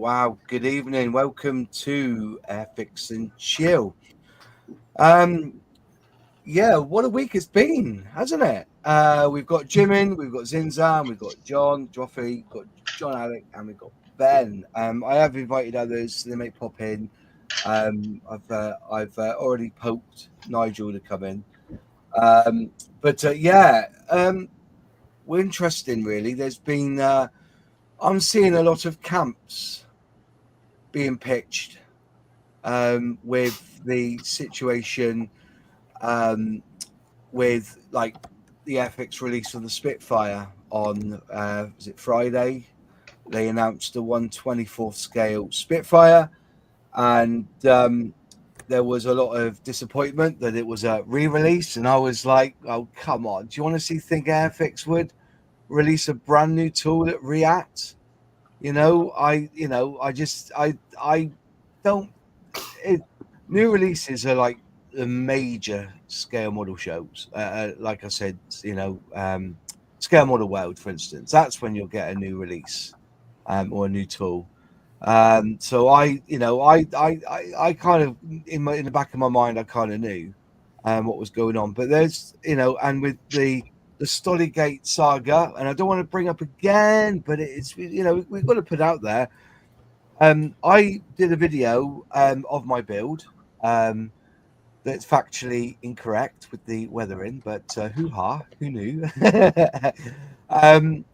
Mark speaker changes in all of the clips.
Speaker 1: Wow. Good evening. Welcome to Airfix and Chill. Yeah, what a week it's been, hasn't it? We've got Jimin, we've got Zinzan, we've got John, Joffrey, got John Alec, and we've got Ben. I have invited others, so they may pop in. I've already poked Nigel to come in. We're interesting, really. There's been I'm seeing a lot of camps being pitched with the situation with like the Airfix release of the Spitfire on was it Friday? They announced the 1/24th scale Spitfire, and there was a lot of disappointment that it was a re-release, and I was like, "Oh, come on! Do you honestly think Airfix would release a brand new tool that reacts?" I don't. New releases are like the major scale model shows. Like I said, Scale Model World, for instance, that's when you'll get a new release or a new tool. So I kind of in the back of my mind, I kind of knew what was going on. But there's and with the Stolygate saga, and I don't want to bring up again, but it's we've got to put out there. I did a video of my build that's factually incorrect with the weathering, but hoo-ha, who knew? And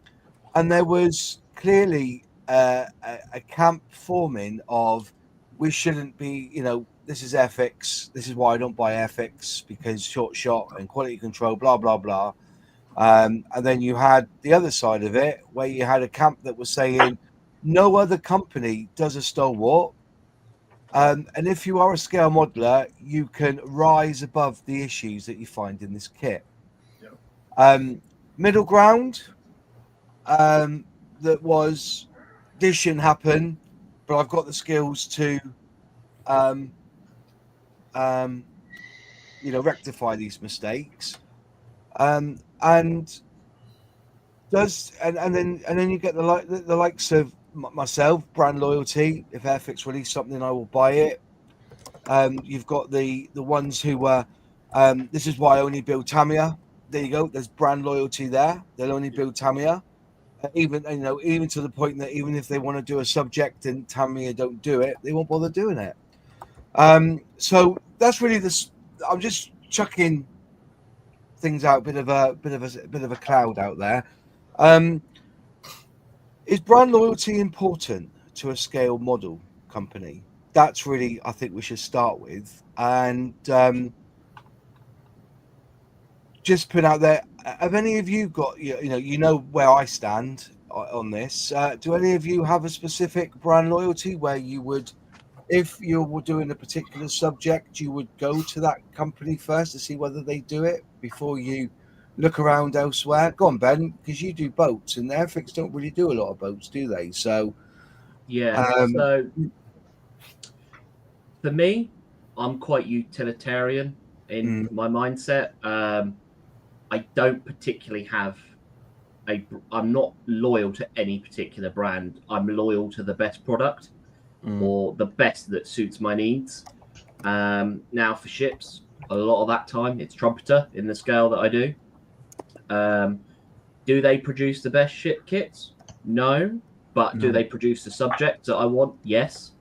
Speaker 1: there was clearly a camp forming of we shouldn't be, this is Airfix, this is why I don't buy Airfix, because short shot and quality control, blah, blah, blah. And then you had the other side of it, where you had a camp that was saying, no other company does a stalwart. And if you are a scale modeler, you can rise above the issues that you find in this kit. Yeah. Middle ground, that was, this shouldn't happen, but I've got the skills to, rectify these mistakes. And then you get the likes of myself, brand loyalty. If Airfix release something, I will buy it. You've got the ones who were this is why I only build Tamiya. There you go, there's brand loyalty there. They'll only build Tamiya, even to the point that even if they want to do a subject and Tamiya don't do it, they won't bother doing it. So that's really this. I'm just chucking things out, bit of a cloud out there. Is brand loyalty important to a scale model company? That's really, I think we should start with. And just put out there, have any of you got, where I stand on this? Do any of you have a specific brand loyalty where you would, if you were doing a particular subject, you would go to that company first to see whether they do it before you look around elsewhere? Go on, Ben, because you do boats, and Airfix don't really do a lot of boats, do they? So,
Speaker 2: yeah. So for me, I'm quite utilitarian in my mindset. I don't particularly have I'm not loyal to any particular brand. I'm loyal to the best product or the best that suits my needs. Now for ships, a lot of that time it's Trumpeter in the scale that I do. Do they produce the best ship kits? No. But do they produce the subjects that I want? Yes.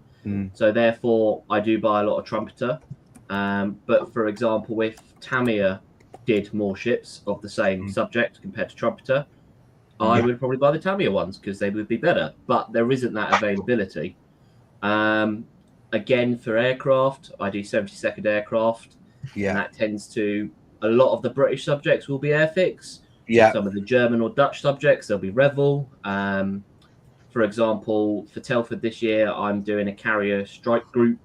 Speaker 2: So therefore, I do buy a lot of Trumpeter. But for example, if Tamiya did more ships of the same subject compared to Trumpeter, I would probably buy the Tamiya ones because they would be better. But there isn't that availability. Again, for aircraft, I do 72nd aircraft. Yeah. And that tends to, a lot of the British subjects will be Airfix. Yeah. Some of the German or Dutch subjects, they'll be Revel. For example, for Telford this year, I'm doing a carrier strike group,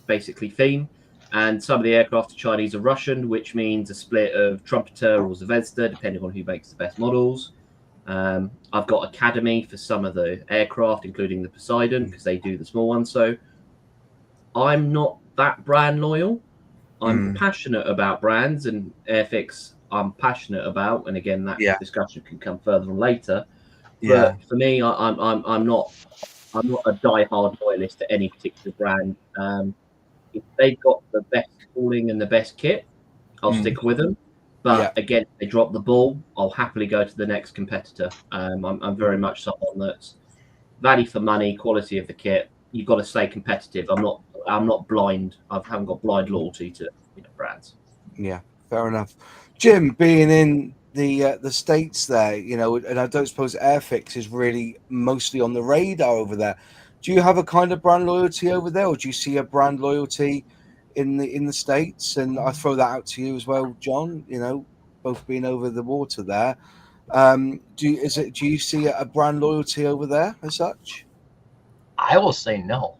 Speaker 2: basically theme. And some of the aircraft are Chinese or Russian, which means a split of Trumpeter or Zvezda, depending on who makes the best models. I've got Academy for some of the aircraft, including the Poseidon, because they do the small ones. So I'm not that brand loyal. I'm passionate about brands, and Airfix I'm passionate about. And again, that discussion can come further on later. But for me, I'm not. I'm not a die-hard loyalist to any particular brand. If they've got the best tooling and the best kit, I'll stick with them. But again, if they drop the ball, I'll happily go to the next competitor. I'm very much someone that's value for money, quality of the kit. You've got to stay competitive. I'm not blind. I haven't got blind loyalty to brands.
Speaker 1: Yeah, fair enough. Jim, being in the States there, and I don't suppose Airfix is really mostly on the radar over there. Do you have a kind of brand loyalty over there, or do you see a brand loyalty in the States? And I throw that out to you as well, John. Both being over the water there. Do you see a brand loyalty over there as such?
Speaker 3: I will say no.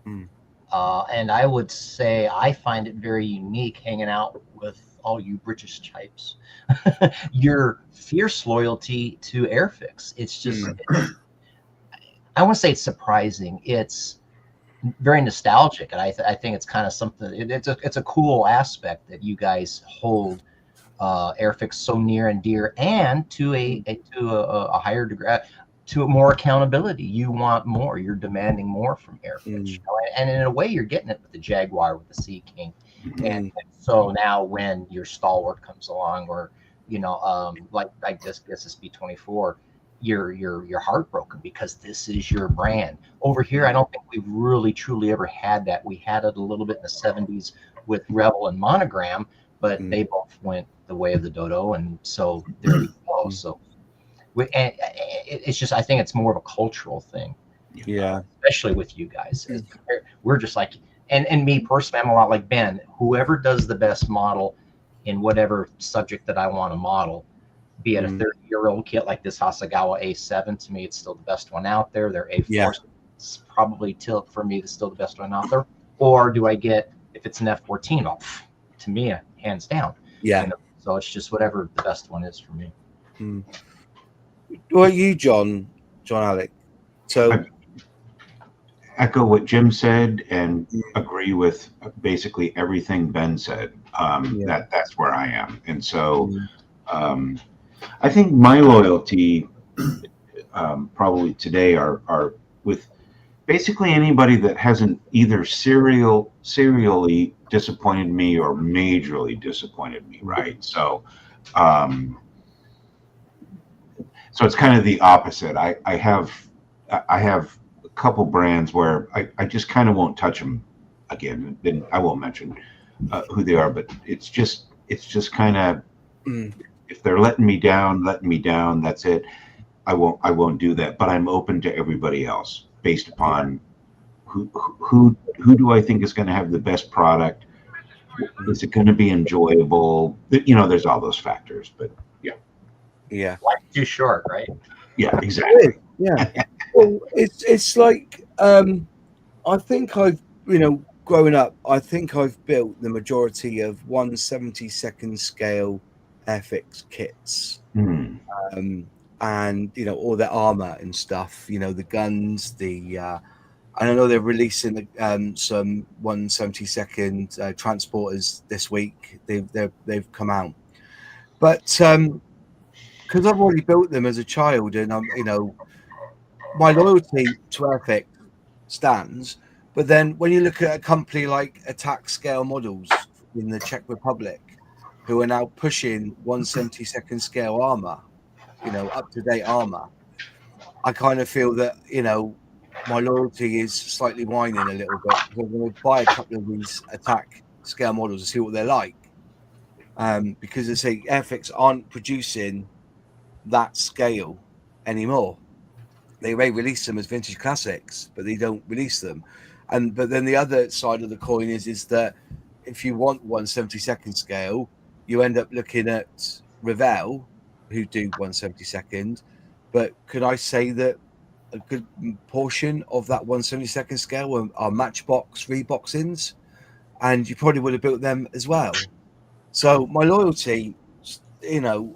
Speaker 3: And I would say I find it very unique hanging out with all you British types. Your fierce loyalty to Airfix. It's just, I won't say it's surprising. It's very nostalgic, and I think it's kind of something. It's a cool aspect that you guys hold Airfix so near and dear, and to a higher degree, to more accountability. You want more. You're demanding more from Airfix, and in a way, you're getting it with the Jaguar, with the Sea King, and so now when your stalwart comes along, or like this SB24, you're heartbroken because this is your brand. Over here, I don't think we've really truly ever had that. We had it a little bit in the 70s with Rebel and Monogram, but they both went the way of the dodo, and so there we go. So it's just, I think it's more of a cultural thing, especially with you guys. We're just like, and me personally, I'm a lot like Ben. Whoever does the best model in whatever subject that I want to model, be it a 30-year-old kit like this Hasegawa A7, to me it's still the best one out there. Their A4 is probably for me still the best one out there. Or do I get, if it's an F14, to me, hands down. So it's just whatever the best one is for me.
Speaker 1: Well, you, John Alec. So
Speaker 4: I echo what Jim said and agree with basically everything Ben said. That's where I am, and so I think my loyalty probably today are with basically anybody that hasn't either serially disappointed me or majorly disappointed me, right? So so it's kind of the opposite. I have a couple brands where I just kind of won't touch them again. Then I won't mention who they are, but it's just kind of, if they're letting me down, that's it. I won't do that. But I'm open to everybody else based upon who do I think is going to have the best product. Is it going to be enjoyable? There's all those factors, but
Speaker 3: life's too short, right?
Speaker 4: Yeah, exactly.
Speaker 1: Well, it's like I think I've growing up, I think I've built the majority of 1/72nd scale Airfix kits, and all their armor and stuff. The guns, and I know they're releasing some 1/72nd transporters this week. They've come out, but because I've already built them as a child, and I'm my loyalty to Airfix stands. But then when you look at a company like Attack Scale Models in the Czech Republic, who are now pushing 1/72nd scale armor, up-to-date armor, I kind of feel that, my loyalty is slightly whining a little bit. I'm going to buy a couple of these Attack Scale Models and see what they're like. Because they say Airfix aren't producing that scale anymore. They may release them as vintage classics, but they don't release them. But then the other side of the coin is that if you want 1/72nd scale, you end up looking at Revell, who do 1/72nd. But could I say that a good portion of that 1/72nd scale are Matchbox reboxings, and you probably would have built them as well. So my loyalty, for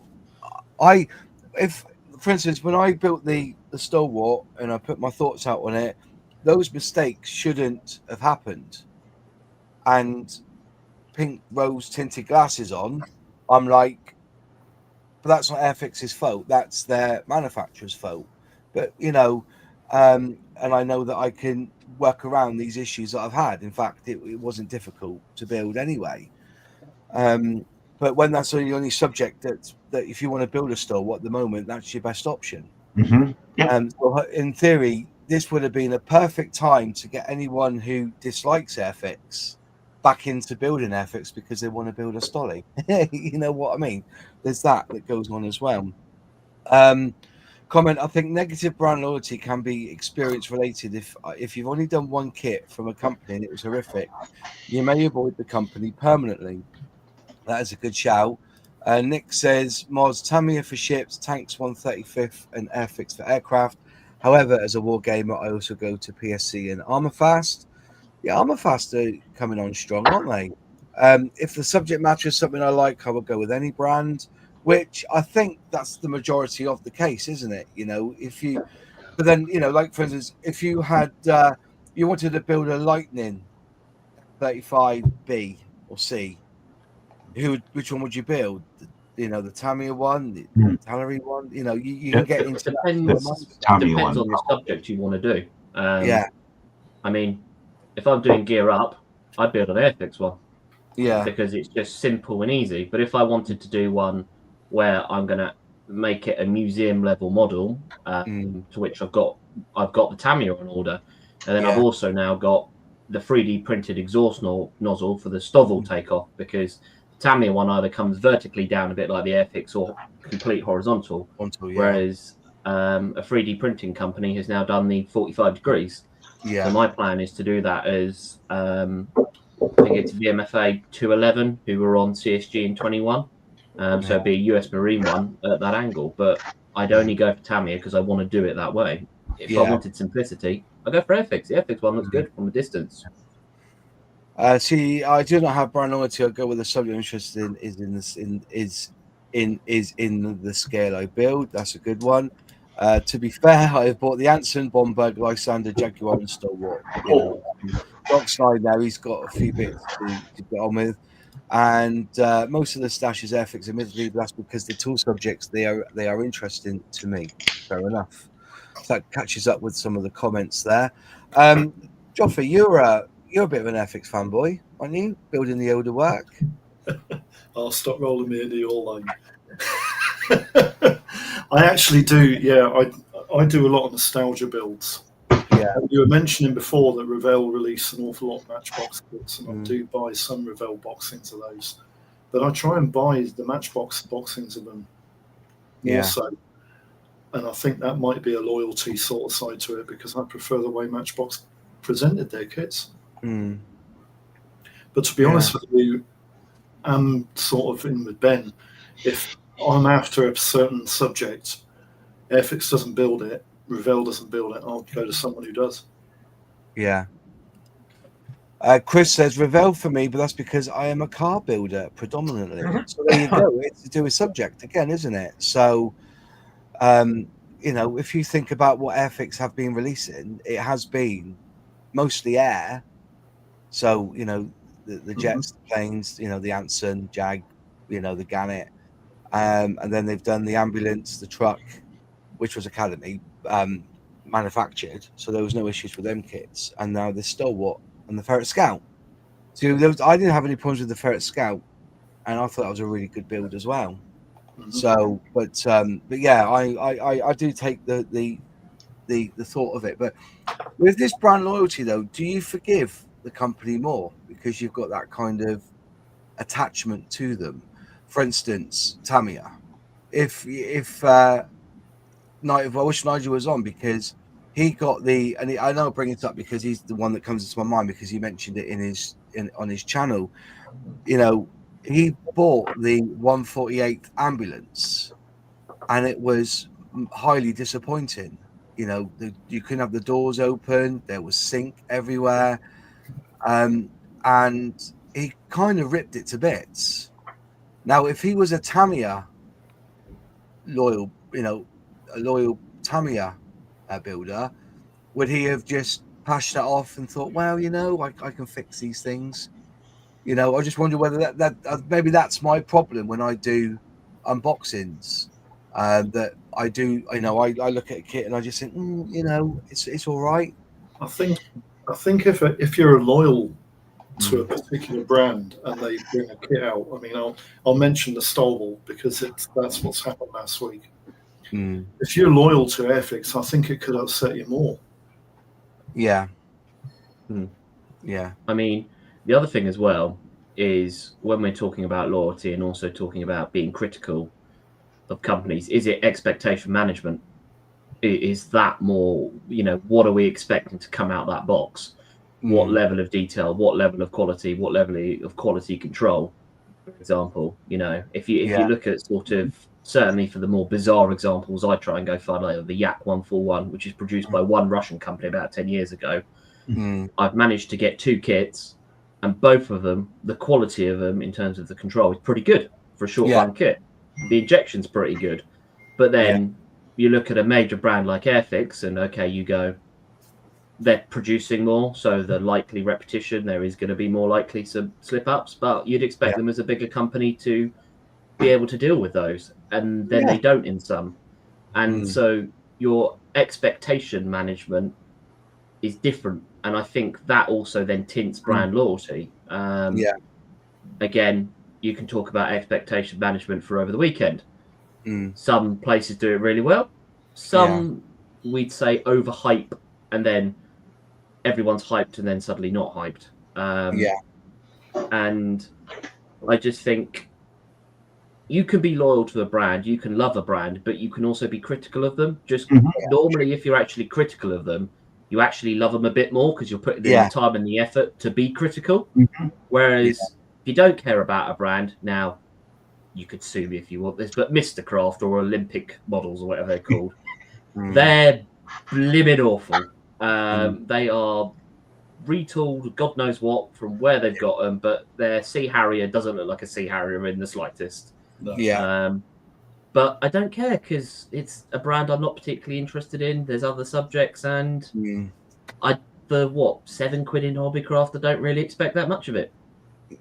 Speaker 1: instance, when I built the Stalwart and I put my thoughts out on it, those mistakes shouldn't have happened. And pink rose tinted glasses on, I'm like, but that's not Airfix's fault. That's their manufacturer's fault. But and I know that I can work around these issues that I've had. In fact, it wasn't difficult to build anyway. But when that's the only subject that if you want to build a store at the moment, that's your best option.
Speaker 4: Mm-hmm. Yeah.
Speaker 1: So in theory, this would have been a perfect time to get anyone who dislikes Airfix back into building Airfix because they want to build a stolly. You know what I mean? There's that goes on as well. Comment: I think negative brand loyalty can be experience related. If you've only done one kit from a company and it was horrific, you may avoid the company permanently. That is a good shout. Nick says mods Tamiya for ships, tanks 135th, and Airfix for aircraft. However, as a war gamer, I also go to PSC and Armorfast. Yeah, Armorfast are coming on strong, aren't they? If the subject matter is something I like, I will go with any brand. Which I think that's the majority of the case, isn't it? You know, but then like for instance, if you had you wanted to build a Lightning 35B or C, which one would you build? The Tamiya one, the Tannery one. You can get into
Speaker 2: depends on the subject you want to do.
Speaker 1: Yeah.
Speaker 2: I mean, if I'm doing gear up, I'd build an Airfix one.
Speaker 1: Yeah.
Speaker 2: Because it's just simple and easy. But if I wanted to do one where I'm going to make it a museum level model, to which I've got the Tamiya on order, and then I've also now got the 3D printed exhaust nozzle for the Stovall takeoff, because the Tamiya one either comes vertically down a bit like the Airfix or complete horizontal. Whereas a 3D printing company has now done the 45 degrees.
Speaker 1: Yeah.
Speaker 2: So my plan is to do that as I think it's VMFA 211 who were on CSG in 21. So it'd be a US Marine one at that angle, but I'd only go for Tamiya because I want to do it that way. If I wanted simplicity, I'd go for Airfix. The Airfix one looks good from a distance.
Speaker 1: See, I do not have brand loyalty. I go with the subject I'm interested in is in the scale I build. That's a good one. To be fair, I have bought the Anson, Bombard, Lysander, Jaguar, and Stalwart. Dockside now, he's got a few bits to get on with. And most of the stash is Airfix, admittedly, but that's because the tool subjects they are interesting to me. Fair enough. So that catches up with some of the comments there. Joffrey, you're a bit of an Airfix fanboy, aren't you? Building the older work.
Speaker 5: I'll stop rolling me in the all line. I actually do. Yeah, I do a lot of nostalgia builds.
Speaker 1: Yeah,
Speaker 5: you were mentioning before that Revell release an awful lot of Matchbox kits, and I do buy some Revell boxings of those. But I try and buy the Matchbox boxings of them more so. And I think that might be a loyalty sort of side to it, because I prefer the way Matchbox presented their kits. But to be honest with you, I'm sort of in with Ben. If I'm after a certain subject, Airfix doesn't build it, Revell doesn't build it, I'll go to someone who does.
Speaker 1: Yeah. Chris says Revell for me, but that's because I am a car builder predominantly. So there you go. It's to do with subject again, isn't it? So, if you think about what Airfix have been releasing, it has been mostly air. So, the jets, the planes, the Anson, Jag, the Gannet. And then they've done the ambulance, the truck, which was Academy manufactured. So there was no issues with them kits. And now the Stalwart and the Ferret Scout. So I didn't have any problems with the Ferret Scout. And I thought that was a really good build as well. So, but yeah, I do take the thought of it. But with this brand loyalty, though, do you forgive the company more because you've got that kind of attachment to them? For instance, Tamiya. If I wish Nigel was on, because he got I know I bring it up because he's the one that comes into my mind because he mentioned it on his channel. He bought the 148th ambulance, and it was highly disappointing. You couldn't have the doors open. There was sink everywhere, and he kind of ripped it to bits. Now, if he was a Tamiya loyal Tamiya builder, would he have just pashed that off and thought, well, I can fix these things? I just wonder whether that maybe that's my problem when I do unboxings. that I do. I look at a kit and I just think, it's all right.
Speaker 5: I think if you're loyal to a particular brand and they bring a kit out, I mean, I'll mention the Stobble because that's what's happened last week. If you're loyal to Airfix, I think it could upset you more.
Speaker 1: Yeah.
Speaker 2: Yeah. I mean, the other thing as well is when we're talking about loyalty and also talking about being critical of companies, is it expectation management? Is that more, what are we expecting to come out that box? What level of detail, what level of quality, what level of quality control, for example? If you look at sort of, certainly for the more bizarre examples, I try and go far later, the Yak 141, which is produced by one Russian company about 10 years ago. I've managed to get 2 kits, and both of them, the quality of them in terms of the control is pretty good for a short run kit. The injection's pretty good. But then you look at a major brand like Airfix, and okay, you go, they're producing more, so the likely repetition, there is going to be more likely some slip-ups, but you'd expect them as a bigger company to be able to deal with those, and then they don't in some. And so your expectation management is different, and I think that also then tints brand loyalty. Again, you can talk about expectation management for over the weekend. Some places do it really well. Some we'd say overhype, and then everyone's hyped and then suddenly not hyped. And I just think you can be loyal to a brand, you can love a brand, but you can also be critical of them. Just normally, if you're actually critical of them, you actually love them a bit more because you're putting in the time and the effort to be critical. Whereas if you don't care about a brand, now you could sue me if you want this, but Mr. Craft or Olympic models or whatever they're called, they're blimmin' awful. They are retooled, God knows what, from where they've got them, but their Sea Harrier doesn't look like a Sea Harrier in the slightest. But I don't care because it's a brand I'm not particularly interested in. There's other subjects, and for £7 in Hobbycraft, I don't really expect that much of it.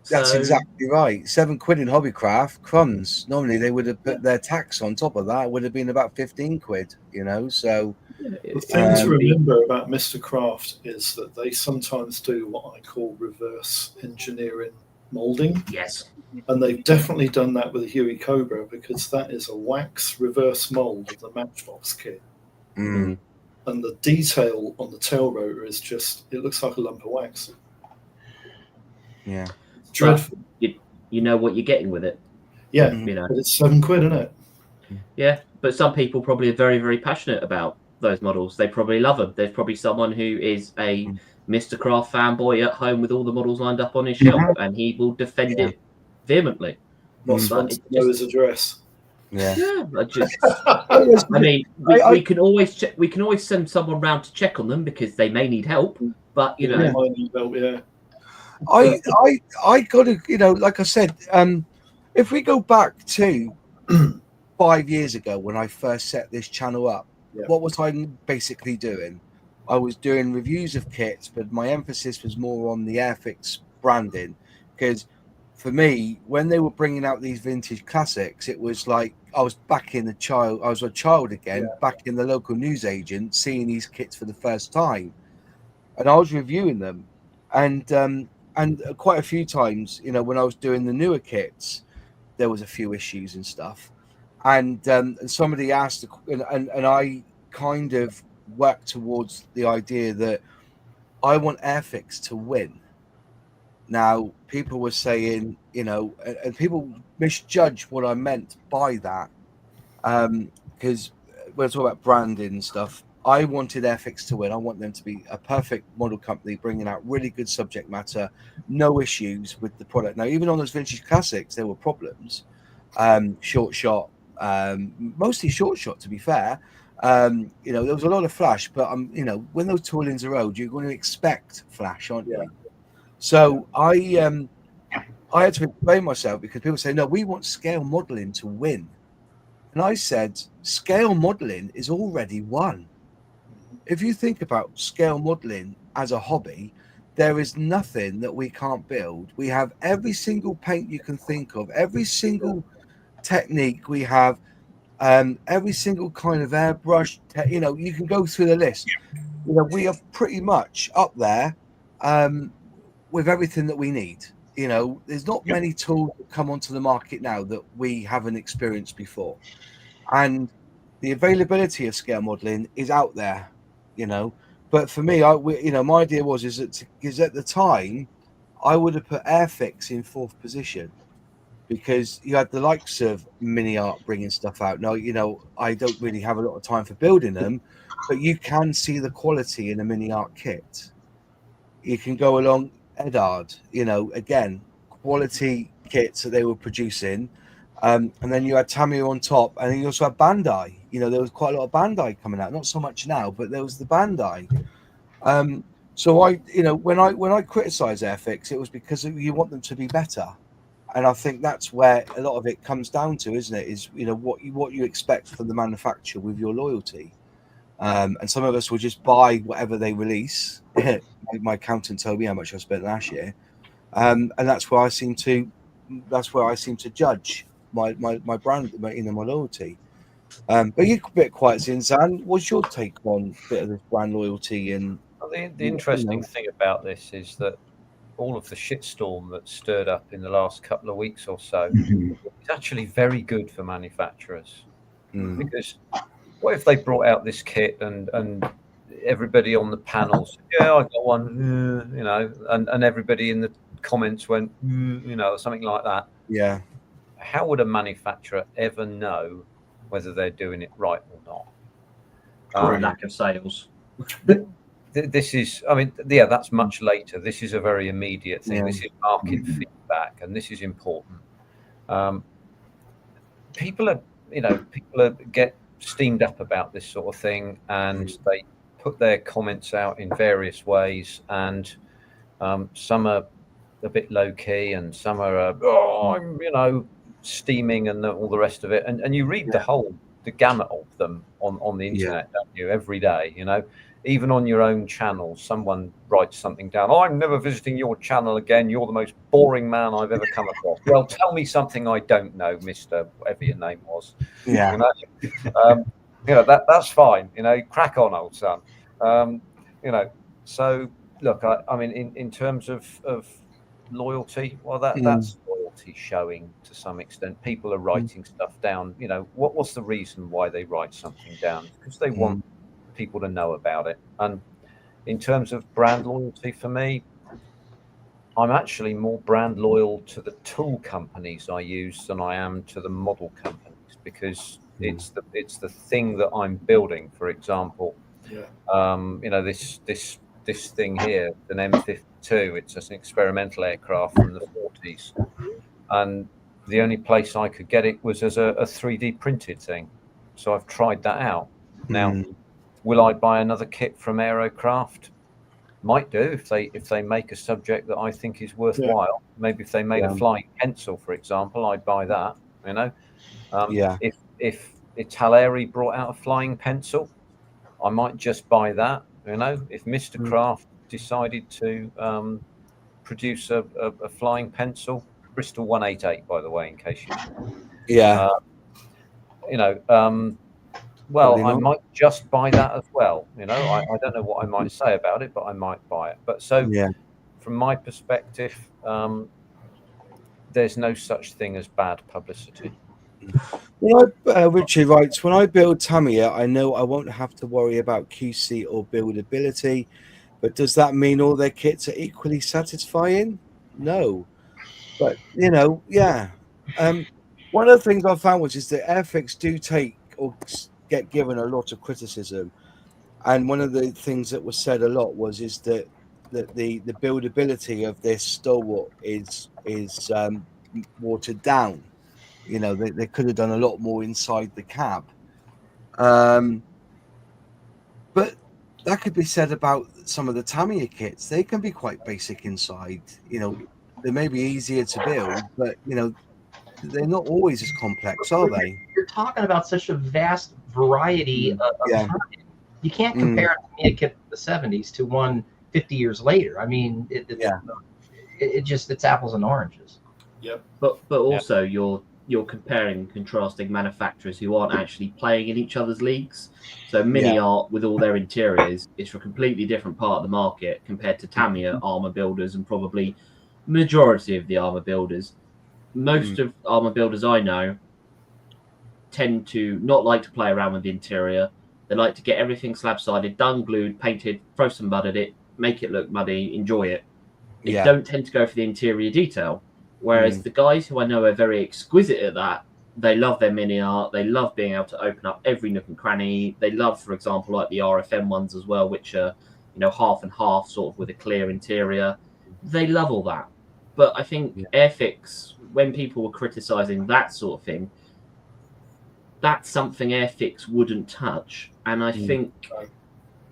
Speaker 1: That's exactly right. £7 in Hobbycraft, crumbs. Normally they would have put their tax on top of that. It would have been about £15, so
Speaker 5: the thing to remember about Mr. Craft is that they sometimes do what I call reverse engineering molding.
Speaker 2: Yes.
Speaker 5: And they've definitely done that with the Huey Cobra, because that is a wax reverse mold of the Matchbox kit. And the detail on the tail rotor is just, it looks like a lump of wax.
Speaker 1: Yeah.
Speaker 5: Dreadful.
Speaker 2: You know what you're getting with it.
Speaker 5: Yeah. But it's £7, isn't it?
Speaker 2: Yeah. But some people probably are very, very passionate about those models. They probably love them. There's probably someone who is a Mr. Craft fanboy at home with all the models lined up on his shelf, and he will defend it vehemently.
Speaker 5: Boss wants to know his address.
Speaker 2: I mean, we can always check. We can always send someone round to check on them because they may need help. But
Speaker 5: they might need help.
Speaker 1: I got to, like I said, if we go back to 5 years ago when I first set this channel up, what was I basically doing? I was doing reviews of kits, but my emphasis was more on the Airfix branding, because for me, when they were bringing out these vintage classics, it was like I was a child again, back in the local newsagent, seeing these kits for the first time, and I was reviewing them, and quite a few times, when I was doing the newer kits, there was a few issues and stuff, and somebody asked, and I kind of worked towards the idea that I want Airfix to win. Now, people were saying, and people misjudge what I meant by that, because when I talk about branding and stuff, I wanted Airfix to win. I want them to be a perfect model company, bringing out really good subject matter, no issues with the product. Now, even on those vintage classics, there were problems. Short shot, mostly short shot, to be fair. There was a lot of flash, but when those toolings are old, you're going to expect flash, aren't you? So I had to explain myself, because people say, no, we want scale modeling to win. And I said, scale modeling is already won. If you think about scale modeling as a hobby, there is nothing that we can't build. We have every single paint you can think of, every single technique. We have every single kind of airbrush, you know, you can go through the list. You know, we are pretty much up there with everything that we need. You know, there's not many tools that come onto the market now that we haven't experienced before. And the availability of scale modeling is out there, you know. But for me, you know, my idea is at the time, I would have put Airfix in 4th position, because you had the likes of Mini Art bringing stuff out. Now, you know, I don't really have a lot of time for building them, but you can see the quality in a Mini Art kit. You can go along Edard, you know, again, quality kits that they were producing. And then you had Tamiya on top, and then you also had Bandai. You know, there was quite a lot of Bandai coming out. Not so much now, but there was the Bandai. So I, you know, when I criticize Airfix, it was because you want them to be better. And I think that's where a lot of it comes down to, isn't it? Is, you know, what you expect from the manufacturer with your loyalty. And some of us will just buy whatever they release. My accountant told me how much I spent last year, and that's where I seem to judge my brand, my loyalty. But you're a bit quiet, Zinzan. What's your take on a bit of this brand loyalty? And
Speaker 6: the interesting thing about this is that all of the shitstorm that stirred up in the last couple of weeks or so is actually very good for manufacturers. Because what if they brought out this kit and everybody on the panels, yeah, I got one, you know, and everybody in the comments went, you know, something like that.
Speaker 1: Yeah.
Speaker 6: How would a manufacturer ever know whether they're doing it right or not?
Speaker 2: Lack of sales.
Speaker 6: This is, I mean, yeah, that's much later. This is a very immediate thing. This is market feedback, and this is important. People get steamed up about this sort of thing, and they put their comments out in various ways, and some are a bit low key, and some are, I'm, you know, steaming and all the rest of it. And you read the gamut of them on the internet, don't you, every day, you know. Even on your own channel, someone writes something down. I'm never visiting your channel again. You're the most boring man I've ever come across. Well, tell me something I don't know, Mr. whatever your name was.
Speaker 1: Yeah.
Speaker 6: You know, that's fine. You know, crack on, old son. You know, so look, I mean, in terms of loyalty, well, that's loyalty showing to some extent. People are writing stuff down. You know, what's the reason why they write something down? Because they want people to know about it. And in terms of brand loyalty, for me, I'm actually more brand loyal to the tool companies I use than I am to the model companies, because it's the thing that I'm building. For example, you know, this thing here, an M52. It's an experimental aircraft from the 40s, and the only place I could get it was as a 3D printed thing. So I've tried that out. Now, will I buy another kit from Aerocraft? Might do if they make a subject that I think is worthwhile. Maybe if they made a flying pencil, for example, I'd buy that. You know, if Italeri brought out a flying pencil, I might just buy that. You know, if Mr. Craft decided to produce a flying pencil, Bristol 188, by the way, in case you you know. Well, I might just buy that as well. You know, I don't know what I might say about it, but I might buy it. But so, from my perspective, there's no such thing as bad publicity.
Speaker 1: Richard writes, when I build Tamiya, I know I won't have to worry about QC or buildability, but does that mean all their kits are equally satisfying? No. But, you know, one of the things I found is that Airfix do take or get given a lot of criticism, and one of the things that was said a lot is that the buildability of this stalwart is watered down. You know, they could have done a lot more inside the cab, but that could be said about some of the Tamiya kits. They can be quite basic inside. You know, they may be easier to build, but you know, they're not always as complex, are they?
Speaker 3: You're talking about such a vast variety of time. You can't compare a Tamiya kit from the 70s to one 50 years later. I mean, it's apples and oranges.
Speaker 2: But also your you're comparing and contrasting manufacturers who aren't actually playing in each other's leagues. So Mini Art, with all their interiors, is for a completely different part of the market compared to Tamiya armor builders and probably majority of the armor builders. Most of armor builders I know tend to not like to play around with the interior. They like to get everything slab-sided, done, glued, painted, throw some mud at it, make it look muddy, enjoy it. They don't tend to go for the interior detail. Whereas the guys who I know are very exquisite at that, they love their Mini Art. They love being able to open up every nook and cranny. They love, for example, like the RFM ones as well, which are, half and half, sort of with a clear interior. They love all that. But I think Airfix, when people were criticising that sort of thing, that's something Airfix wouldn't touch. And I think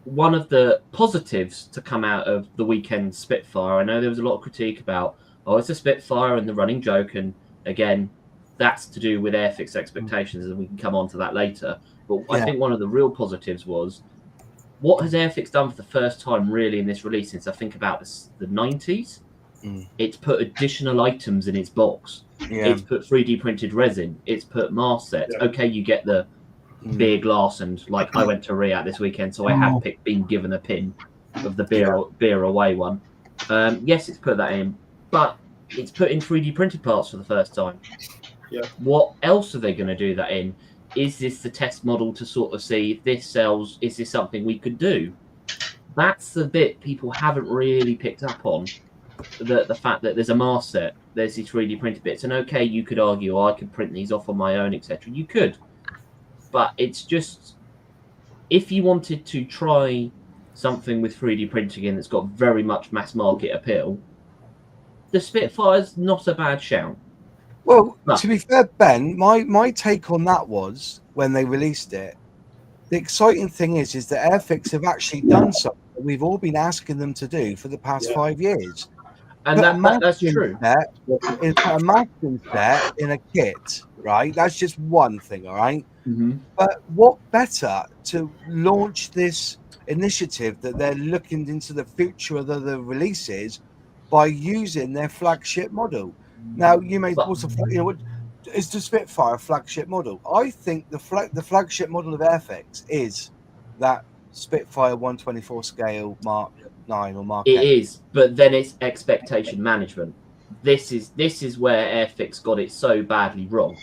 Speaker 2: one of the positives to come out of the weekend Spitfire, I know there was a lot of critique about, it's a Spitfire and the running joke. And again, that's to do with Airfix expectations, and we can come on to that later. But I think one of the real positives was, what has Airfix done for the first time really in this release since I think about the 90s? It's put additional items in its box. It's put 3D printed resin. It's put mask sets. Okay, you get the beer glass, and like I went to Riyadh this weekend, so I had been given a pin of the beer away one. Yes, it's put that in, but it's put in 3D printed parts for the first time. What else are they going to do that in? Is this the test model to sort of see if this sells? Is this something we could do? That's the bit people haven't really picked up on. The fact that there's a mask set, there's these 3D printed bits, and okay, you could argue, I could print these off on my own, etc. You could, but it's just, if you wanted to try something with 3D printing in that's got very much mass market appeal, the Spitfire's not a bad shout.
Speaker 1: Well, to be fair, Ben, my take on that was, when they released it, the exciting thing is that Airfix have actually done something that we've all been asking them to do for the past 5 years.
Speaker 2: And that's true.
Speaker 1: It's a masking set in a kit, right? That's just one thing, all right? But what better to launch this initiative that they're looking into the future of the releases by using their flagship model? Now, you may also, is the Spitfire a flagship model? I think the flagship model of Airfix is that Spitfire 124 scale Mark 9 or Mark 8.
Speaker 2: It is, but then it's expectation management. This is where Airfix got it so badly wrong.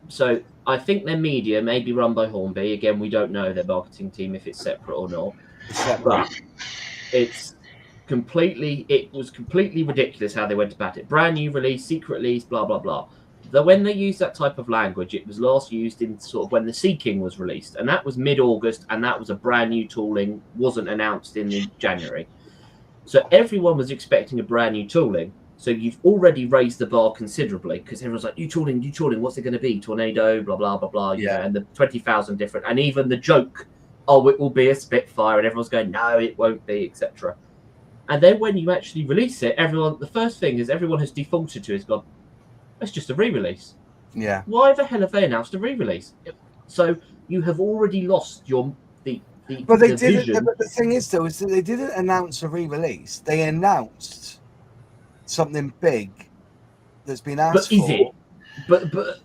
Speaker 2: So I think their media may be run by Hornby. Again, we don't know their marketing team if it's separate or not. But it was completely ridiculous how they went about it. Brand new release, secret release, blah blah blah. Though when they used that type of language, it was last used in sort of when the Sea King was released, and that was mid-August, and that was a brand new tooling, wasn't announced in January. So everyone was expecting a brand new tooling. So you've already raised the bar considerably, because everyone's like, new tooling, what's it going to be? Tornado, blah blah blah blah. And the 20,000 different, and even the joke, it will be a Spitfire, and everyone's going, no, it won't be, etc. And then when you actually release it, the first thing is everyone has defaulted to is gone, it's just a re-release.
Speaker 1: Yeah.
Speaker 2: Why the hell have they announced a re-release? So you have already lost the
Speaker 1: But they
Speaker 2: vision.
Speaker 1: didn't. But the thing is, though, is that they didn't announce a re-release. They announced something big that's been asked for.
Speaker 2: But is it? But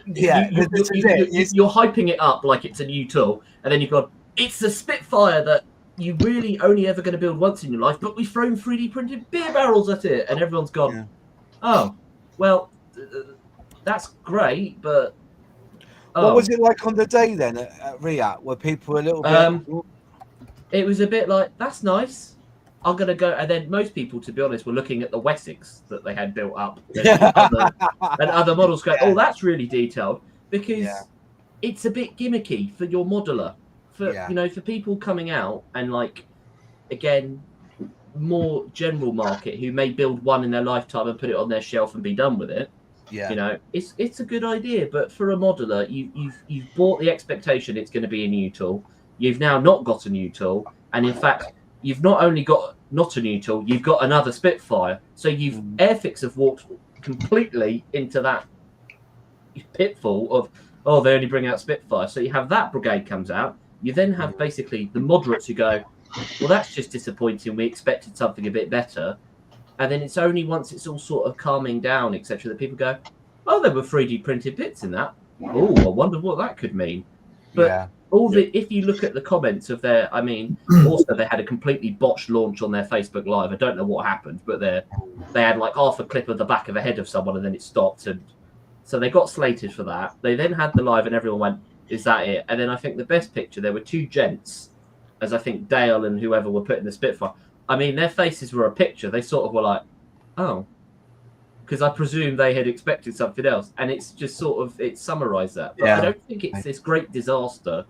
Speaker 1: yeah,
Speaker 2: you're hyping it up like it's a new tool, and then you've got, it's the Spitfire that you really only ever going to build once in your life, but we've thrown 3D printed beer barrels at it, and everyone's gone, oh, well, that's great, but...
Speaker 1: What was it like on the day then at Riyadh, where people were a little bit...
Speaker 2: It was a bit like, that's nice, I'm going to go... And then most people, to be honest, were looking at the Wessex that they had built up, and other models going, oh, that's really detailed, because it's a bit gimmicky for your modeler. For people coming out and, like, again, more general market who may build one in their lifetime and put it on their shelf and be done with it. It's a good idea, but for a modeler, you've bought the expectation it's going to be a new tool. You've now not got a new tool, and in fact, you've not only got not a new tool, you've got another Spitfire. So Airfix have walked completely into that pitfall of they only bring out Spitfire. So you have that brigade comes out. You then have basically the moderates who go, well, that's just disappointing. We expected something a bit better. And then it's only once it's all sort of calming down, etc., that people go, oh, there were 3D printed bits in that. Oh, I wonder what that could mean. But if you look at the comments of their, I mean, also they had a completely botched launch on their Facebook Live. I don't know what happened, but they had like half a clip of the back of a head of someone and then it stopped. And so they got slated for that. They then had the live and everyone went, is that it? And then I think the best picture, there were two gents, as I think Dale and whoever were putting the Spitfire. I mean, their faces were a picture. They sort of were like, oh, because I presume they had expected something else. And it's just sort of, it summarised that. But I don't think it's this great disaster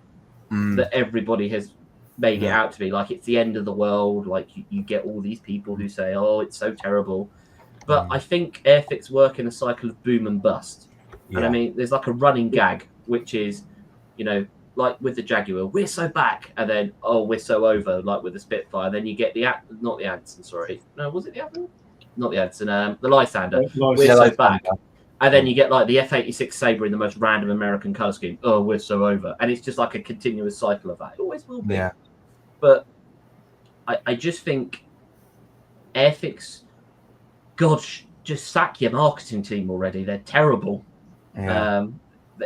Speaker 2: that everybody has made it out to be. Like, it's the end of the world. Like, you get all these people who say, oh, it's so terrible. But I think Airfix work in a cycle of boom and bust. And I mean, there's like a running gag, which is, you know, like with the Jaguar, we're so back. And then, oh, we're so over, like with the Spitfire. Then you get not the Anson, sorry. No, was it the Anson? Not the Anson, the Lysander. We're so back. And then you get like the F-86 Sabre in the most random American colour scheme. Oh, we're so over. And it's just like a continuous cycle of that. It always will be.
Speaker 1: Yeah.
Speaker 2: But I just think Airfix, God, just sack your marketing team already. They're terrible. Yeah.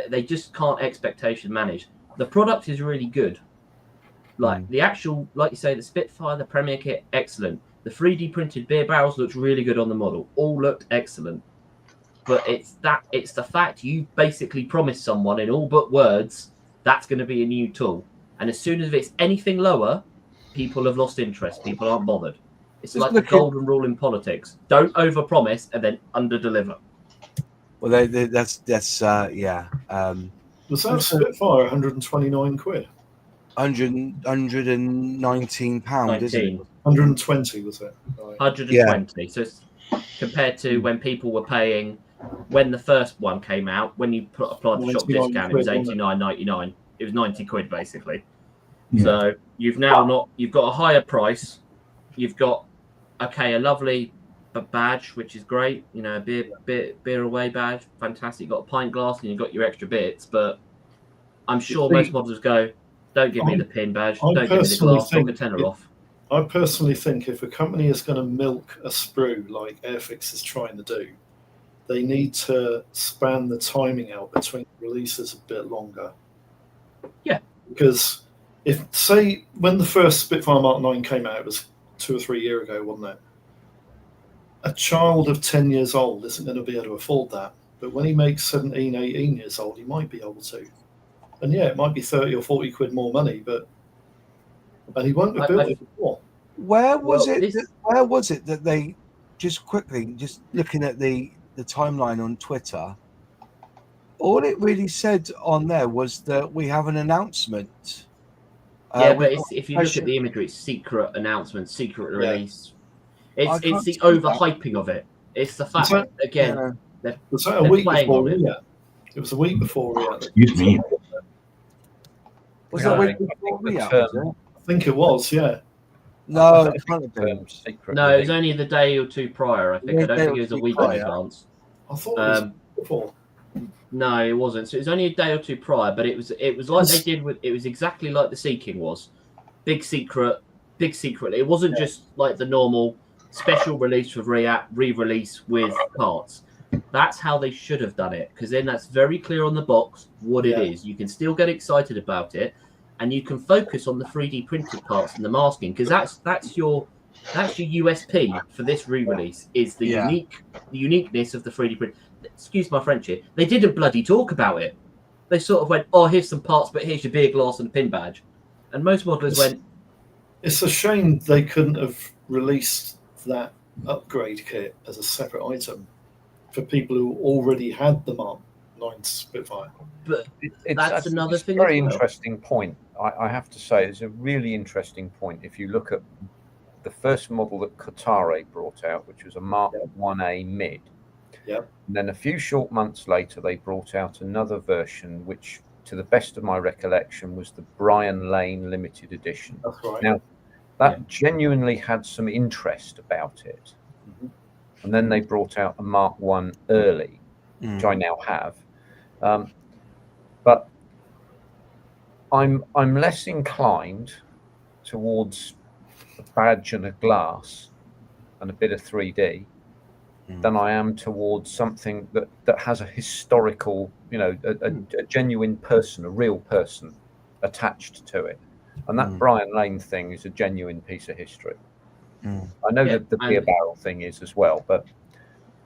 Speaker 2: They just can't expectation manage. The product is really good. Like the actual, like you say, the Spitfire, the Premier kit, excellent. The 3D printed beer barrels looked really good on the model. All looked excellent. But it's the fact you basically promised someone in all but words that's going to be a new tool. And as soon as it's anything lower, people have lost interest. People aren't bothered. It's like the golden rule in politics. Don't overpromise and then underdeliver.
Speaker 1: Well, that's yeah.
Speaker 5: Was that Spitfire 129 quid?
Speaker 1: 119 pound, isn't it?
Speaker 5: 120 was it? Right.
Speaker 2: 120. Yeah. So it's compared to when people were paying, when the first one came out, when you applied the shop discount, it was 89.99. It was 90 quid basically. Yeah. So you've got a higher price. You've got a lovely badge, which is great. You know, a beer away badge, fantastic. You've got a pint glass and you've got your extra bits. But I'm sure most modders go, don't give me the pin badge, don't give me the glass, knock a tenner off.
Speaker 5: I personally think if a company is going to milk a sprue like Airfix is trying to do, they need to span the timing out between releases a bit longer.
Speaker 2: Yeah.
Speaker 5: Because if, say, when the first Spitfire Mark 9 came out, it was 2 or 3 years ago, wasn't it? A child of 10 years old isn't going to be able to afford that. But when he makes 17, 18 years old, he might be able to. And yeah, it might be 30 or 40 quid more money, and he won't have built it before.
Speaker 1: Where was it that they just looking at the timeline on Twitter, all it really said on there was that we have an announcement.
Speaker 2: Yeah, but if you look at the imagery, it's secret announcement, secret release. It's the overhyping of it. It's the fact that, again,
Speaker 5: was that a week before Riyadh? It was a week before Riyadh.
Speaker 4: Excuse me.
Speaker 1: Was that a week before Riyadh?
Speaker 5: I think it was, yeah.
Speaker 1: No, it can't have been.
Speaker 2: No, it was only the day or two prior, I think. I don't think it was a week in advance.
Speaker 5: I thought it was before.
Speaker 2: No, it wasn't. So it was only a day or two prior, but it was like they did with, it was exactly like the Seeking was. Big secret. It wasn't just like the normal special release with re-release with parts. That's how they should have done it, because then that's very clear on the box what it is. You can still get excited about it, and you can focus on the 3D printed parts and the masking, because that's your USP for this re-release is the uniqueness of the 3D print. Excuse my French here. They didn't bloody talk about it. They sort of went, "Oh, here's some parts, but here's your beer glass and a pin badge," and most modelers went. It's
Speaker 5: a shame they couldn't have released that upgrade kit as a separate item for people who already had the Mark 9 Spitfire.
Speaker 2: But that's another thing.
Speaker 6: Very interesting point. I have to say, it's a really interesting point. If you look at the first model that Qatari brought out, which was a Mark 1A mid, and then a few short months later, they brought out another version, which, to the best of my recollection, was the Brian Lane limited edition.
Speaker 5: That's right.
Speaker 6: Now, that genuinely had some interest about it. And then they brought out a Mark 1 early, which I now have. But I'm less inclined towards a badge and a glass and a bit of 3D than I am towards something that has a historical, a genuine person, a real person attached to it. And that Brian Lane thing is a genuine piece of history. I know that the beer barrel thing is as well, but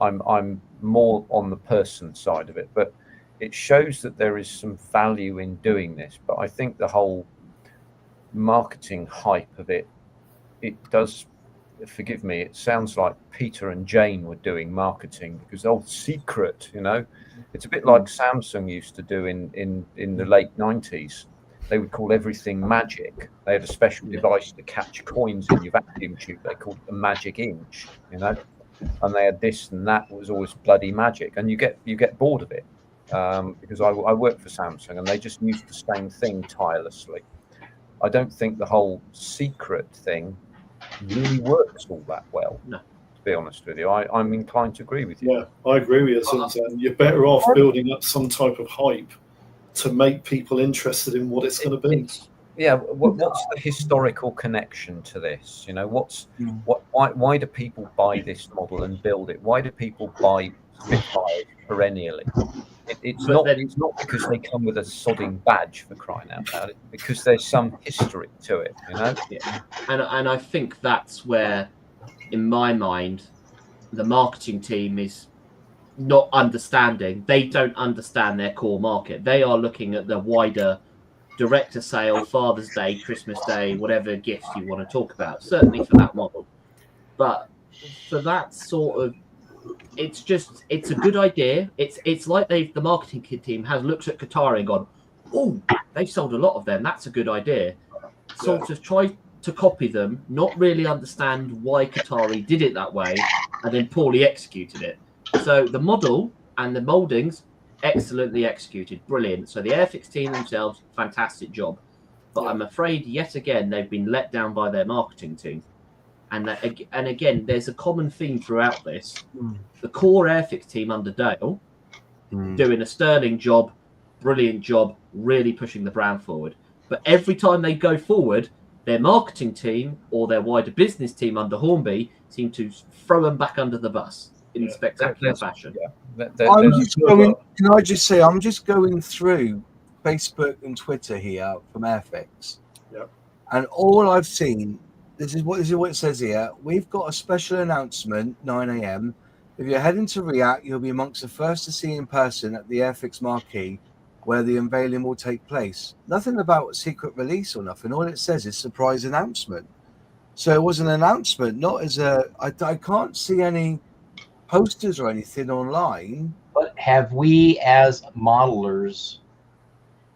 Speaker 6: I'm more on the person side of it. But it shows that there is some value in doing this. But I think the whole marketing hype of it does, forgive me, it sounds like Peter and Jane were doing marketing because secret, it's a bit like Samsung used to do in the late 90s. They would call everything magic. They had a special device to catch coins in your vacuum tube. They called it the magic inch, and they had this and that was always bloody magic. And you get bored of it because I work for Samsung and they just used the same thing tirelessly. I don't think the whole secret thing really works all that well.
Speaker 2: No.
Speaker 6: To be honest with you, I'm inclined to agree with you.
Speaker 5: Yeah, I agree with you. Sometimes you're better off building up some type of hype to make people interested in what it's going to be.
Speaker 6: What's the historical connection to this? Why do people buy this model and build it? Why do people buy Spitfires perennially? It's not because they come with a sodding badge, for crying out loud. It's because there's some history to it,
Speaker 2: Yeah. And I think that's where, in my mind, the marketing team is not understanding. They don't understand their core market. They are looking at the wider director sale, Father's Day, Christmas Day, whatever gifts you want to talk about. Certainly for that model, but for that sort of, it's a good idea. It's like the marketing team has looked at Qatari and gone, oh, they've sold a lot of them. That's a good idea. Sort of try to copy them, not really understand why Qatari did it that way, and then poorly executed it. So the model and the moldings, excellently executed, brilliant. So the Airfix team themselves, fantastic job. But I'm afraid yet again they've been let down by their marketing team. And again, there's a common theme throughout this. The core Airfix team under Dale doing a sterling job, brilliant job, really pushing the brand forward. But every time they go forward, their marketing team or their wider business team under Hornby seem to throw them back under the bus in spectacular fashion.
Speaker 1: Can I just say, I'm just going through Facebook and Twitter here from Airfix.
Speaker 5: Yep.
Speaker 1: And all I've seen, this is what it says here. We've got a special announcement, 9 a.m. If you're heading to React, you'll be amongst the first to see in person at the Airfix marquee where the unveiling will take place. Nothing about secret release or nothing. All it says is surprise announcement. So it was an announcement, not as I can't see any posters or anything online.
Speaker 3: But have we as modelers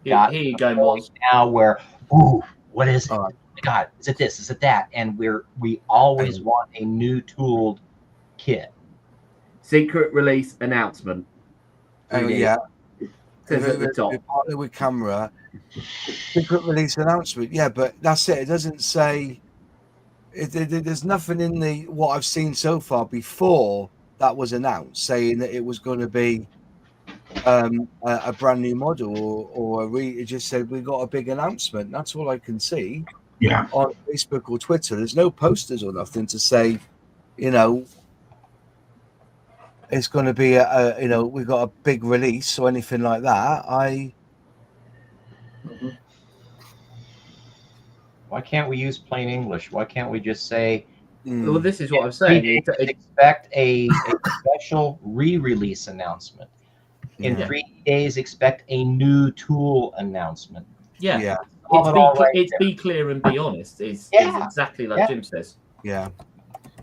Speaker 3: got
Speaker 2: here you go, Moz.
Speaker 3: Now where, ooh, what is it? Oh God, is it this? Is it that? And we always want a new tooled kit.
Speaker 2: Secret release announcement.
Speaker 1: Yeah.
Speaker 2: Says at the top.
Speaker 1: Partner with camera. Secret release announcement. Yeah, but that's it. It doesn't say. There's nothing in what I've seen so far before that was announced saying that it was going to be a brand new model or it just said we got a big announcement. That's all I can see.
Speaker 4: Yeah.
Speaker 1: On Facebook or Twitter, there's no posters or nothing to say, it's going to be we've got a big release or anything like that.
Speaker 3: Why can't we use plain English? Why can't we just say?
Speaker 2: Well, this is what I'm saying.
Speaker 3: Expect a special re-release announcement. In 3 days, expect a new tool announcement.
Speaker 2: Yeah. It's be clear and be honest. Is exactly like Jim says.
Speaker 1: Yeah.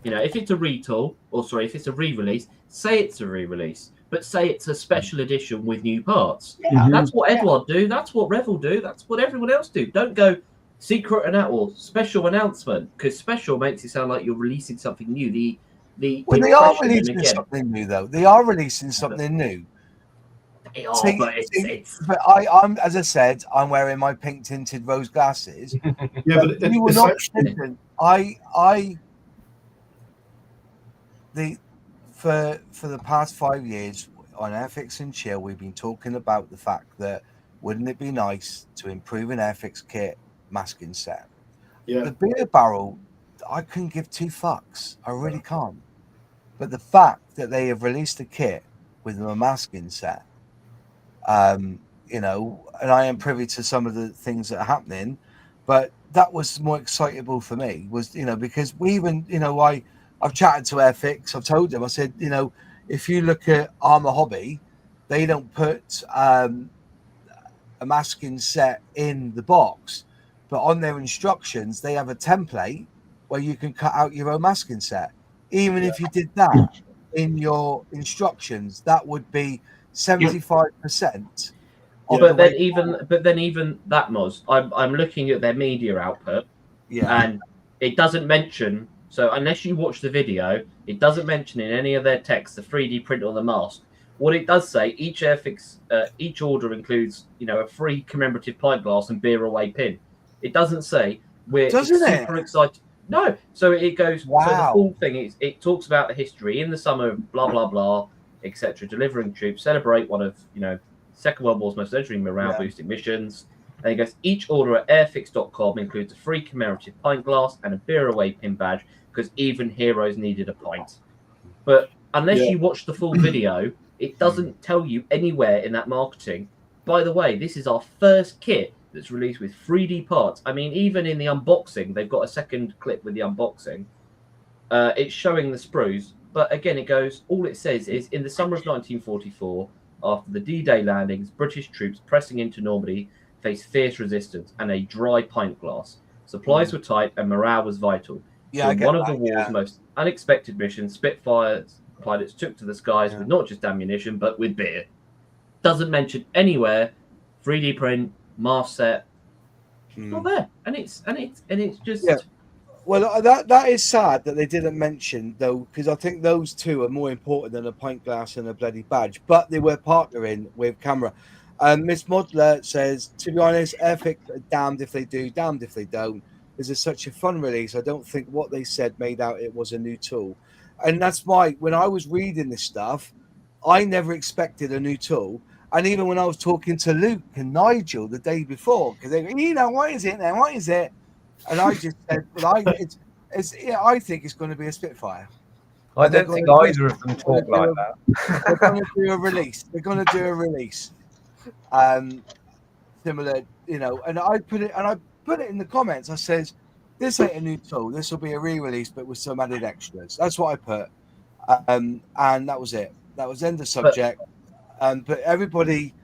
Speaker 2: If it's a retool, if it's a re-release, say it's a re-release, but say it's a special edition with new parts.
Speaker 3: Yeah.
Speaker 2: That's what Edward do. That's what Revel do. That's what everyone else do. Don't go secret or special announcement, because special makes it sound like you're releasing something new. They are
Speaker 1: releasing something new, though. They are releasing something new.
Speaker 2: They are, but it's.
Speaker 1: But I'm, as I said, I'm wearing my pink tinted rose glasses.
Speaker 5: Yeah, but
Speaker 1: you were not listening. For the past 5 years on Airfix and Chill, we've been talking about the fact that wouldn't it be nice to improve an Airfix kit masking set?
Speaker 5: Yeah.
Speaker 1: The beer barrel, I couldn't give two fucks. I really can't. But the fact that they have released a kit with a masking set, you know, and I am privy to some of the things that are happening, but that was more excitable for me, was, you know, because we even, you know, I've chatted to Airfix. I've told them, I said, you know, if you look at Armour Hobby, they don't put a masking set in the box, but on their instructions, they have a template where you can cut out your own masking set. Even if you did that in your instructions, that would be 75%.
Speaker 2: But then even that, Moz, I'm looking at their media output, and it doesn't mention. So unless you watch the video, it doesn't mention in any of their text the 3D print on the mask. What it does say, each Airfix, each order includes, you know, a free commemorative pint glass and beer away pin. It doesn't say we're super excited. No, so it goes. Wow. So the full thing is, it talks about the history in the summer, blah blah blah, etc. Delivering troops, celebrate one of, you know, Second World War's most legendary morale boosting missions. And it goes, each order at airfix.com includes a free commemorative pint glass and a beer away pin badge, because even heroes needed a pint. But unless you watch the full video, it doesn't tell you anywhere in that marketing, by the way, this is our first kit that's released with 3D parts. I mean, even in the unboxing, they've got a second clip with the unboxing. It's showing the sprues. But again, it goes, all it says is, in the summer of 1944, after the D-Day landings, British troops pressing into Normandy faced fierce resistance and a dry pint glass. Supplies were tight and morale was vital. So one of the war's most unexpected missions, Spitfires pilots took to the skies with not just ammunition, but with beer. Doesn't mention anywhere 3D print, mask set. It's not there. And it's just...
Speaker 1: Yeah. Well, that is sad that they didn't mention, though, because I think those two are more important than a pint glass and a bloody badge. But they were partnering with Camera. Miss Modler says, to be honest, Airfix are damned if they do, damned if they don't. This is such a fun release. I don't think what they said made out it was a new tool. And that's why when I was reading this stuff, I never expected a new tool. And even when I was talking to Luke and Nigel the day before, because they go, you know, what is it now? What is it? And I just said, well, I think it's going to be a Spitfire.
Speaker 6: I don't think either of them talk like that.
Speaker 1: They're going to do a release. They're going to do a release. Similar, you know, and I put it in the comments. I says, this ain't a new tool. This will be a re-release, but with some added extras. That's what I put. And that was it. That was end of subject. But everybody,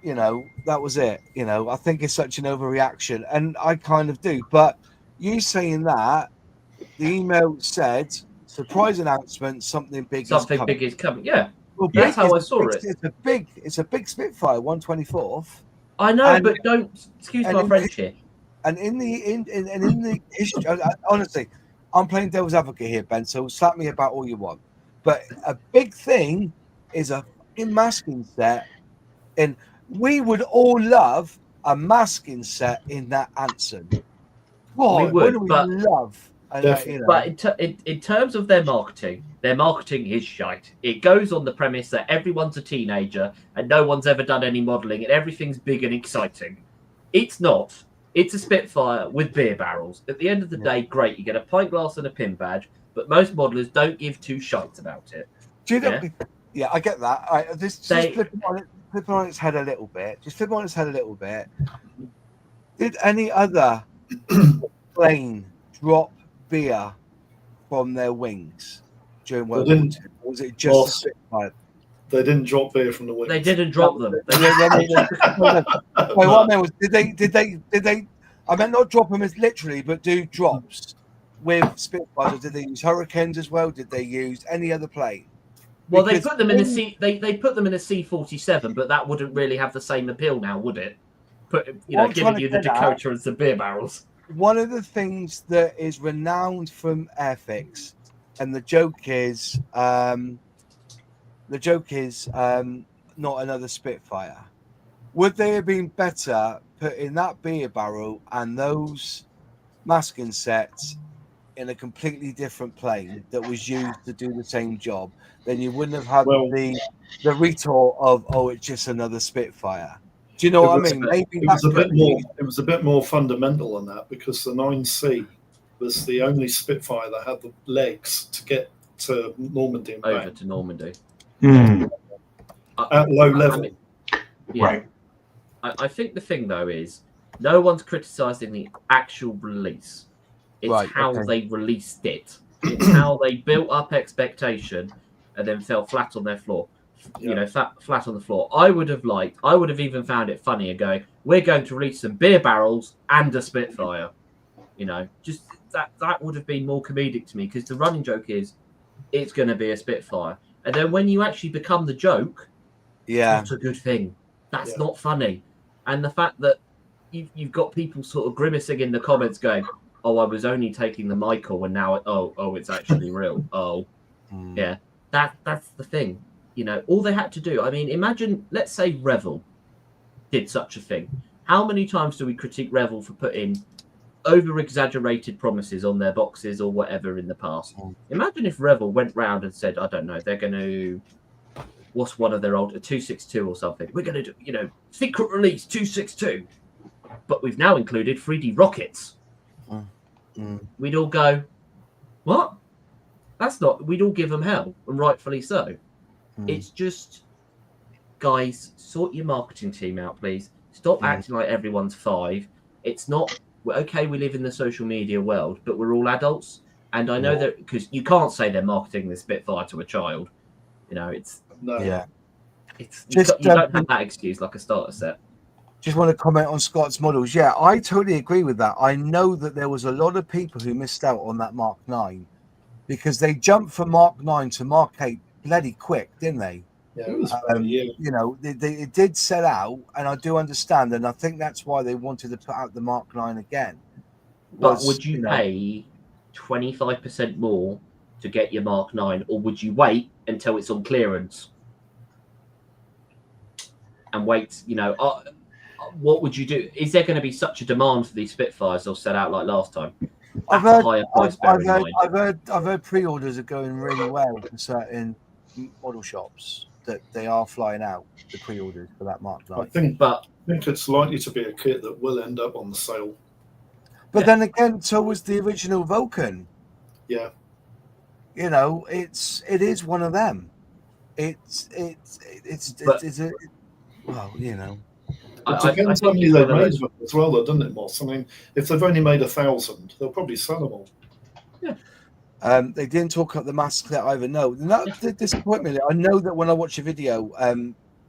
Speaker 1: you know, that was it. You know, I think it's such an overreaction, and I kind of do. But you saying that, the email said, surprise announcement, something big
Speaker 2: is coming. Yeah. Well, that's how I saw it.
Speaker 1: It's a big Spitfire, 124th.
Speaker 2: I know, but don't excuse my French here.
Speaker 1: And in the history, honestly, I'm playing devil's advocate here, Ben. So slap me about all you want. But a big thing is a fucking masking set, and we would all love a masking set in that Anson.
Speaker 2: We would, but
Speaker 1: love.
Speaker 2: You know. But in terms of their marketing is shite. It goes on the premise that everyone's a teenager and no one's ever done any modelling and everything's big and exciting. It's not. It's a Spitfire with beer barrels. At the end of the day, great, you get a pint glass and a pin badge, but most modelers don't give two shites about it.
Speaker 1: Do you know? Yeah, I get that. Just flip on its head a little bit. Just flip on its head a little bit. Did any other plane drop beer from their wings during World War II? Or was it just Spitfire?
Speaker 5: They didn't drop beer from the wings.
Speaker 2: They didn't drop them.
Speaker 1: What I meant was, did they? I meant not drop them as literally, but do drops with Spitfires. Or did they use Hurricanes as well? Did they use any other plane?
Speaker 2: Well, they put them in a C. They put them in a C-47, but that wouldn't really have the same appeal now, would it? Giving you the Dakota and some beer barrels.
Speaker 1: One of the things that is renowned from Airfix, and the joke is not another Spitfire. Would they have been better putting that beer barrel and those masking sets in a completely different plane that was used to do the same job? Then you wouldn't have had the retort of, oh, it's just another Spitfire. Do you know what I mean? Maybe
Speaker 5: it was a bit more fundamental than that, because the 9C was the only Spitfire that had the legs to get to Normandy and
Speaker 2: over
Speaker 5: back.
Speaker 2: to Normandy.
Speaker 5: At low level.
Speaker 2: I mean, yeah.
Speaker 4: Right.
Speaker 2: I think the thing though is no one's criticising the actual release. It's how they released it. It's how they built up expectation and then fell flat on their floor. You know, flat on the floor. I would have even found it funnier going, we're going to release some beer barrels and a Spitfire. You know, just that would have been more comedic to me, because the running joke is it's going to be a Spitfire. And then when you actually become the joke, it's not a good thing. That's not funny. And the fact that you've got people sort of grimacing in the comments going, oh, I was only taking the Michael and now, it's actually real. Yeah, that's the thing. You know, all they had to do, I mean, imagine, let's say Revel did such a thing. How many times do we critique Revel for putting over-exaggerated promises on their boxes or whatever in the past? Imagine if Revel went round and said, I don't know, they're going to, what's one of their old, a 262 or something. We're going to do, you know, secret release 262. But we've now included 3D rockets. We'd all go, what? That's not, we'd all give them hell, and rightfully so. It's just, guys, sort your marketing team out, please. Stop acting like everyone's 5. It's not, okay, we live in the social media world, but we're all adults. And I know that, because you can't say they're marketing the Spitfire to a child. You know, it's, it's just, you don't have that excuse like a starter set.
Speaker 1: Just want to comment on Scott's models. Yeah, I totally agree with that. I know that there was a lot of people who missed out on that Mark 9 because they jumped from Mark 9 to Mark 8 bloody quick, didn't they?
Speaker 5: Yeah, it was
Speaker 1: you know, it did sell out, and I do understand, and I think that's why they wanted to put out the Mark 9 again.
Speaker 2: But would you pay 25% more to get your Mark 9, or would you wait until it's on clearance and wait, you know, what would you do? Is there going to be such a demand for these Spitfires they'll sell out like last time?
Speaker 1: I've heard pre-orders are going really well for certain model shops, that they are flying out, the pre-orders for that Mark 9.
Speaker 5: I think it's likely to be a kit that will end up on the sale.
Speaker 1: But then again, so was the original Vulcan.
Speaker 5: Yeah.
Speaker 1: You know, it is one of them. It's well, you know.
Speaker 5: It depends how many they've made as well, though, doesn't it, Moss? I mean, if they've only made 1,000, they'll probably sell them all.
Speaker 2: Yeah.
Speaker 1: They didn't talk up the masks that either. No, that did disappoint me. I know that when I watched a video,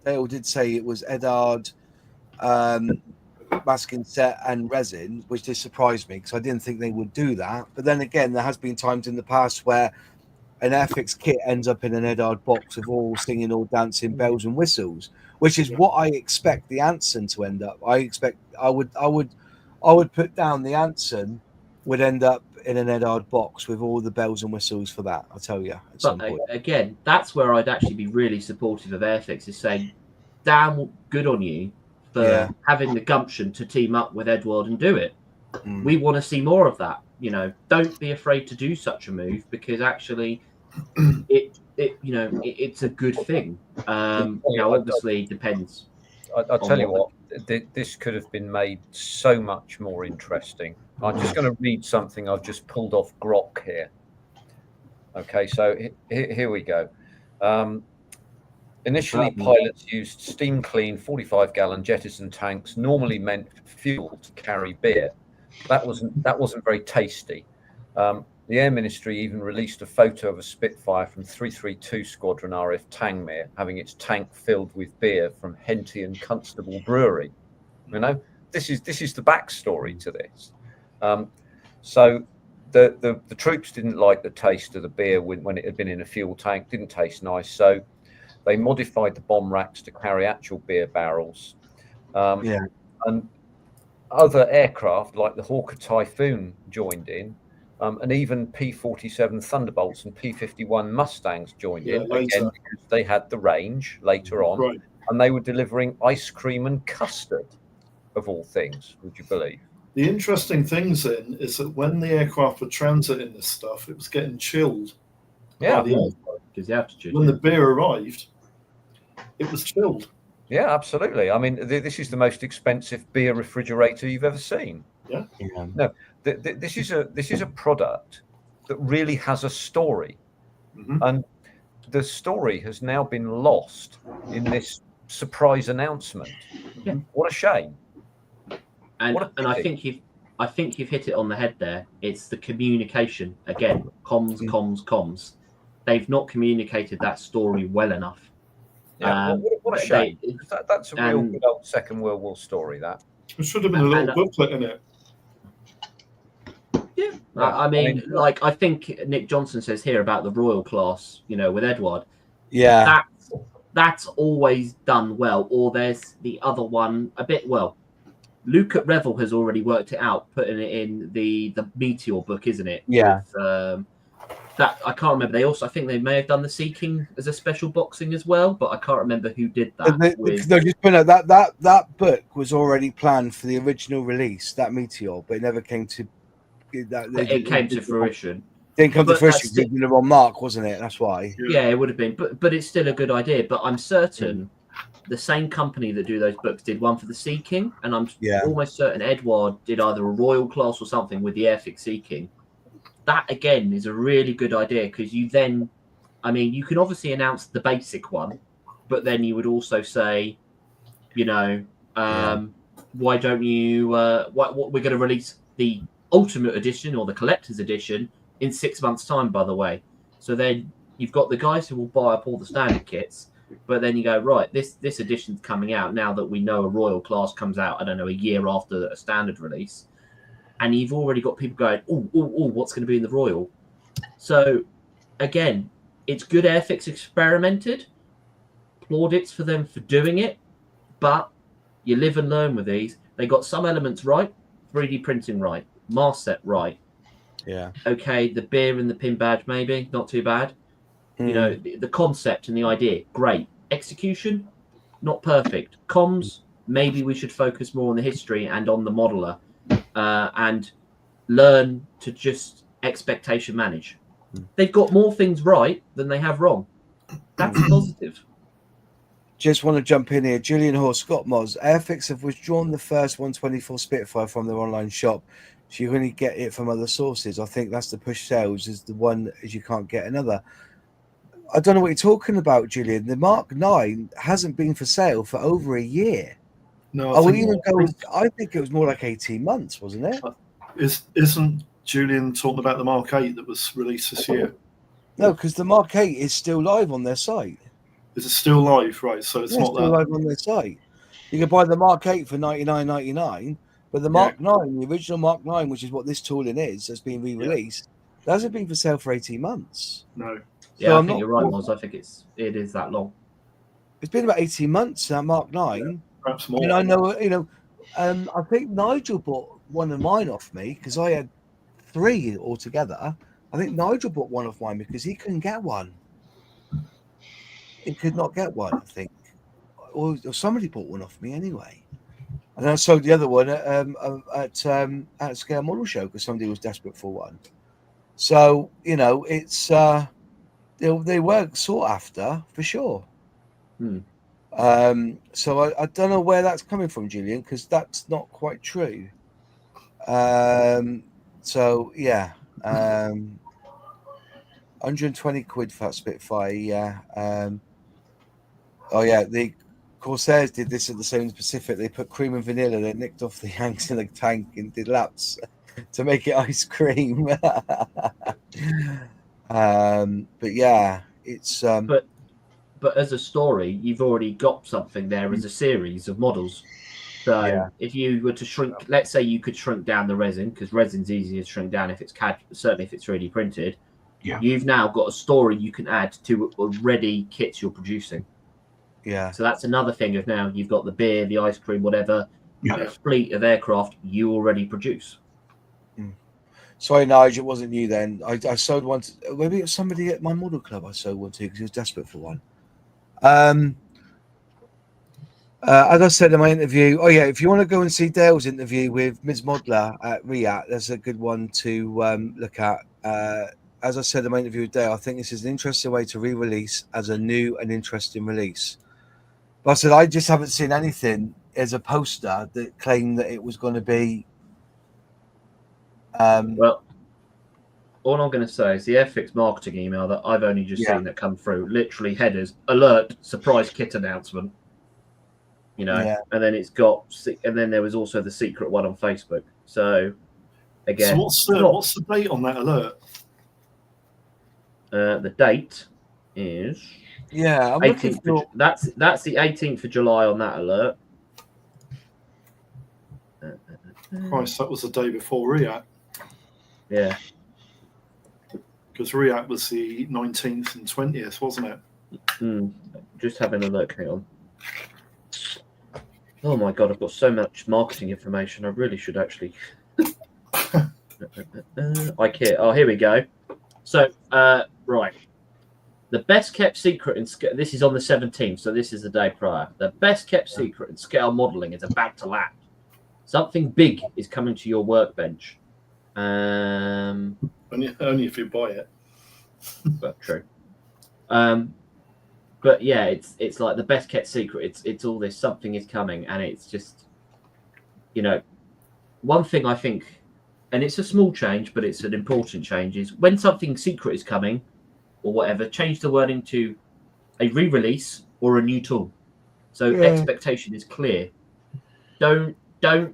Speaker 1: they all did say it was Edard, masking set and resin, which did surprise me because I didn't think they would do that. But then again, there has been times in the past where an Airfix kit ends up in an Edard box of all singing, all dancing, bells and whistles, which is what I expect the Anson to end up. I would put down the Anson would end up in an Edard box with all the bells and whistles for that. I'll tell you.
Speaker 2: But again, that's where I'd actually be really supportive of Airfix, is saying, damn good on you for having the gumption to team up with Edward and do it. We want to see more of that. You know, don't be afraid to do such a move, because actually it's a good thing. You know, obviously depends.
Speaker 6: I'll tell you what, this could have been made so much more interesting. I'm just going to read something I've just pulled off Grok here. Okay, so here we go. Initially, pilots used steam clean 45-gallon jettison tanks, normally meant fuel to carry beer. That wasn't very tasty. The Air Ministry even released a photo of a Spitfire from 332 Squadron RF Tangmere having its tank filled with beer from Henty and Constable Brewery. You know, this is the backstory to this. So the troops didn't like the taste of the beer when it had been in a fuel tank. Didn't taste nice, so they modified the bomb racks to carry actual beer barrels. And other aircraft like the Hawker Typhoon joined in. And even P-47 Thunderbolts and P-51 Mustangs joined in, again, because they had the range later on. And they were delivering ice cream and custard, of all things, would you believe?
Speaker 5: The interesting thing, then, is that when the aircraft were transiting this stuff, it was getting chilled.
Speaker 6: Yeah.
Speaker 2: Because the altitude.
Speaker 5: When the beer arrived, it was chilled.
Speaker 6: Yeah, absolutely. I mean, this is the most expensive beer refrigerator you've ever seen.
Speaker 5: Yeah.
Speaker 6: No, this is a product that really has a story. And the story has now been lost in this surprise announcement.
Speaker 2: Yeah.
Speaker 6: What a shame.
Speaker 2: And I think you've hit it on the head there. It's the communication again. Comms. They've not communicated that story well enough.
Speaker 6: Yeah, what a shame. That's a real good old Second World War story. That
Speaker 5: it should have been a little booklet in it.
Speaker 2: Yeah, I mean, like I think Nick Johnson says here about the Royal class, with Edward.
Speaker 1: Yeah,
Speaker 2: that's always done well. Or there's the other one a bit well. Luke at Revel has already worked it out, putting it in the Meteor book, isn't it?
Speaker 1: Yeah.
Speaker 2: With, that I can't remember. I think they may have done the Seeking as a special boxing as well, but I can't remember who did that.
Speaker 1: No, just point out that book was already planned for the original release, that Meteor, but it never came to.
Speaker 2: It came to fruition.
Speaker 1: Didn't come to fruition. It was the wrong mark, wasn't it? That's why.
Speaker 2: Yeah, it would have been, but it's still a good idea. But I'm certain the same company that do those books did one for the Seeking, and I'm almost certain Edward did either a Royal class or something with the Airfix Seeking. That again is a really good idea because you can obviously announce the basic one, but then you would also say, why don't you? What we're going to release the Ultimate Edition or the Collector's Edition in 6 months' time, by the way. So then you've got the guys who will buy up all the standard kits, but then you go, right, this edition's coming out now that we know a Royal class comes out, I don't know, a year after a standard release. And you've already got people going, oh, what's going to be in the Royal? So, again, it's good Airfix experimented. Plaudits for them for doing it. But you live and learn with these. They got some elements right, 3D printing right, mask set right.
Speaker 1: Yeah.
Speaker 2: Okay, the beer and the pin badge, maybe, not too bad. The concept and the idea, great. Execution, not perfect. Comms, maybe we should focus more on the history and on the modeler. And learn to just expectation manage. They've got more things right than they have wrong. That's positive.
Speaker 1: Just want to jump in here. Julian Hall, Scott Moz. Airfix have withdrawn the first 124 Spitfire from their online shop. So you only get it from other sources. I think that's the push sales is the one as you can't get another. I don't know what you're talking about, Julian. The Mark 9 hasn't been for sale for over a year.
Speaker 5: No,
Speaker 1: I think it was more like 18 months, wasn't it?
Speaker 5: Isn't Julian talking about the Mark 8 that was released this year?
Speaker 1: No, because the Mark 8 is still live on their site.
Speaker 5: Is it still live? Right, so it's not
Speaker 1: still live on their site. You can buy the Mark 8 for $99.99, but the Mark 9, the original Mark 9, which is what this tooling is, has been re-released. That hasn't been for sale for 18 months.
Speaker 5: No.
Speaker 2: Yeah, so I think you're right, Moz. I think it is that long.
Speaker 1: It's been about 18 months now, Mark 9.
Speaker 5: Yeah, perhaps more.
Speaker 1: And I know, I think Nigel bought one of mine off me because I had 3 altogether. I think Nigel bought one off mine because he couldn't get one. He could not get one, I think. Or somebody bought one off me anyway. And I sold the other one at Scale Model Show because somebody was desperate for one. So, it's they were sought after for sure. So I don't know where that's coming from, Julian, because that's not quite true. So yeah, 120 quid for that Spitfire. Yeah. The Corsairs did this at the same Pacific. They put cream and vanilla. They nicked off the hanks in the tank and did laps to make it ice cream. But yeah, it's
Speaker 2: But as a story, you've already got something there as a series of models. So if you were to shrink, let's say you could shrink down the resin, because resin's easier to shrink down if it's CAD, certainly if it's 3D printed.
Speaker 4: Yeah.
Speaker 2: You've now got a story you can add to already kits you're producing.
Speaker 1: Yeah.
Speaker 2: So that's another thing of now you've got the beer, the ice cream, whatever, a fleet of aircraft you already produce.
Speaker 1: Sorry, Nigel, it wasn't you then. I sold one. Maybe it was somebody at my model club I sold one to because he was desperate for one. As I said in my interview, if you want to go and see Dale's interview with Ms. Modler at RIAT, that's a good one to look at. As I said in my interview with Dale, I think this is an interesting way to re-release as a new and interesting release. But I said, I just haven't seen anything as a poster that claimed that it was going to be.
Speaker 2: Well, all I'm going to say is the Airfix marketing email that I've only just seen that come through, literally headers, alert, surprise kit announcement. You know, and then it's got, and then there was also the secret one on Facebook. So again,
Speaker 5: so what's the date on that alert?
Speaker 2: The date is
Speaker 1: I'm
Speaker 2: 18th. That's the 18th of July on that alert.
Speaker 5: Christ, that was the day before React.
Speaker 2: Yeah.
Speaker 5: Because React was the 19th and 20th, wasn't it?
Speaker 2: Just having a look. Hang on. Oh my God, I've got so much marketing information. I really should actually. IKEA. Oh, here we go. So, right. The best kept secret in scale. This is on the 17th, so this is the day prior. The best kept secret in scale modeling is about to land. Something big is coming to your workbench.
Speaker 5: Only if you buy it.
Speaker 2: But true. But yeah, it's like the best kept secret. It's all this, something is coming, and it's just, you know, one thing I think, and it's a small change, but it's an important change, is when something secret is coming or whatever, change the wording to a re-release or a new tool. So expectation is clear. Don't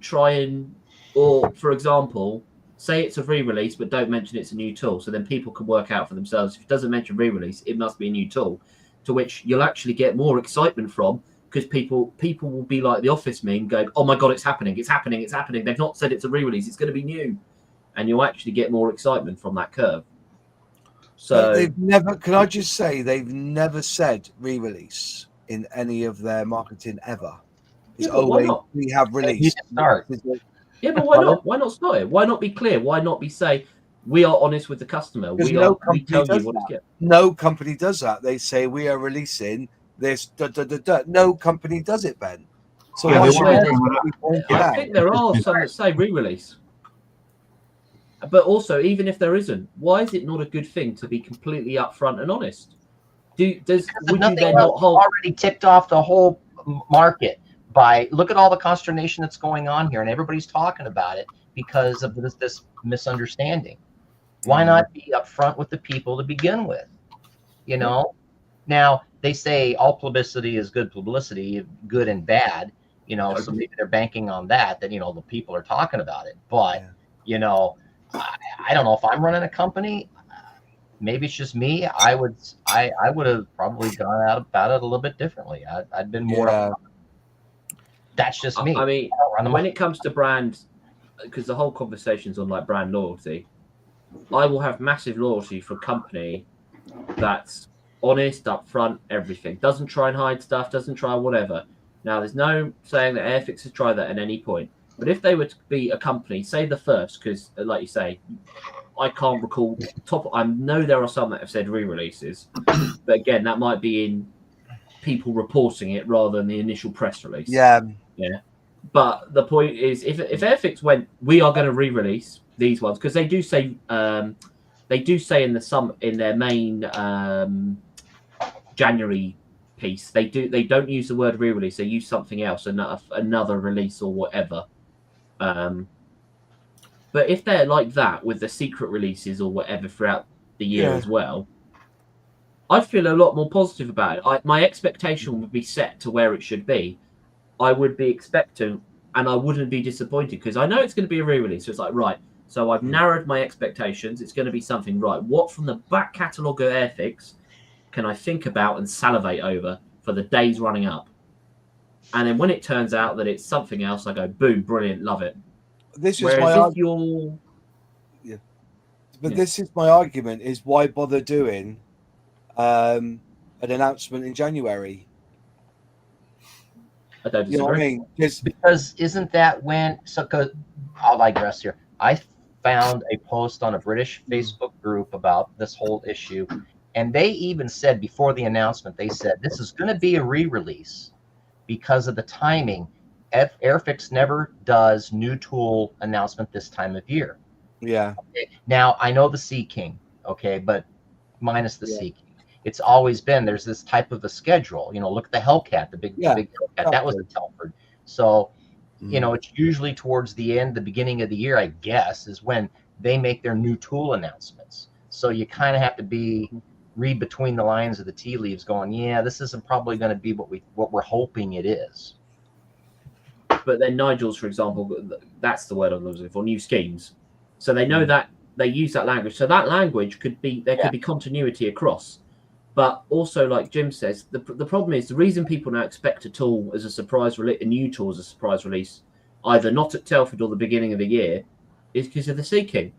Speaker 2: try and, or for example, say it's a re-release, but don't mention it's a new tool. So then people can work out for themselves. If it doesn't mention re-release, it must be a new tool, to which you'll actually get more excitement from, because people will be like the Office meme going, oh my God, it's happening. They've not said it's a re-release. It's going to be new. And you'll actually get more excitement from that curve. So
Speaker 1: they've never, can I just say, they've never said re-release in any of their marketing ever. It's always, we have released.
Speaker 2: Yeah, but why not? Why not start it? Why not be clear? Why not be say, we are honest with the customer. We tell you what it's getting.
Speaker 1: No company does that. They say we are releasing this. No company does it, Ben. So
Speaker 2: I think there are some that say re-release. But also, even if there isn't, why is it not a good thing to be completely upfront and honest? Would you then not hold?
Speaker 3: Already ticked off the whole market by look at all the consternation that's going on here, and everybody's talking about it because of this misunderstanding. Why not be upfront with the people to begin with? You know, now they say all publicity is good publicity, good and bad. You know, so maybe they're banking on that. That, you know, the people are talking about it, but you know. I don't know if I'm running a company. Maybe it's just me. I would have probably gone out about it a little bit differently. I'd been more. That's just me.
Speaker 2: I mean, when it comes to brand, because the whole conversation's on like brand loyalty, I will have massive loyalty for a company that's honest, upfront, everything. Doesn't try and hide stuff. Doesn't try whatever. Now, there's no saying that Airfix has tried that at any point. But if they were to be a company, say the first, because like you say, I can't recall I know there are some that have said re-releases, but again, that might be in people reporting it rather than the initial press release.
Speaker 1: Yeah.
Speaker 2: But the point is, if Airfix went, we are going to re-release these ones, because they do say in their main January piece, they don't use the word re-release. They use something else, another release or whatever. But if they're like that with the secret releases or whatever throughout the year as well, I feel a lot more positive about it. My expectation would be set to where it should be. I would be expecting, and I wouldn't be disappointed, because I know it's going to be a re-release. So it's like, right, so I've narrowed my expectations. It's going to be something, right, what from the back catalogue of Airfix can I think about and salivate over for the days running up? And then when it turns out that it's something else, I go, boom, brilliant, love it.
Speaker 1: This is my argument. This is my argument: is why bother doing an announcement in January?
Speaker 2: I don't disagree.
Speaker 1: You know what I mean?
Speaker 3: Because isn't that when? So, I'll digress here. I found a post on a British Facebook group about this whole issue, and they even said before the announcement, they said this is going to be a re-release. Because of the timing, Airfix never does new tool announcement this time of year.
Speaker 1: Yeah.
Speaker 3: Okay. Now, I know the Sea King, okay, but minus the Sea King. It's always been, there's this type of a schedule. You know, look at the Hellcat, the big Hellcat. That was a Telford. So, you know, it's usually towards the beginning of the year, I guess, is when they make their new tool announcements. So you kind of have to read between the lines of the tea leaves going, yeah, this isn't probably going to be what we're hoping it is.
Speaker 2: But then Nigel's, for example, that's the word I'm looking for, new schemes. So they know that they use that language. So that language could be, there could be continuity across. But also, like Jim says, the problem is the reason people now expect a tool as a surprise release, a new tool as a surprise release, either not at Telford or the beginning of the year, is because of the Sea King.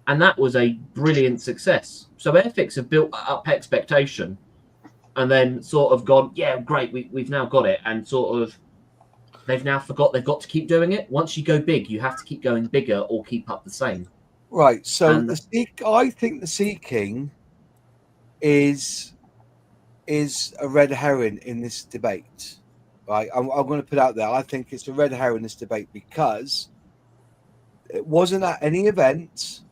Speaker 2: And that was a brilliant success. So Airfix have built up expectation and then sort of gone, yeah, great, we've now got it. And sort of, they've now forgot they've got to keep doing it. Once you go big, you have to keep going bigger or keep up the same.
Speaker 1: Right. So I think the Sea King is a red herring in this debate. Right. I'm going to put out there. I think it's a red herring in this debate because it wasn't at any event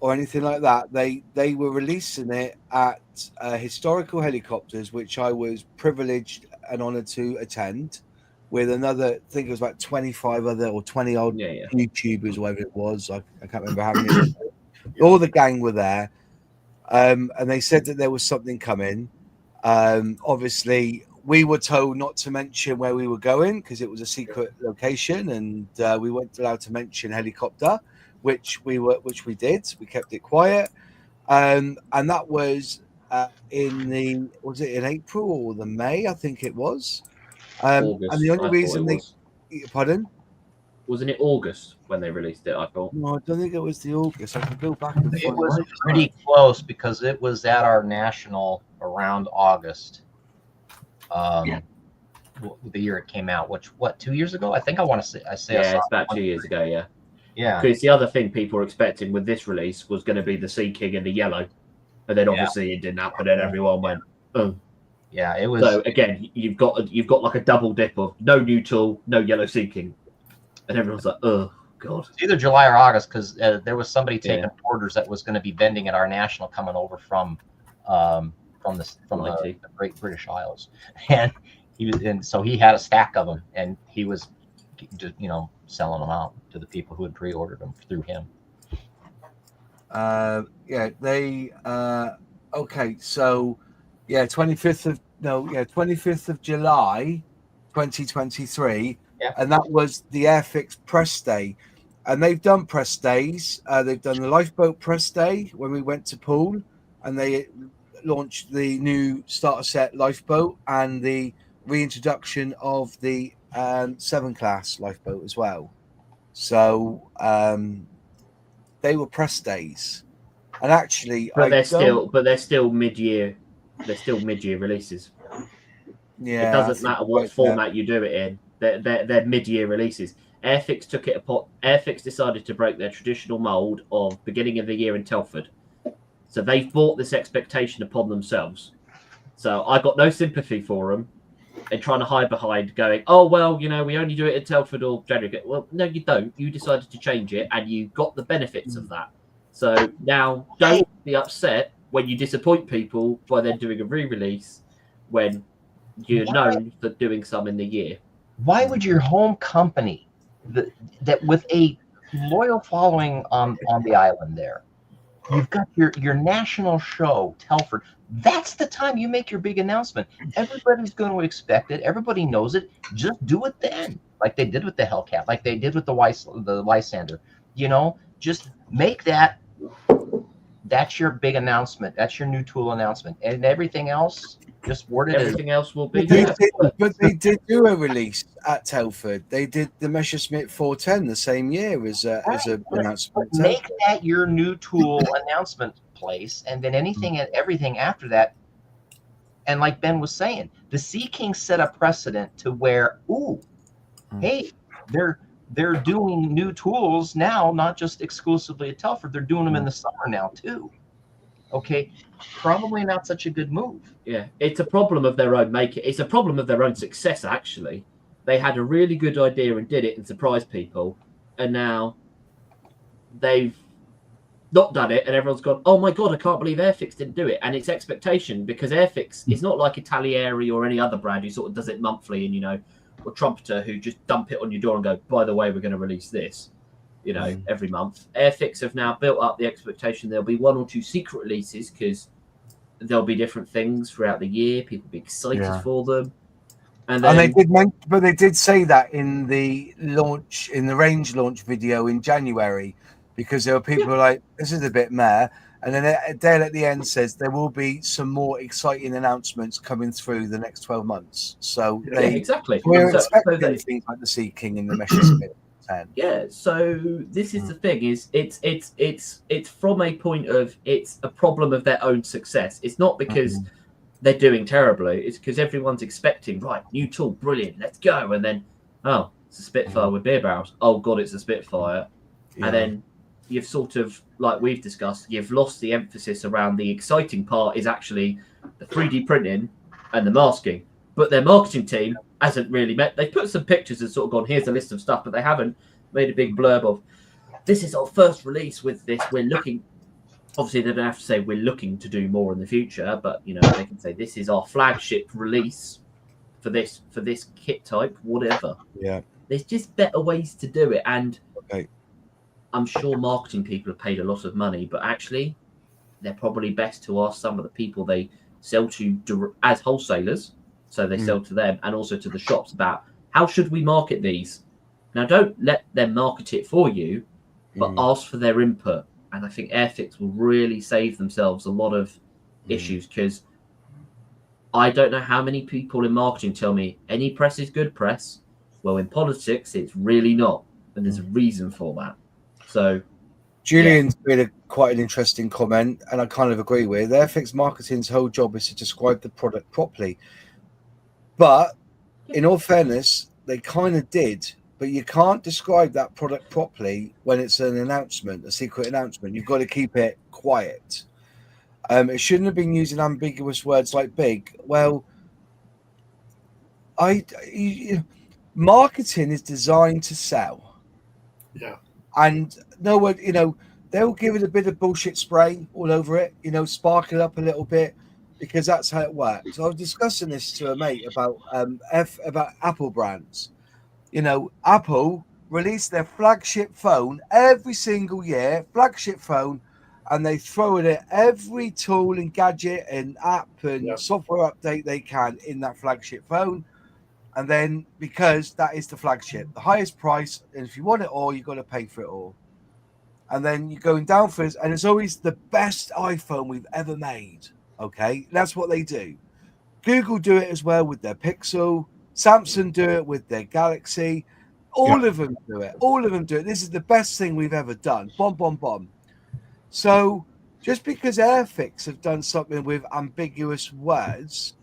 Speaker 1: or anything like that. They were releasing it at Historical Helicopters, which I was privileged and honoured to attend, with another, I think it was about 25 other or 20 odd YouTubers, whatever it was. I can't remember how many. All the gang were there. And they said that there was something coming. Obviously, we were told not to mention where we were going because it was a secret location, and we weren't allowed to mention helicopter, which we did. We kept it quiet, and that was was it in April or the May? I think it was.
Speaker 2: August,
Speaker 1: and the only reason pardon?
Speaker 2: Wasn't it August when they released it? I thought.
Speaker 1: No, I don't think it was the August. I can go back.
Speaker 3: It was pretty close because it was at our national around August. The year it came out, which 2 years ago? I think I want to say.
Speaker 2: It's about 2 years ago. Yeah.
Speaker 3: Yeah.
Speaker 2: Because the other thing people were expecting with this release was going to be the Sea King in the yellow, and then obviously it didn't happen, and everyone went, oh.
Speaker 3: Yeah, it was.
Speaker 2: So again, you've got like a double dip of no new tool, no yellow Sea King, and everyone's like, oh god. It's
Speaker 3: either July or August because there was somebody taking orders that was going to be vending at our national coming over from the Great British Isles, and so he had a stack of them, and he was, selling them out to the people who had pre-ordered them through him.
Speaker 1: Okay, so 25th of July 2023, and that was the Airfix press day, and they've done press days. They've done the lifeboat press day when we went to Poole, and they launched the new starter set lifeboat and the reintroduction of the 7 class lifeboat as well. So they were press days, and actually,
Speaker 2: they're still mid-year. They're still mid-year releases.
Speaker 1: Yeah,
Speaker 2: it doesn't matter what format you do it in. They're mid-year releases. Airfix took it apart. Airfix decided to break their traditional mold of beginning of the year in Telford. So they've brought this expectation upon themselves. So I got no sympathy for them and trying to hide behind going, oh, well, we only do it in Telford or January. Well, no, you don't. You decided to change it and you got the benefits of that. So now don't be upset when you disappoint people by then doing a re-release when you're known for doing some in the year.
Speaker 3: Why would your home company that with a loyal following on the island there, you've got your national show, Telford, that's the time you make your big announcement. Everybody's going to expect it. Everybody knows it. Just do it then, like they did with the Hellcat, like they did with the Lysander. Just make that. That's your big announcement. That's your new tool announcement, and everything else, just word it.
Speaker 2: Everything else will be.
Speaker 1: But they did do a release at Telford. They did the Messerschmitt 410 the same year as an announcement.
Speaker 3: Make that your new tool announcement place, and then anything and everything after that. And like Ben was saying, the Sea King set a precedent to where, hey, they're doing new tools now, not just exclusively at Telford. They're doing them in the summer now too. Okay, probably not such a good move.
Speaker 2: Yeah, it's a problem of their own making. It's a problem of their own success, actually. They had a really good idea and did it and surprised people, and now they've not done it, and everyone's gone, oh my god, I can't believe Airfix didn't do it. And it's expectation, because Airfix is not like Italieri or any other brand who sort of does it monthly and or Trumpeter who just dump it on your door and go, by the way, we're going to release this. you know, every month. Airfix have now built up the expectation there'll be 1 or 2 secret releases because there'll be different things throughout the year. People will be excited for them. And
Speaker 1: they did but they did say that in the range launch video in January, because there were people who were like, this is a bit meh. And then Dale at the end says there will be some more exciting announcements coming through the next 12 months. So
Speaker 2: exactly.
Speaker 1: We're expecting things like the Sea King and the Meshes 10.
Speaker 2: Yeah. So this is the thing: is it's from a point of it's a problem of their own success. It's not because they're doing terribly. It's because everyone's expecting, right, new tool, brilliant, let's go, and then it's a Spitfire with beer barrels. Oh god, it's a Spitfire, and then you've sort of, like we've discussed, you've lost the emphasis around the exciting part is actually the 3D printing and the masking. But their marketing team hasn't really met. They've put some pictures and sort of gone, here's a list of stuff, but they haven't made a big blurb of, this is our first release with this. We're looking, obviously they don't have to say we're looking to do more in the future, but you know, they can say this is our flagship release for this kit type, whatever.
Speaker 1: Yeah.
Speaker 2: There's just better ways to do it. And I'm sure marketing people have paid a lot of money, but actually they're probably best to ask some of the people they sell to as wholesalers. So they sell to them and also to the shops about how should we market these. Now, don't let them market it for you, but ask for their input. And I think Airfix will really save themselves a lot of issues, because I don't know how many people in marketing tell me any press is good press. Well, in politics, it's really not. And there's a reason for that. So
Speaker 1: Julian's made quite an interesting comment, and I kind of agree with. Airfix Marketing's whole job is to describe the product properly. But in all fairness, they kind of did. But you can't describe that product properly when it's an announcement, a secret announcement. You've got to keep it quiet. It shouldn't have been using ambiguous words like big. Well, marketing is designed to sell.
Speaker 5: Yeah.
Speaker 1: And no one, you know, they'll give it a bit of bullshit spray all over it, you know, sparkle it up a little bit, because that's how it works. So I was discussing this to a mate about Apple brands. You know, Apple released their flagship phone every single year, flagship phone, and they throw in it every tool and gadget and app and software update they can in that flagship phone. And then, because that is the flagship, the highest price, and if you want it all, you've got to pay for it all. And then you're going down for it, and it's always the best iPhone we've ever made. Okay, that's what they do. Google do it as well with their Pixel. Samsung do it with their Galaxy. All of them do it. All of them do it. This is the best thing we've ever done. Bomb, bomb, bomb. So just because Airfix have done something with ambiguous words,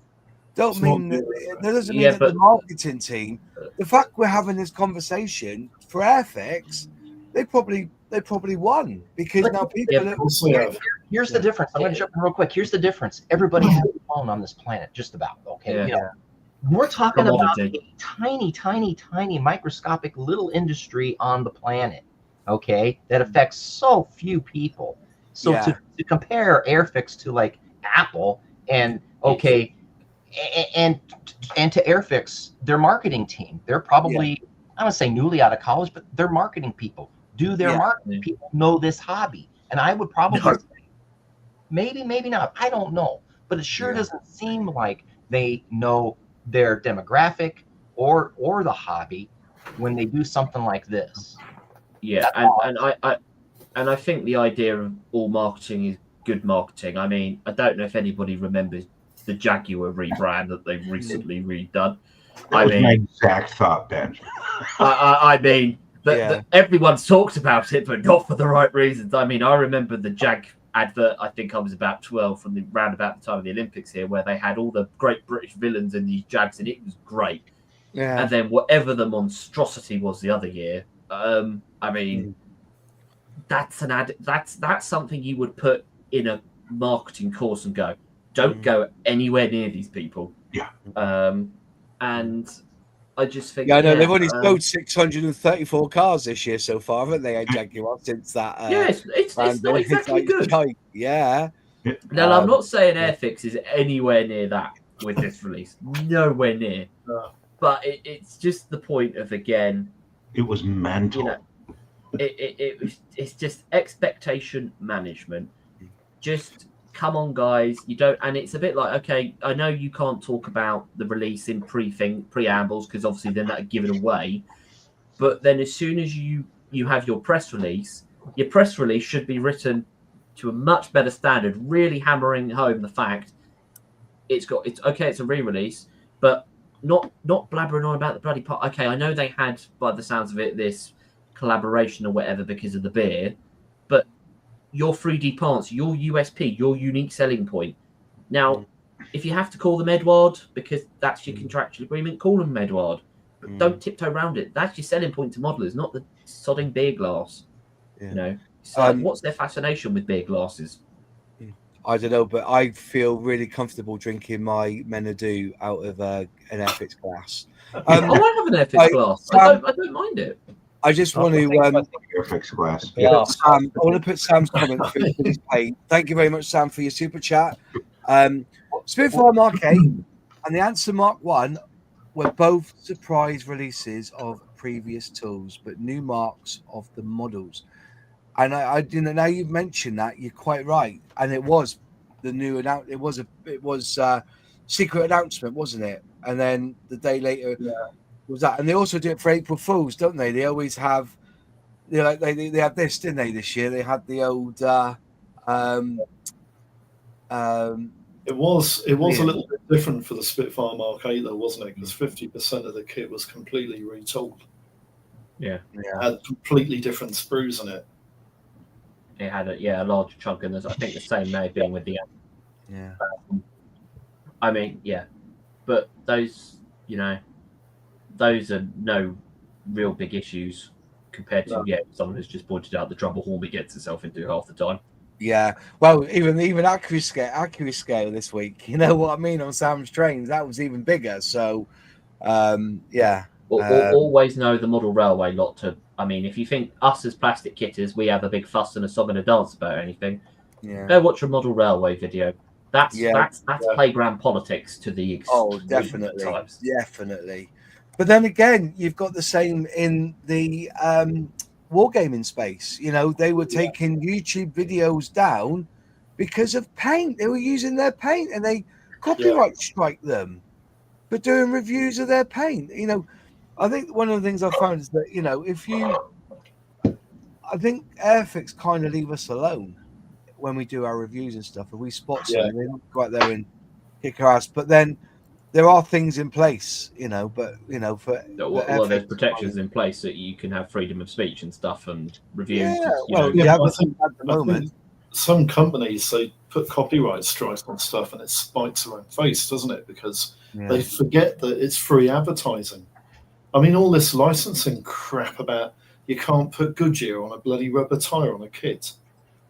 Speaker 1: that doesn't mean that the marketing team, the fact we're having this conversation for Airfix, they probably won, because now people
Speaker 3: here's the difference. I'm going to jump in real quick. Here's the difference. Everybody has a phone on this planet, just about. Okay, we're talking about a tiny, tiny, tiny, microscopic little industry on the planet. Okay, that affects so few people. So to compare Airfix to like Apple and and to Airfix, their marketing team, they're probably I don't say newly out of college, but they're marketing people. Do their marketing people know this hobby? And I would probably say maybe not. I don't know, but it sure doesn't seem like they know their demographic or the hobby when they do something like this.
Speaker 2: Yeah, and I think the idea of all marketing is good marketing. I mean, I don't know if anybody remembers the Jaguar rebrand that they've recently redone.
Speaker 4: That was my exact thought, Ben.
Speaker 2: I mean, everyone's talked about it, but not for the right reasons. I mean, I remember the Jag advert, I think I was about 12, from round about the time of the Olympics here, where they had all the great British villains in these Jags, and it was great. Yeah. And then whatever the monstrosity was the other year, I mean, that's something you would put in a marketing course and go, don't go anywhere near these people.
Speaker 4: Yeah.
Speaker 2: And I just think...
Speaker 1: Yeah, I know, they've only sold 634 cars this year so far, haven't they, Jaguar, since that...
Speaker 2: it's not exactly good.
Speaker 1: Yeah.
Speaker 2: Now, I'm not saying Airfix is anywhere near that with this release. Nowhere near. But it's just the point of, again...
Speaker 4: It was mental.
Speaker 2: You know, it's just expectation management. Just come on, guys. You don't, and it's a bit like, okay, I know you can't talk about the release in preambles because obviously then that give it away. But then as soon as you have your press release should be written to a much better standard, really hammering home the fact it's okay, it's a re-release, but not blabbering on about the bloody part. Okay, I know they had, by the sounds of it, this collaboration or whatever because of the beer, but your 3D parts, your USP, your unique selling point. Now, if you have to call them Edward because that's your contractual agreement, call them Edward. But don't tiptoe around it. That's your selling point to modelers, not the sodding beer glass. Yeah. You know, so what's their fascination with beer glasses?
Speaker 1: I don't know, but I feel really comfortable drinking my Menadoo out of an Airfix glass.
Speaker 2: I have an Airfix glass. I don't mind it.
Speaker 1: I just want to
Speaker 4: Airfix glass.
Speaker 1: Yeah. I want to put Sam's comment through his page. Thank you very much, Sam, for your super chat. Spitfire Mark 8 and the Answer Mark 1 were both surprise releases of previous tools, but new marks of the models. And I now you've mentioned that, you're quite right. And it was the new it was secret announcement, wasn't it? And then the day later was that. And they also do it for April Fools, don't they? They always have they had this, didn't they, this year? They had the old
Speaker 5: it was a little bit different for the Spitfire Mark 8 though, wasn't it? Because 50% of the kit was completely retooled.
Speaker 2: Yeah.
Speaker 5: It had completely different sprues in it.
Speaker 2: It had a large chunk, and I think the same may have been with the I mean, but those, those are no real big issues compared to someone who's just pointed out the trouble Horby gets itself into half the time.
Speaker 1: Yeah, well, even AccuScale this week, you know what I mean, on Sam's trains, that was even bigger. So,
Speaker 2: always know the model railway lot to. I mean, if you think us as plastic kitters, we have a big fuss and a song and a dance about anything, go watch a model railway video. That's playground politics to the
Speaker 1: definitely times. Definitely. But then again, you've got the same in the wargaming space. They were taking YouTube videos down because of paint. They were using their paint, and they copyright strike them for doing reviews of their paint. I think one of the things I found is that, I think Airfix kind of leave us alone when we do our reviews and stuff. If we spot something, they don't go out there and kick our ass. But then there are things in place, for
Speaker 2: there's protections in place that you can have freedom of speech and stuff and reviews.
Speaker 5: At the moment, some companies, they put copyright strikes on stuff and it spikes their own face, doesn't it? Because they forget that it's free advertising. I mean, all this licensing crap about you can't put Goodyear on a bloody rubber tyre on a kit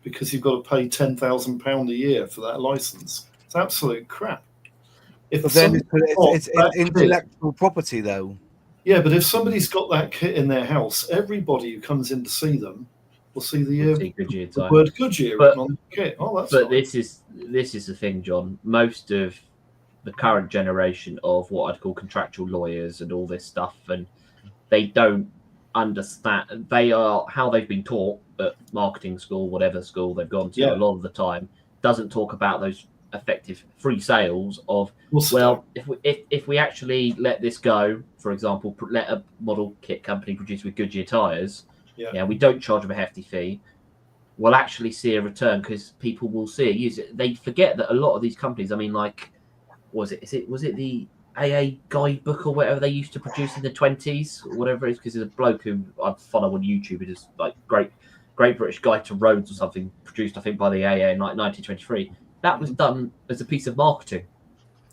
Speaker 5: because you've got to pay £10,000 a year for that license. It's absolute crap.
Speaker 1: It's intellectual property, though.
Speaker 5: Yeah, but if somebody's got that kit in their house, everybody who comes in to see them will see the word Goodyear written on the kit. Oh, that's
Speaker 2: this is the thing, John. Most of the current generation of what I'd call contractual lawyers and all this stuff, and they don't understand. They are how they've been taught at marketing school, whatever school they've gone to. A lot of the time doesn't talk about those effective free sales of if we actually let this go, for example, let a model kit company produce with Goodyear tires, we don't charge them a hefty fee, we'll actually see a return because people will see it, use it. They forget that a lot of these companies, I mean, like was it the AA guidebook or whatever they used to produce in the 20s or whatever it is, because there's a bloke who I follow on YouTube, it is like Great British Guide to Roads or something, produced I think by the AA in like 1923. That was done as a piece of marketing.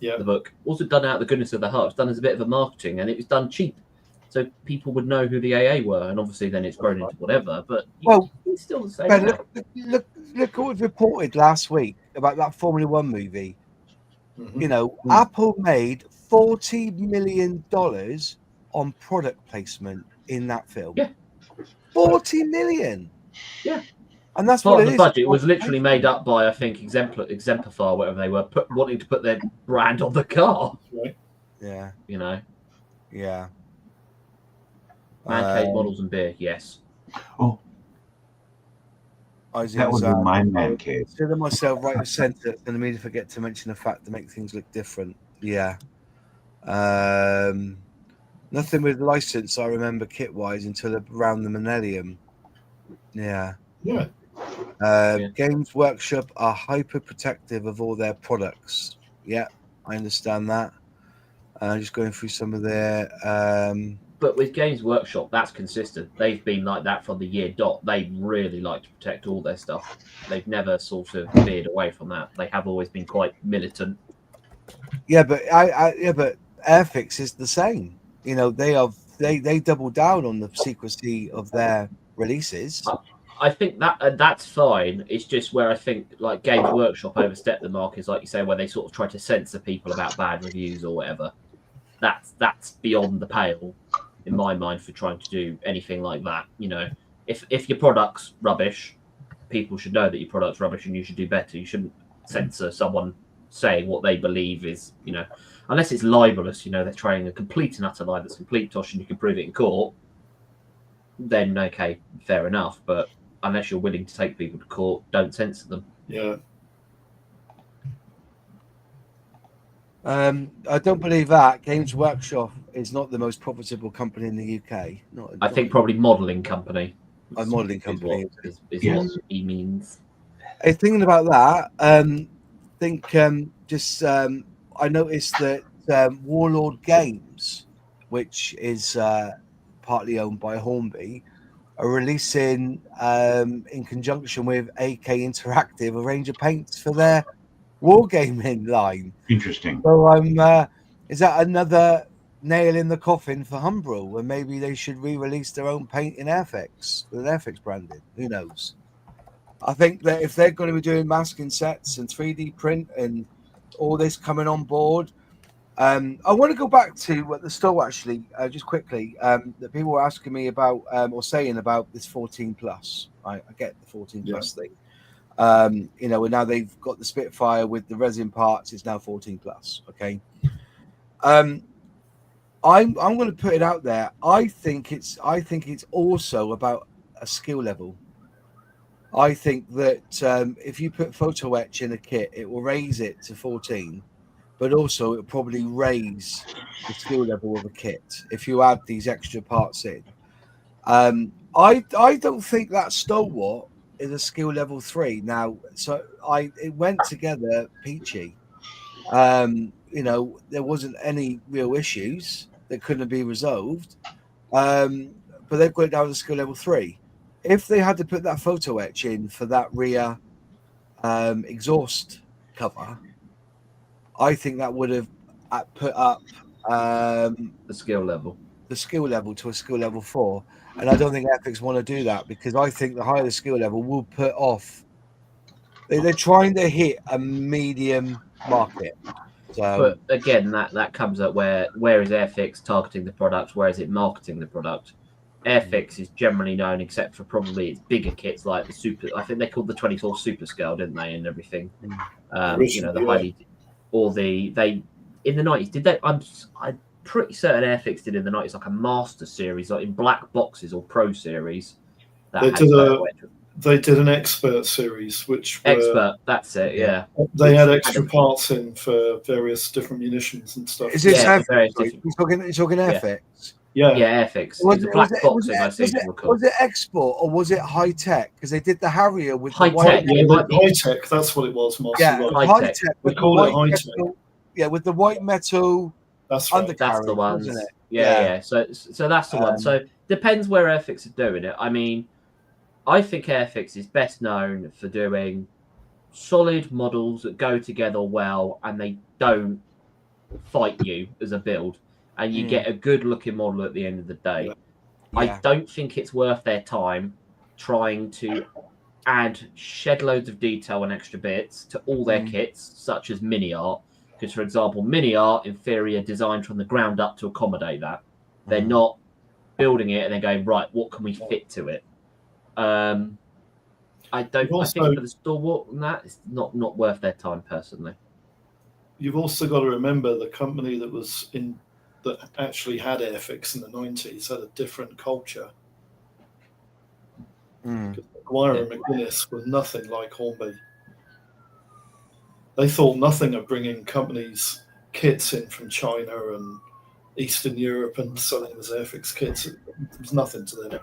Speaker 2: The book also done out of the goodness of the heart. It was done as a bit of a marketing, and it was done cheap, so people would know who the AA were. And obviously, then it's grown into whatever. But it's still the same.
Speaker 1: Look what was reported last week about that Formula One movie. Apple made $40 million on product placement in that film.
Speaker 2: Yeah,
Speaker 1: $40 million.
Speaker 2: Yeah.
Speaker 1: And that's
Speaker 2: part
Speaker 1: what
Speaker 2: of the budget was literally made up by, I think, Exemplify, whatever they were, wanting to put their brand on the car.
Speaker 5: Right.
Speaker 1: Yeah.
Speaker 2: Yeah.
Speaker 1: Man
Speaker 2: cave models and beer, yes.
Speaker 4: Oh, that would be my man cave.
Speaker 1: Consider myself right of centre, and immediately forget to mention the fact to make things look different. Yeah. Nothing with license, I remember kit-wise, until around the millennium. Yeah.
Speaker 5: Yeah.
Speaker 1: Games Workshop are hyper protective of all their products. Yeah, I understand that. Just going through some of their.
Speaker 2: But with Games Workshop, that's consistent. They've been like that from the year dot. They really like to protect all their stuff. They've never sort of veered away from that. They have always been quite militant.
Speaker 1: Yeah, but but Airfix is the same. You know, they double down on the secrecy of their releases.
Speaker 2: I think that that's fine. It's just where I think like Games Workshop overstep the mark is like you say, where they sort of try to censor people about bad reviews or whatever. That's beyond the pale in my mind for trying to do anything like that. You know, if your product's rubbish, people should know that your product's rubbish and you should do better. You shouldn't censor someone saying what they believe is, you know, unless it's libelous, you know, they're trying a complete and utter lie that's complete tosh and you can prove it in court, then okay, fair enough. But unless you're willing to take people to court, don't censor them.
Speaker 5: Yeah.
Speaker 1: I don't believe that. Games Workshop is not the most profitable company in the UK.
Speaker 2: I think probably modelling company.
Speaker 1: A modelling company
Speaker 2: is what he means.
Speaker 1: Hey, thinking about that, I noticed that Warlord Games, which is partly owned by Hornby, are releasing in conjunction with AK Interactive a range of paints for their wargaming line.
Speaker 4: Interesting.
Speaker 1: So is that another nail in the coffin for Humbrol, where maybe they should re-release their own paint in Airfix with Airfix branded? Who knows? I think that if they're going to be doing masking sets and 3D print and all this coming on board, I want to go back to the store actually, just quickly. That people were asking me about or saying about this 14 plus. I get the 14 plus thing. You know, and now they've got the Spitfire with the resin parts. It's now 14 plus. Okay. I'm going to put it out there. I think it's also about a skill level. I think that if you put photo etch in a kit, it will raise it to 14, but also it will probably raise the skill level of a kit if you add these extra parts in. I don't think that Stalwart is a skill level 3 now. So it went together peachy. You know, there wasn't any real issues that couldn't be resolved, but they've got it down to skill level 3. If they had to put that photo etch in for that rear exhaust cover, I think that would have put up
Speaker 2: the skill level
Speaker 1: to a skill level 4. And I don't think Airfix want to do that, because I think the higher the skill level will put off. They're trying to hit a medium market. So,
Speaker 2: but again, that comes up where is Airfix targeting the product? Where is it marketing the product? Airfix is generally known, except for probably its bigger kits like the super. I think they called the 24 Super Scale, didn't they? And everything. You know, the highly, or they in the 90s. Did they? I'm pretty certain Airfix did in the 90s like a master series, like in black boxes or pro series.
Speaker 5: They did an expert series, which
Speaker 2: expert. That's it. Yeah.
Speaker 5: They had extra parts in for various different munitions and stuff.
Speaker 1: Is this Airfix? You're talking Airfix?
Speaker 2: Yeah, Airfix. Was
Speaker 1: it export or was it high tech? Because they did the Harrier with
Speaker 2: high tech.
Speaker 5: High tech. That's what it was.
Speaker 1: High tech.
Speaker 5: We call it high tech.
Speaker 1: Yeah, with the white metal.
Speaker 5: That's right.
Speaker 2: That's the one. Yeah. So that's the one. So depends where Airfix are doing it. I mean, I think Airfix is best known for doing solid models that go together well and they don't fight you as a build. And you get a good-looking model at the end of the day. Yeah. I don't think it's worth their time trying to add shed loads of detail and extra bits to all their kits, such as mini art. Because, for example, mini art, in theory, are designed from the ground up to accommodate that. They're not building it and then going, right, what can we fit to it? I think for the Stalwart and that, it's not worth their time, personally.
Speaker 5: You've also got to remember the company that actually had Airfix in the 90s had a different culture. Maguire and McGuinness were nothing like Hornby. They thought nothing of bringing companies' kits in from China and Eastern Europe and selling them as Airfix kits. It was nothing to them.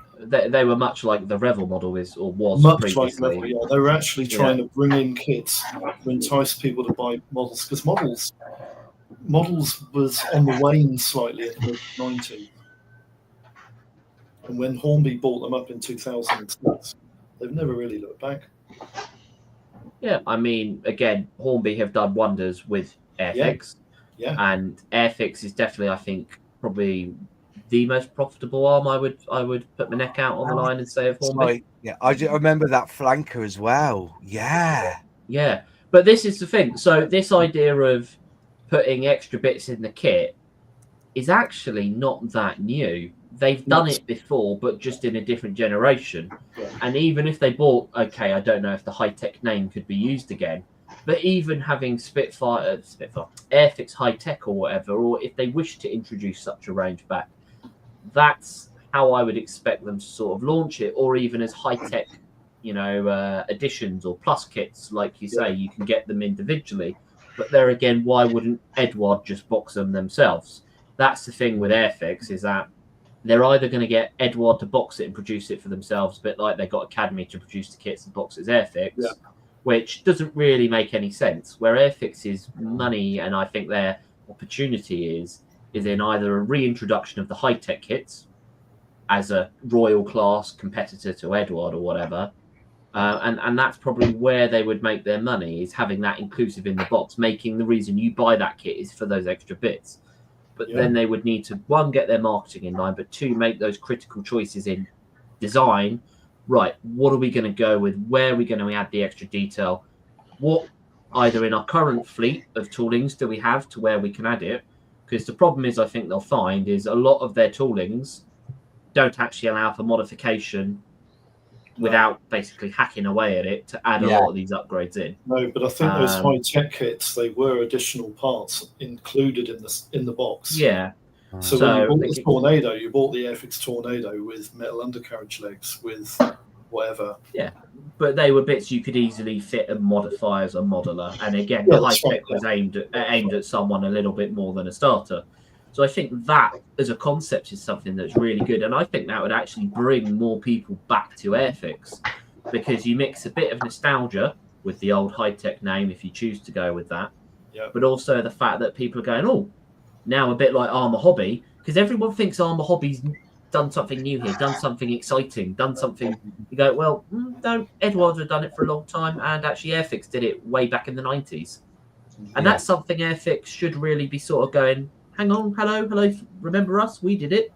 Speaker 2: They were much like the Revel model was
Speaker 5: much
Speaker 2: previously.
Speaker 5: like Revel, yeah. They were actually trying to bring in kits to entice people to buy models, because models was on the wane slightly in the mid-90s. And when Hornby bought them up in 2006, they've never really looked back.
Speaker 2: Yeah, I mean, again, Hornby have done wonders with Airfix.
Speaker 5: Yeah.
Speaker 2: And Airfix is definitely, I think, probably the most profitable arm. I would put my neck out on the line and say of Hornby.
Speaker 1: Yeah, I remember that flanker as well. Yeah.
Speaker 2: Yeah, but this is the thing. So this idea of putting extra bits in the kit is actually not that new. They've done it before, but just in a different generation.
Speaker 5: Yeah.
Speaker 2: And even if they bought, okay, I don't know if the high-tech name could be used again, but even having Spitfire, Airfix high-tech or whatever, or if they wish to introduce such a range back, that's how I would expect them to sort of launch it, or even as high-tech, additions or plus kits, like you say, you can get them individually. But there again, why wouldn't Edward just box them themselves? That's the thing with Airfix, is that they're either going to get Edward to box it and produce it for themselves, a bit like they got Academy to produce the kits and box it as Airfix, which doesn't really make any sense. Where Airfix's money, and I think their opportunity is in either a reintroduction of the high-tech kits as a Royal class competitor to Edward or whatever, and that's probably where they would make their money, is having that inclusive in the box, making the reason you buy that kit is for those extra bits. But then they would need to, one, get their marketing in line, but two, make those critical choices in design. Right, what are we going to go with? Where are we going to add the extra detail? What, either in our current fleet of toolings, do we have to where we can add it? Because the problem is, I think they'll find, is a lot of their toolings don't actually allow for modification without basically hacking away at it to add a lot of these upgrades in.
Speaker 5: No, but I think those high-tech kits, they were additional parts included in the box.
Speaker 2: Yeah.
Speaker 5: So when you bought the Tornado, you bought the Airfix Tornado with metal undercarriage legs, with whatever.
Speaker 2: Yeah, but they were bits you could easily fit and modify as a modeler. And again, the high-tech was aimed at someone a little bit more than a starter. So I think that, as a concept, is something that's really good. And I think that would actually bring more people back to Airfix, because you mix a bit of nostalgia with the old high-tech name, if you choose to go with that.
Speaker 5: Yeah. But
Speaker 2: also the fact that people are going, oh, now a bit like Armour Hobby, because everyone thinks Armour Hobby's done something new here, done something exciting, done something. You go, well, no, Edwards have done it for a long time, and actually Airfix did it way back in the 90s. And that's something Airfix should really be sort of going, hang on, hello, remember us? We did it,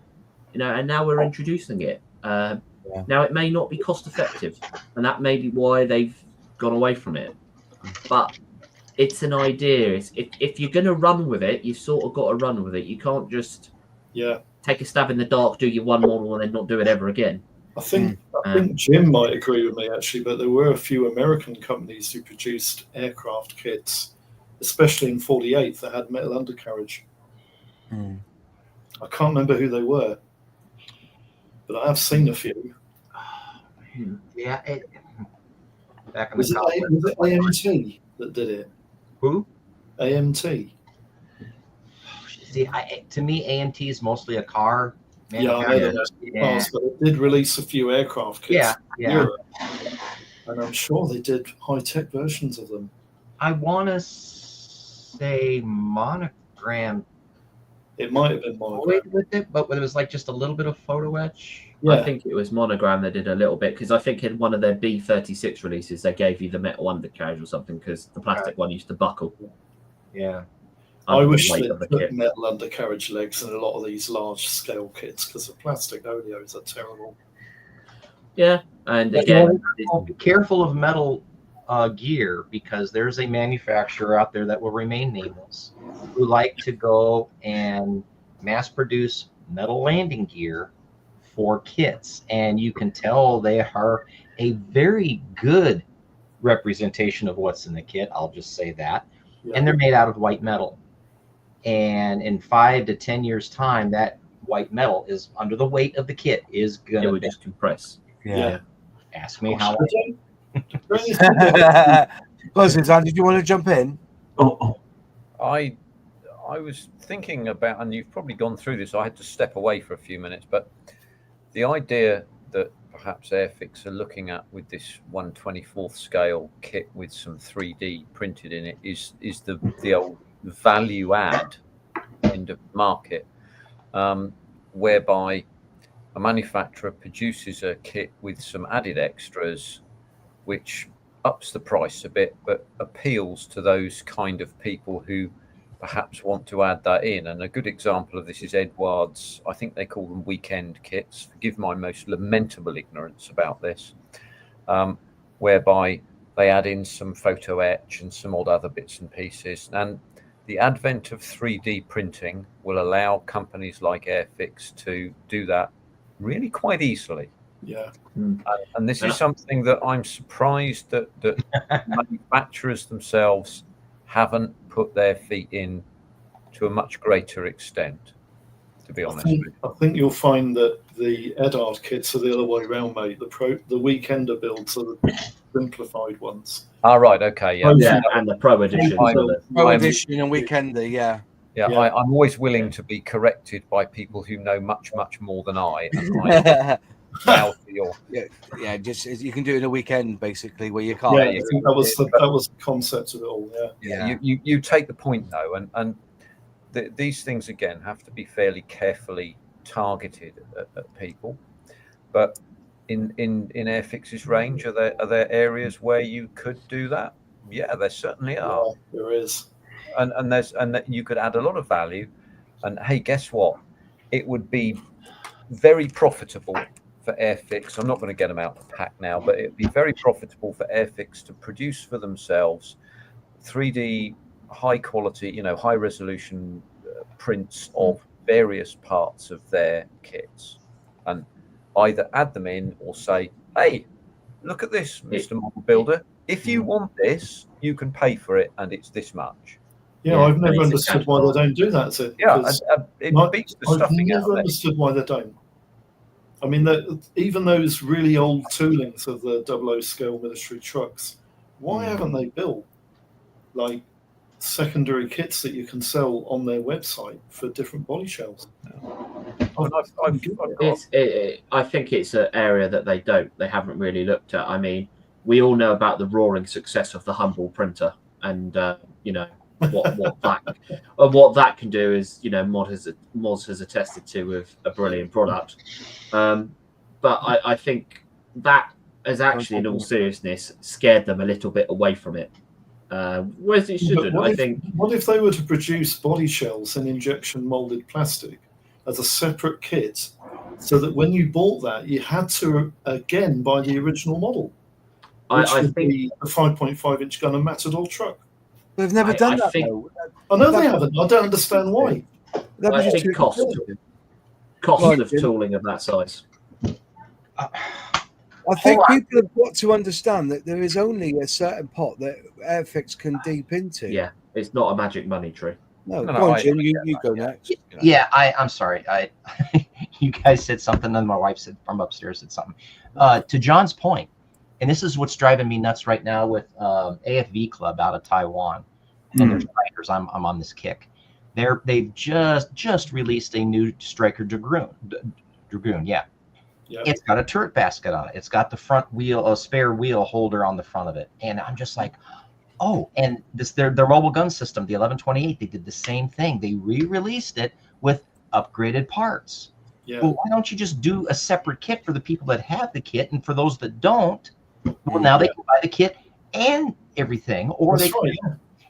Speaker 2: and now we're introducing it. Now it may not be cost effective, and that may be why they've gone away from it. But it's an idea. If you're going to run with it, you've sort of got to run with it. You can't just take a stab in the dark, do your one model, and then not do it ever again.
Speaker 5: I think Jim might agree with me, actually, but there were a few American companies who produced aircraft kits, especially in 48, that had metal undercarriage. I can't remember who they were, but I have seen a few.
Speaker 3: Yeah, back in
Speaker 5: was it AMT that did it?
Speaker 3: Who?
Speaker 5: AMT.
Speaker 3: See, to me, AMT is mostly a car
Speaker 5: manufacturer. Cars, but it did release a few aircraft kits.
Speaker 3: Yeah.
Speaker 5: Europe, and I'm sure they did high-tech versions of them.
Speaker 3: I want to say Monogram.
Speaker 5: It might have been Monogram
Speaker 3: with it, but it was like just a little bit of photo etch.
Speaker 2: Yeah. I think it was Monogram that did a little bit, because I think in one of their B36 releases they gave you the metal undercarriage or something, because the plastic one used to buckle.
Speaker 3: Yeah.
Speaker 5: I wish they put metal undercarriage legs in a lot of these large-scale kits, because the plastic oleos are terrible.
Speaker 2: Yeah, and again,
Speaker 3: be careful of metal gear, because there's a manufacturer out there that will remain nameless who like to go and mass produce metal landing gear for kits, and you can tell they are a very good representation of what's in the kit. I'll just say that. And they're made out of white metal, and in 5 to 10 years time, that white metal is under the weight of the kit is gonna
Speaker 2: just compress.
Speaker 3: Ask me how.
Speaker 1: Go, Suzanne, did you want to jump in?
Speaker 6: I was thinking about, and you've probably gone through this, I had to step away for a few minutes, but the idea that perhaps Airfix are looking at with this 1/24th scale kit with some 3D printed in it is the old value add end of the market, whereby a manufacturer produces a kit with some added extras, which ups the price a bit, but appeals to those kind of people who perhaps want to add that in. And a good example of this is Edward's, I think they call them weekend kits. Forgive my most lamentable ignorance about this, whereby they add in some photo etch and some odd other bits and pieces. And the advent of 3D printing will allow companies like Airfix to do that really quite easily.
Speaker 5: Yeah.
Speaker 6: And this is something that I'm surprised that manufacturers themselves haven't put their feet in to a much greater extent, to be honest.
Speaker 5: I think you'll find that the Edard kits are the other way around, mate. The Weekender builds are the simplified ones.
Speaker 6: Ah, right, okay, yeah.
Speaker 2: Yeah, and the Pro Edition.
Speaker 1: Pro Edition and Weekender, yeah.
Speaker 6: Yeah, I'm always willing to be corrected by people who know much, much more than I. And
Speaker 1: just you can do it in a weekend basically where you can't.
Speaker 5: Yeah, I think that was the concept of it all.
Speaker 6: Yeah. You take the point though, and these things again have to be fairly carefully targeted at people. But in Airfix's range, are there areas where you could do that? Yeah, there certainly are.
Speaker 5: Yeah, there is.
Speaker 6: And that you could add a lot of value. And hey, guess what? It would be very profitable for Airfix. I'm not going to get them out of the pack now, but it'd be very profitable for Airfix to produce for themselves 3D high quality, high resolution prints of various parts of their kits, and either add them in or say, hey, look at this, Mr. Model Builder. If you want this, you can pay for it, and it's this much.
Speaker 5: Yeah, I've never understood why they don't do that.
Speaker 6: It beats the stuffing out of it.
Speaker 5: I've never understood why they don't. I mean, even those really old toolings of the 00 scale military trucks, why haven't they built like secondary kits that you can sell on their website for different body shells?
Speaker 2: I think it's an area that they haven't really looked at. I mean, we all know about the roaring success of the Humble printer, and what that can do is, Moz has attested to with a brilliant product. But I think that has actually, in all seriousness, scared them a little bit away from it. Whereas it shouldn't.
Speaker 5: What if they were to produce body shells in injection molded plastic as a separate kit, so that when you bought that, you had to again buy the original model, which would be a 5.5-inch gun and Matador truck.
Speaker 1: They've never done that.
Speaker 5: I know they haven't. I don't understand why.
Speaker 2: I think cost of tooling of that size.
Speaker 1: I think people have got to understand that there is only a certain pot that Airfix can deep into.
Speaker 2: Yeah, it's not a magic money tree.
Speaker 1: No, go on, Jim. You go next.
Speaker 3: Yeah, I'm sorry. You guys said something, and my wife said from upstairs said something. To John's point, and this is what's driving me nuts right now with AFV Club out of Taiwan, and their strikers. I'm on this kick. They've just released a new striker Dragoon. Yeah. Yep. It's got a turret basket on it. It's got the front wheel, a spare wheel holder on the front of it, and I'm just like, oh. And their mobile gun system, the 1128, they did the same thing. They re-released it with upgraded parts. Yeah. Well, why don't you just do a separate kit for the people that have the kit, and for those that don't, well, now they can buy the kit and everything, or that's they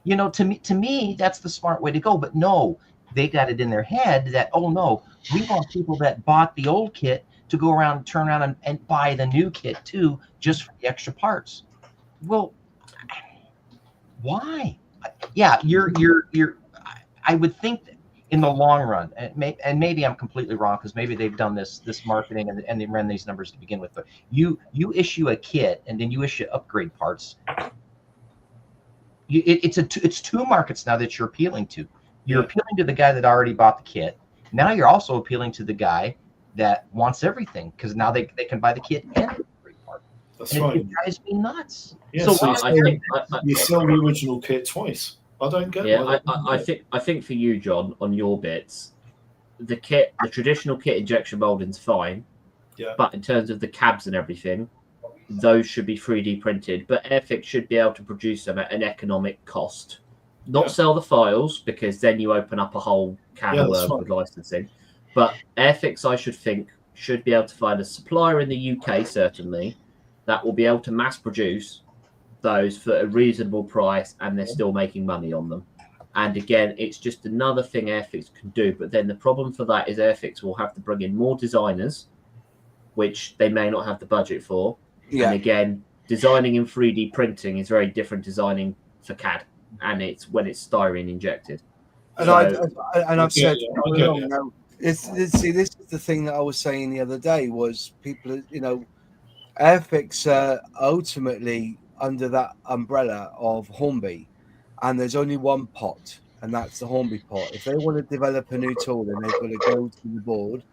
Speaker 3: can, to me, that's the smart way to go. But no, they got it in their head that, oh no, we want people that bought the old kit to go around, turn around and buy the new kit too, just for the extra parts. Well, why? Yeah, I would think that in the long run, and maybe I'm completely wrong, because maybe they've done this marketing and they ran these numbers to begin with. But you issue a kit and then you issue upgrade parts. It's two markets now that you're appealing to. You're appealing to the guy that already bought the kit. Now you're also appealing to the guy that wants everything, because now they can buy the kit and the upgrade part.
Speaker 5: That's right.
Speaker 3: It drives me nuts.
Speaker 5: Yeah,
Speaker 3: so
Speaker 5: so you sell the
Speaker 3: I
Speaker 5: original kit twice. I don't get.
Speaker 2: Yeah, I think for you, John, on your bits, the traditional kit injection molding's fine.
Speaker 5: Yeah.
Speaker 2: But in terms of the cabs and everything, those should be 3D printed. But Airfix should be able to produce them at an economic cost. Not sell the files, because then you open up a whole can of worms with licensing. But Airfix, I should be able to find a supplier in the UK, certainly, that will be able to mass produce those for a reasonable price, and they're still making money on them. And again, it's just another thing Airfix can do. But then the problem for that is Airfix will have to bring in more designers, which they may not have the budget for. Yeah. And again, designing in 3D printing is very different designing for CAD, and it's when it's styrene injected.
Speaker 1: And I've said, see, this is the thing that I was saying the other day, was people, Airfix ultimately under that umbrella of Hornby, and there's only one pot, and that's the Hornby pot. If they want to develop a new tool, then they've got to go to the board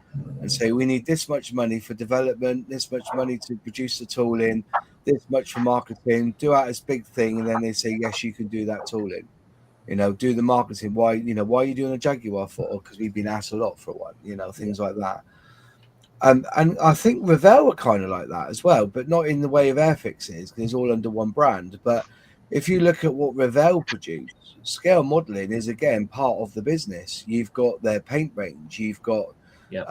Speaker 1: and say, we need this much money for development, this much money to produce the tooling, this much for marketing, do out this big thing, and then they say, yes, you can do that tooling. Do the marketing. Why are you doing a Jaguar for? Because we've been asked a lot for one, things like that. And I think Revell are kind of like that as well, but not in the way of Airfix is, because it's all under one brand. But if you look at what Revell produce, scale modeling is again part of the business. You've got their paint range, you've got their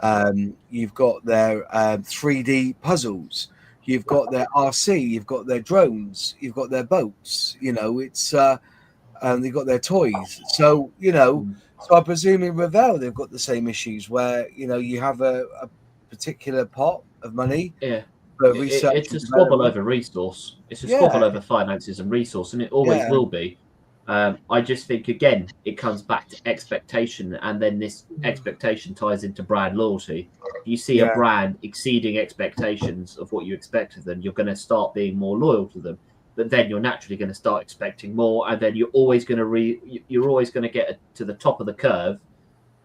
Speaker 1: 3D puzzles, you've got their RC, you've got their drones, you've got their boats. It's they've got their toys. So so I presume in Revell they've got the same issues where you have a particular pot of money.
Speaker 2: Yeah. It's a squabble over resource. It's a squabble over finances and resource, and it always will be. I just think, again, it comes back to expectation, and then this expectation ties into brand loyalty. If you see a brand exceeding expectations of what you expect of them, you're going to start being more loyal to them. But then you're naturally going to start expecting more, and then you're always going to get to the top of the curve,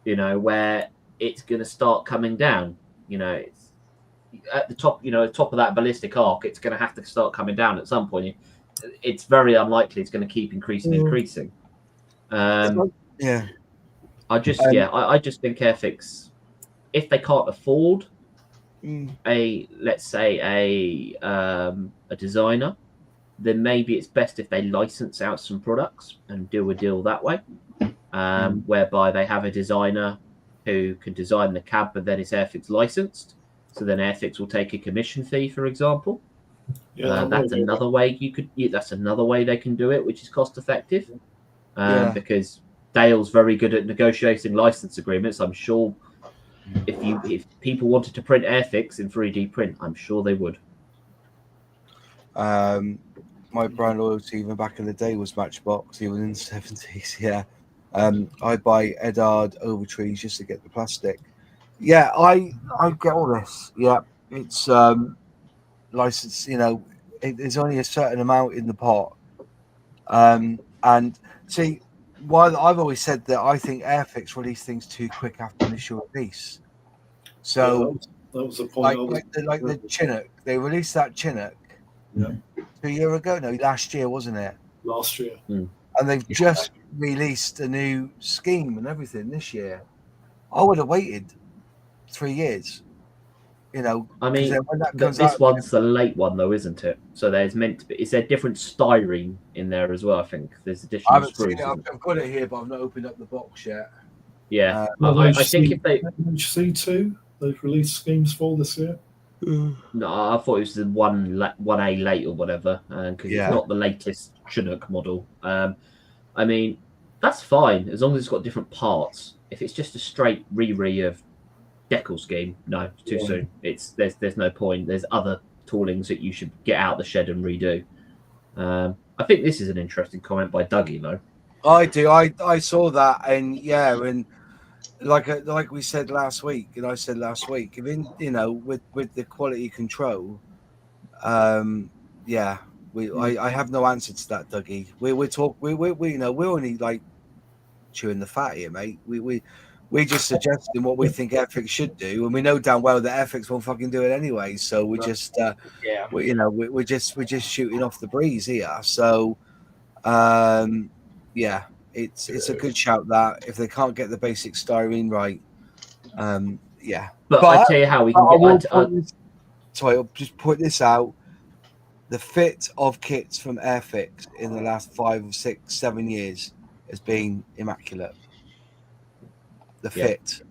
Speaker 2: where it's going to start coming down. It's at the top, top of that ballistic arc, it's going to have to start coming down at some point. It's very unlikely it's going to keep increasing. I just think Airfix, if they can't afford a designer, then maybe it's best if they license out some products and do a deal that way, whereby they have a designer who can design the cab, but then it's Airfix licensed. So then Airfix will take a commission fee, for example. That's another way that's another way they can do it, which is cost effective. Because Dale's very good at negotiating license agreements. I'm sure if people wanted to print Airfix in 3D print, I'm sure they would.
Speaker 1: My brand loyalty even back in the day was Matchbox, even in the 70s. Yeah. I'd buy Edard Overtrees just to get the plastic. Yeah, I get all this. Yeah, it's license. There's only a certain amount in the pot. And see, while I've always said that I think Airfix release things too quick after initial release. So
Speaker 5: that was the point.
Speaker 1: Like the Chinook, they released that Chinook 2 years ago. No, last year, wasn't it?
Speaker 5: Last year.
Speaker 1: And they've just released a new scheme and everything this year. I would have waited 3 years.
Speaker 2: I mean, this one's the late one, though, isn't it? So there's meant to be. Is there different styrene in there as well? I think there's additional.
Speaker 1: I haven't seen it. I've got it here, but I've not opened up the box yet.
Speaker 2: Yeah, I think if they
Speaker 5: HC2, they've released schemes for this year.
Speaker 2: No, I thought it was the 1A late or whatever, because it's not the latest Chinook model. I mean, that's fine as long as it's got different parts. If it's just a straight re of decal scheme, no, it's too soon. There's no point. There's other toolings that you should get out the shed and redo. I think this is an interesting comment by Dougie, though.
Speaker 1: I do. I saw that, and and like we said last week, and I said last week, with the quality control, I have no answer to that, Dougie. We're only like chewing the fat here, mate. we're just suggesting what we think Airfix should do, and we know damn well that Airfix won't fucking do it anyway. So we're just, we're just shooting off the breeze here. So, yeah, it's a good shout that if they can't get the basic styrene right, yeah.
Speaker 2: But I tell you how we can get.
Speaker 1: Sorry, I'll just put this out. The fit of kits from Airfix in the last 5, 6, 7 years has been immaculate. The fit.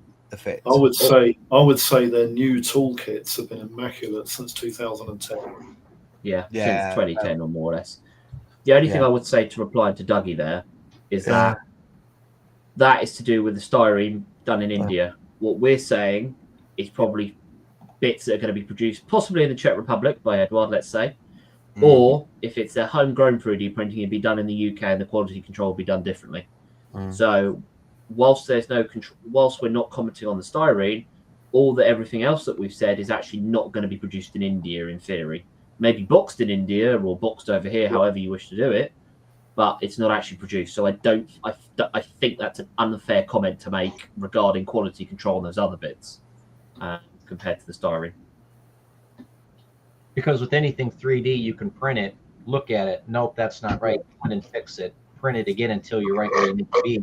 Speaker 5: I would say their new toolkits have been immaculate since 2010.
Speaker 2: Yeah, since 2010 or more or less. The only thing I would say to reply to Dougie there is that is to do with the styrene done in India. What we're saying is probably bits that are going to be produced possibly in the Czech Republic by Edward, let's say, or if it's a homegrown 3D printing, it'd be done in the UK and the quality control will be done differently. So whilst there's no control, whilst we're not commenting on the styrene, everything else that we've said is actually not going to be produced in India in theory. Maybe boxed in India or boxed over here, however you wish to do it, but it's not actually produced. So I think that's an unfair comment to make regarding quality control and those other bits compared to the styrene.
Speaker 3: Because with anything 3D, you can print it, look at it, nope, that's not right, and fix it, print it again until you're right where you need to be.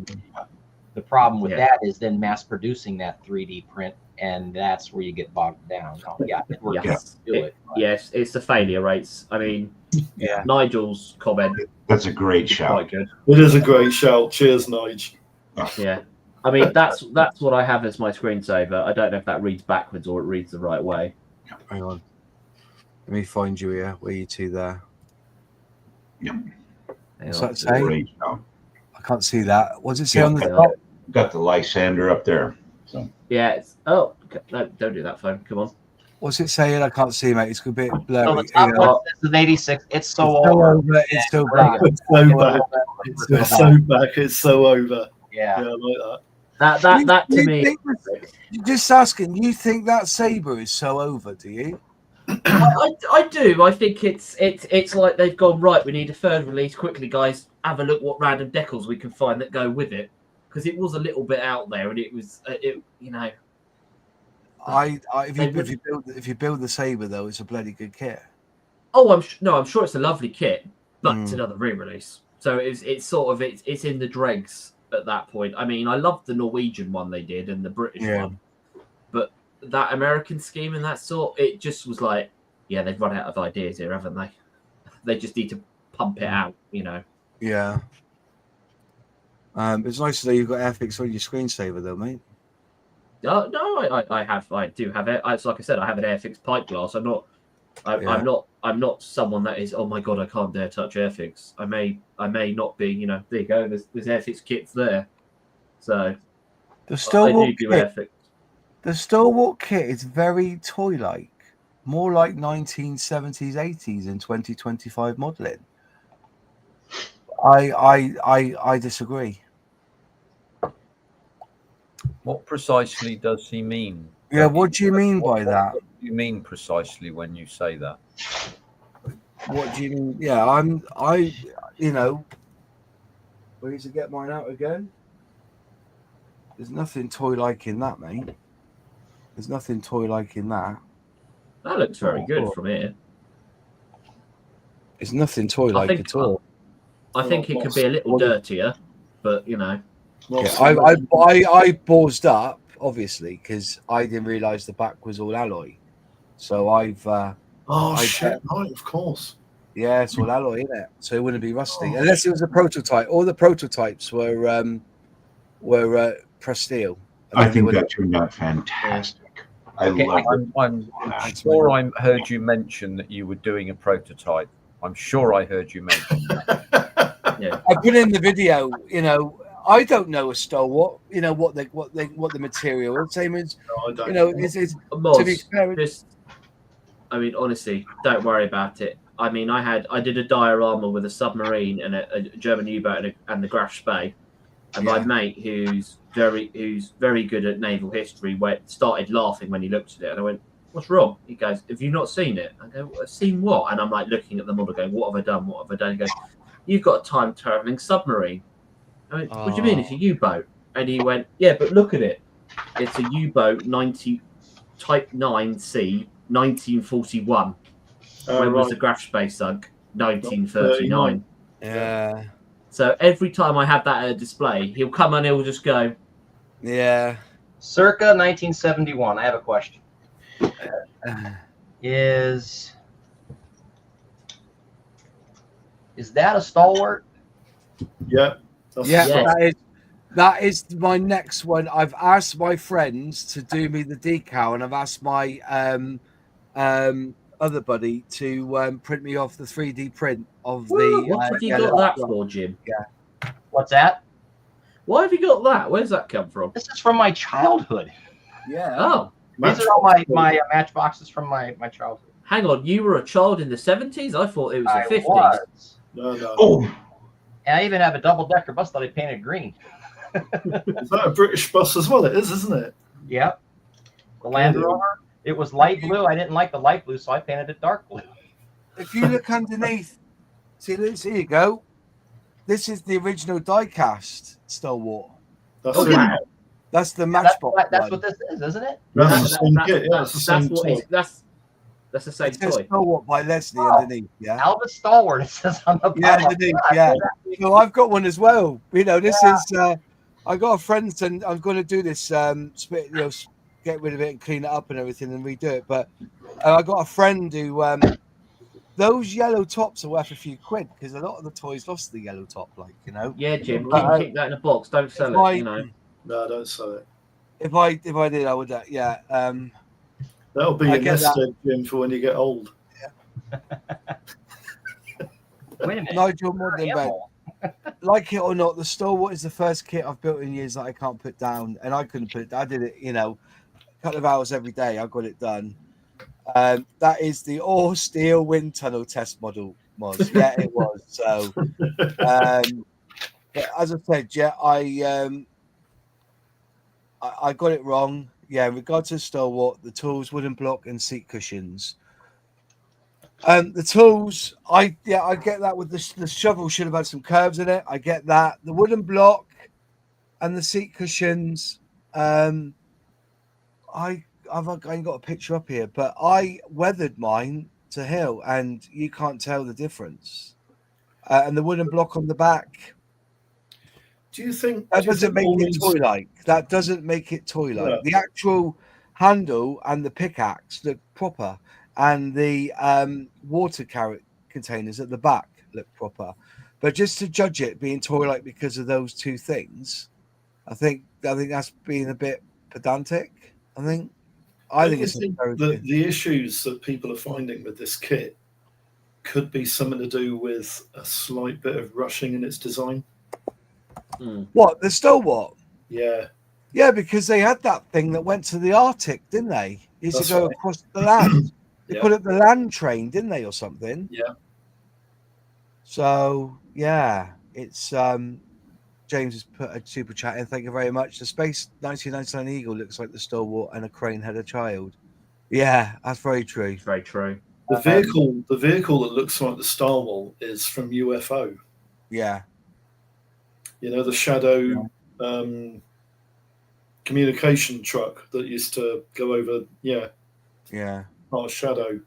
Speaker 3: The problem with that is then mass producing that 3D print, and that's where you get bogged down.
Speaker 2: Yes, it's the failure rates. I mean, Nigel's comment.
Speaker 4: That's a great shout.
Speaker 2: Quite good.
Speaker 5: It is a great shout. Cheers, Nigel.
Speaker 2: Yeah. I mean, that's what I have as my screensaver. I don't know if that reads backwards or it reads the right way.
Speaker 1: Hang on. Let me find you here. Where you two there?
Speaker 4: Yep.
Speaker 1: What's that say? I can't see that. What does it say on the top?
Speaker 4: Got the Lysander up there. So.
Speaker 2: Yeah. No, don't do that, phone. Come on.
Speaker 1: What's it saying? I can't see, mate. It's a bit blurry.
Speaker 3: Oh, the top one says an 86. It's so over.
Speaker 1: It's so back.
Speaker 5: It's so back. It's so back. It's so over.
Speaker 3: Yeah.
Speaker 5: I like that.
Speaker 2: That to me.
Speaker 1: Just asking, you think that saber is so over? Do you?
Speaker 2: I do. I think it's like they've gone right. We need a third release quickly, guys. Have a look what random decals we can find that go with it, because it was a little bit out there, and it was if you build the saber though, it's a bloody good kit. Oh, I'm sure it's a lovely kit, but it's another re-release, so it's sort of it's in the dregs at that point. I mean, I loved the Norwegian one they did and the British one, but that American scheme and that sort, it just was like, they've run out of ideas here, haven't they? They just need to pump it out,
Speaker 1: Yeah. It's nice to know you've got Airfix on your screensaver, though, mate.
Speaker 2: No, I do have it. It's like I said, I have an Airfix pipe glass. I'm not someone that is, oh my god, I can't dare touch Airfix. I may not be, there you go. There's Airfix kits there. So
Speaker 1: the Stalwart kit is very toy-like, more like 1970s, 80s, and 2025 modeling. I disagree.
Speaker 6: What precisely does he mean?
Speaker 1: Yeah, what do you mean by that?
Speaker 6: What do you mean precisely when you say that?
Speaker 1: What do you mean? Yeah, where to get mine out again? There's nothing toy-like in that, mate. There's nothing toy-like in that.
Speaker 2: That looks very good from here.
Speaker 1: It's nothing toy-like at all.
Speaker 2: I think it could be a little dirtier, but
Speaker 1: Yeah, I paused up obviously because I didn't realise the back was all alloy. So I've
Speaker 5: right, of course.
Speaker 1: Yeah, it's all alloy, isn't it? So it wouldn't be rusty unless it was a prototype. All the prototypes were pressed steel.
Speaker 4: I think that turned out fantastic. I love it.
Speaker 6: I'm sure I heard you mention that you were doing a prototype. I'm sure I heard you mention that.
Speaker 1: I put in the video. I don't know a Stalwart. What the material is. Same as it's to be fair.
Speaker 2: I mean, honestly, don't worry about it. I mean, I did a diorama with a submarine and a German U-boat and the Graf Spee, and my mate who's very good at naval history started laughing when he looked at it, and I went, "What's wrong?" He goes, "Have you not seen it?" I go, "Seen what?" And I'm like looking at the model, going, "What have I done? What have I done?" He goes, "You've got a time traveling submarine." I went, "What do you mean? It's a U-boat?" And he went, "Yeah, but look at it. It's a U-boat 90 Type 9C 1941. When was the Graf space sunk? 1939.
Speaker 1: Yeah.
Speaker 2: So every time I have that at a display, he'll come and he'll just go.
Speaker 1: Yeah.
Speaker 3: Circa 1971. I have a question. Is that a stalwart?
Speaker 5: Yeah.
Speaker 1: That is my next one. I've asked my friends to do me the decal, and I've asked my other buddy to print me off the 3D print of the.
Speaker 2: What have you got that for, Jim?
Speaker 1: Yeah.
Speaker 3: What's that?
Speaker 2: Why have you got that? Where's that come from?
Speaker 3: This is from my childhood.
Speaker 1: Yeah.
Speaker 2: Oh.
Speaker 3: These are all my matchboxes from my childhood.
Speaker 2: Hang on, you were a child in the 70s? I thought it was the 50s.
Speaker 3: Was.
Speaker 5: No.
Speaker 4: Oh.
Speaker 3: And I even have a double-decker bus that I painted green.
Speaker 5: Is that a British bus as well? It is, isn't it?
Speaker 3: Yep. The Land Rover. It was light blue. I didn't like the light blue, so I painted it dark blue.
Speaker 1: If you look underneath, see, here you go. This is the original die-cast Stalwart. That's the Matchbox.
Speaker 3: That's what this is, isn't it?
Speaker 5: That's the same kit. Yeah, it's the same toy.
Speaker 2: That's the same
Speaker 1: it says
Speaker 2: toy.
Speaker 1: Stalwart by Leslie underneath. Yeah.
Speaker 3: Albus Stalwart. It says on the bottom.
Speaker 1: Yeah, underneath. Yeah. So I've got one as well. You know, this is. I got a friend, and I'm going to do this. Split, you know, get rid of it and clean it up and everything and redo it. But I got a friend who. Those yellow tops are worth a few quid because a lot of the toys lost the yellow top, like, you know.
Speaker 2: Yeah, Jim, keep that in a box. Don't sell it, you know.
Speaker 5: No, don't sell it.
Speaker 1: If I did, I would. Yeah.
Speaker 5: That'll be a nest egg, Jim, for when you get old.
Speaker 1: Yeah.
Speaker 3: Wait a minute.
Speaker 1: Nigel Modern, like it or not, the Stalwart is the first kit I've built in years that I can't put down, and I couldn't put it. I did it, you know, a couple of hours every day. I got it done. That is the all steel wind tunnel test model. Yeah, it was. So, but as I said, yeah, I got it wrong. Yeah, in regards to Stalwart, the tools, wooden block, and seat cushions. The tools, I get that with the shovel should have had some curves in it. I get that. The wooden block and the seat cushions. I've got a picture up here, but I weathered mine to hill, and you can't tell the difference. And the wooden block on the back.
Speaker 5: Do you think
Speaker 1: that doesn't make it toy-like? That doesn't make it toy-like. Yeah. The actual handle and the pickaxe look proper, and the water carrot containers at the back look proper. But just to judge it being toy-like because of those two things, I think that's being a bit pedantic. I think it's
Speaker 5: the issues that people are finding with this kit could be something to do with a slight bit of rushing in its design.
Speaker 1: What, the Stalwart?
Speaker 5: Yeah.
Speaker 1: Yeah, because they had that thing that went to the Arctic, didn't they? Used to go across the land. They put up the land train, didn't they, or something?
Speaker 5: Yeah.
Speaker 1: So yeah, it's James has put a super chat in. Thank you very much. The Space 1999 Eagle looks like the Stalwart, and a crane had a child. Yeah, that's very true.
Speaker 2: Very true.
Speaker 5: The vehicle that looks like the Stalwart is from UFO.
Speaker 1: Yeah.
Speaker 5: You know, the Shadow communication truck that used to go over. Yeah.
Speaker 1: Yeah.
Speaker 5: Not a Shadow.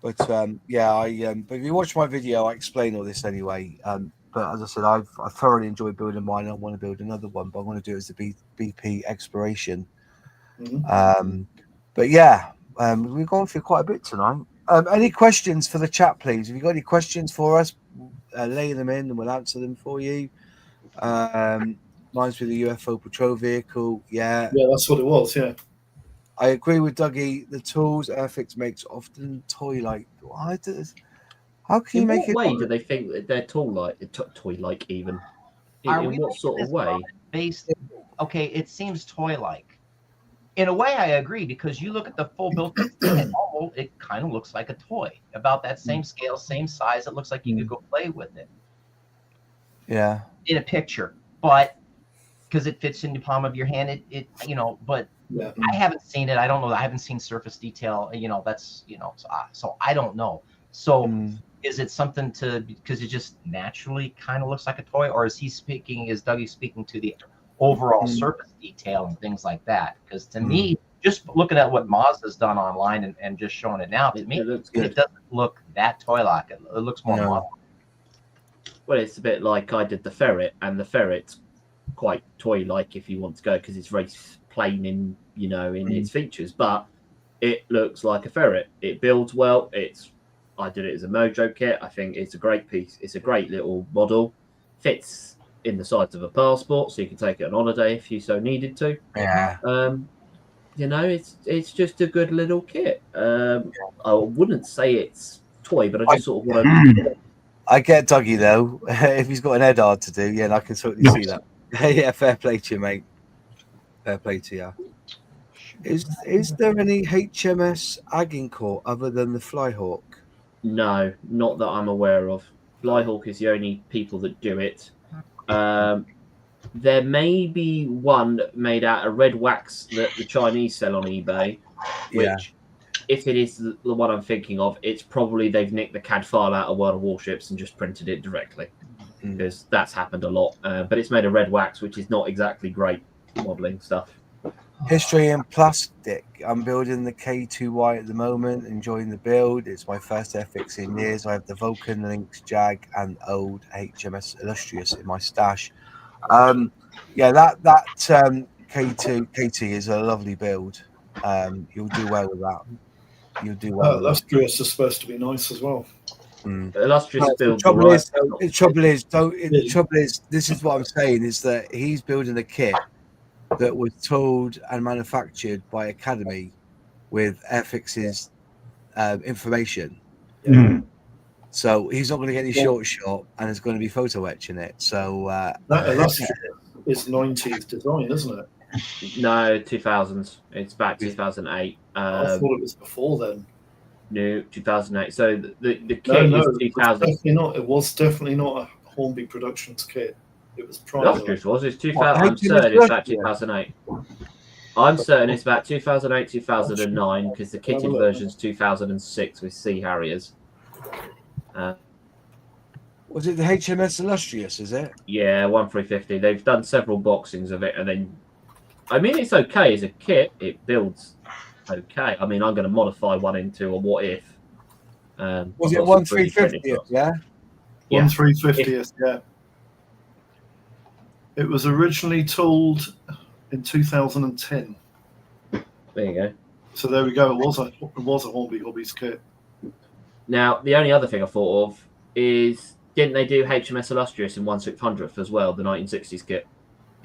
Speaker 1: But but if you watch my video, I explain all this anyway. But as I said, I thoroughly enjoyed building mine. I want to build another one, but I want to do it as a BP exploration. Mm-hmm. But yeah, we've gone through quite a bit tonight. Any questions for the chat, please? Have you got any questions for us? Lay them in and we'll answer them for you. Mine's with the UFO patrol vehicle. Yeah,
Speaker 5: that's what it was. Yeah,
Speaker 1: I agree with Dougie. The tools Airfix makes often toy-like. How can you make it?
Speaker 2: In what way do they think that they're toy-like even? In what sort of way?
Speaker 3: Okay, it seems toy-like. In a way, I agree, because you look at the full built thing, it kind of looks like a toy. About that same scale, same size. It looks like you could go play with it.
Speaker 1: Yeah.
Speaker 3: In a picture, but because it fits in the palm of your hand, but
Speaker 5: yeah.
Speaker 3: I haven't seen it. I don't know. I haven't seen surface detail. So I don't know. So is it something because it just naturally kind of looks like a toy, or is Dougie speaking to the overall surface detail and things like that. Because to me, just looking at what Mazda's done online and just showing it now, to me, it doesn't look that toy-like. It looks more modern.
Speaker 2: Well, it's a bit like I did the ferret, and the ferret's quite toy-like if you want to go, because it's very plain in its features, but it looks like a ferret. It builds well. I did it as a Mojo kit. I think it's a great piece. It's a great little model. Fits in the size of a passport, so you can take it on holiday if you so needed to.
Speaker 1: Yeah.
Speaker 2: It's just a good little kit. I wouldn't say it's toy, but I just sort of want to.
Speaker 1: I get Dougie though. If he's got an head hard to do, and I can totally see that. Yeah, fair play to you, mate. Fair play to you. Is there any HMS Agincourt other than the Flyhawk?
Speaker 2: No, not that I'm aware of. Flyhawk is the only people that do it. There may be one made out of red wax that the Chinese sell on eBay, which, if it is the one I'm thinking of, it's probably they've nicked the CAD file out of World of Warships and just printed it directly, because that's happened a lot. But it's made of red wax, which is not exactly great modelling stuff.
Speaker 1: History in plastic. I'm building the K2Y at the moment, enjoying the build. It's my first Airfix in years. I have the Vulcan, Lynx, Jag, and old HMS Illustrious in my stash. That KT is a lovely build. You'll do well with that. You'll do well.
Speaker 5: Illustrious is supposed to be nice as well.
Speaker 2: Illustrious build.
Speaker 1: The trouble is, this is what I'm saying, is that he's building a kit that was tooled and manufactured by Academy with Airfix's information. So he's not going to get any shot, and there's going to be photo etching it. So
Speaker 5: that Illustrious is 90s design, isn't it?
Speaker 2: No, 2000s. It's back 2008.
Speaker 5: I thought it was before then.
Speaker 2: No, 2008. So the kit is 2000.
Speaker 5: It was definitely not a Hornby Productions kit. It was prior.
Speaker 2: Illustrious was. It's 2000. I'm certain it's about 2008. I'm certain it's about 2008, 2009, because the kitted version's 2006 with Sea Harriers.
Speaker 1: Was it the HMS Illustrious, is it?
Speaker 2: Yeah, 1350. They've done several boxings of it, and then, I mean, it's okay as a kit. It builds okay. I mean, I'm going to modify one into a what if.
Speaker 1: Was it 1350th? Yeah.
Speaker 5: 1350th. Yeah. It was originally tooled in 2010.
Speaker 2: There you go.
Speaker 5: So there we go. It was a Hornby Hobbies kit.
Speaker 2: Now, the only other thing I thought of is, didn't they do HMS Illustrious in 1/600th as well, the 1960s kit?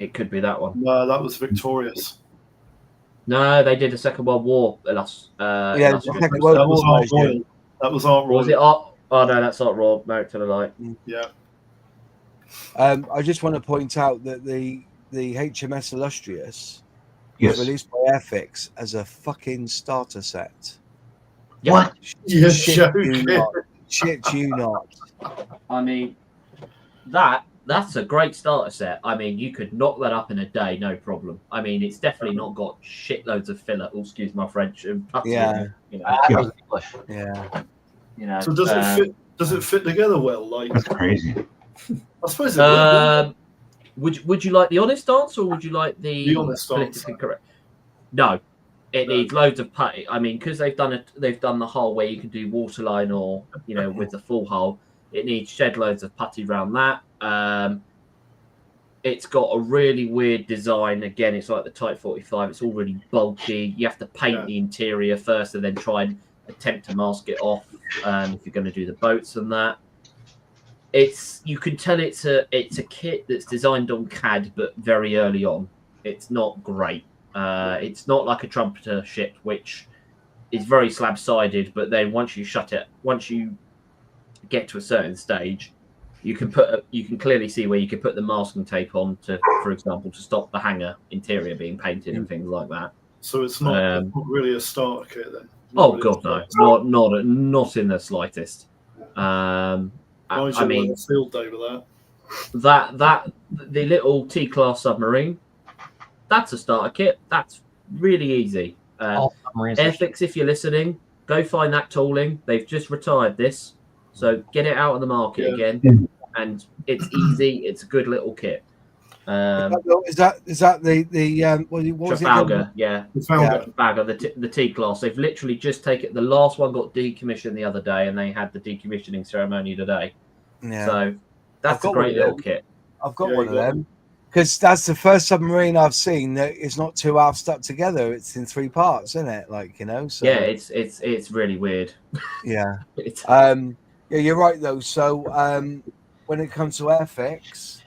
Speaker 2: It could be that one.
Speaker 5: No, that was Victorious.
Speaker 2: No, they did a Second World War Illustrious.
Speaker 1: Second World War.
Speaker 5: That was Art Royal.
Speaker 2: Was it Art? Oh, no, that's Art Royal. No, to the light.
Speaker 5: Yeah.
Speaker 1: I just want to point out that the HMS Illustrious was released by Airfix as a fucking starter set.
Speaker 2: Yeah.
Speaker 3: What?
Speaker 5: Yeah,
Speaker 1: Shit you not.
Speaker 2: I mean, that's a great starter set. I mean, you could knock that up in a day, no problem. I mean, it's definitely not got shitloads of filler. Oh, excuse my French.
Speaker 1: Yeah.
Speaker 2: Yeah.
Speaker 5: So does it fit together well? Like,
Speaker 4: that's crazy.
Speaker 5: I suppose it
Speaker 2: would you like the honest answer, or would you like the
Speaker 5: honest answer?
Speaker 2: Correct? No, it needs loads of putty. I mean, because they've done the hull where you can do waterline or with the full hull. It needs shed loads of putty around that. It's got a really weird design. Again, it's like the Type 45. It's all really bulky. You have to paint the interior first, and then try and attempt to mask it off if you're going to do the boats and that. You can tell it's a kit that's designed on CAD, but very early on. It's not great. It's not like a trumpeter ship, which is very slab-sided. But then once you get to a certain stage, you can clearly see where you can put the masking tape on to, for example, to stop the hangar interior being painted and things like that.
Speaker 5: So it's not really a starter kit then.
Speaker 2: Oh God, no, not in the slightest. I mean,
Speaker 5: a field day with
Speaker 2: that the little T-class submarine, that's a starter kit. That's really easy. Airfix, if you're listening, go find that tooling. They've just retired this, so get it out on the market again. And it's easy. It's a good little kit.
Speaker 1: Is that the what was
Speaker 2: Trafalgar,
Speaker 5: Trafalgar,
Speaker 2: the T class. They've literally just taken the last one, got decommissioned the other day, and they had the decommissioning ceremony today.
Speaker 1: Yeah.
Speaker 2: So that's a great little kit.
Speaker 1: I've got one of them because that's the first submarine I've seen that is not two halves stuck together. It's in 3 parts, isn't it? Like, you know. So
Speaker 2: yeah, it's really weird.
Speaker 1: Yeah. Yeah, you're right though. So when it comes to Airfix,